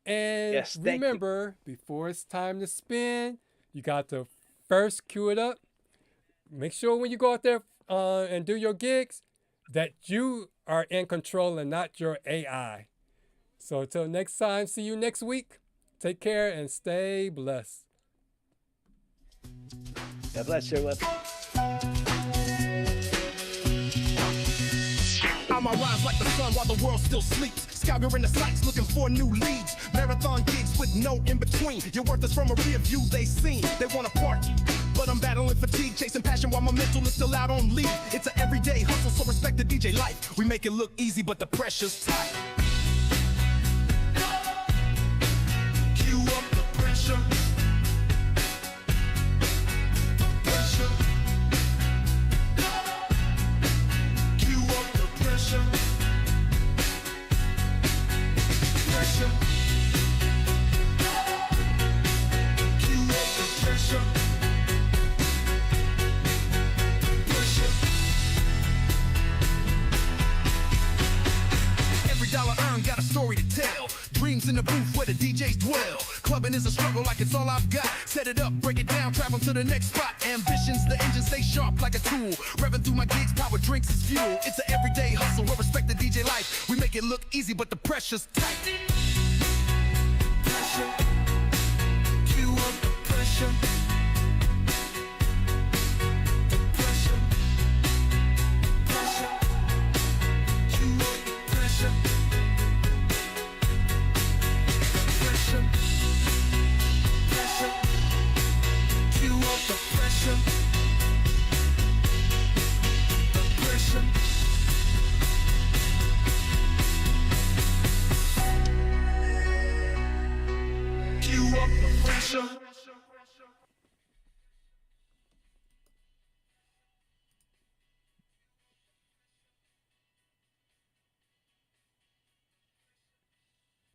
F: And remember, before it's time to spin, you got to first cue it up. Make sure when you go out there and do your gigs that you are in control and not your AI. So until next time, see you next week. Take care and stay blessed.
D: God bless everyone.
G: I rise like the sun while the world still sleeps. Scouring the sights looking for new leads. Marathon gigs with no in between. Your worth is from a rear view they seen. They want to party, but I'm battling fatigue, chasing passion while my mental is still out on leave. It's an everyday hustle, so respect the DJ life. We make it look easy, but the pressure's tight. Cue up the pressure. Got a story to tell. Dreams in the booth where the DJs dwell. Clubbing is a struggle like it's all I've got. Set it up, break it down, travel to the next spot. Ambitions, the engine stay sharp like a tool. Revving through my gigs, power drinks is fuel. It's an everyday hustle, we'll respect the DJ life. We make it look easy, but the pressure's tight. Pressure. Cue up the pressure.
H: show.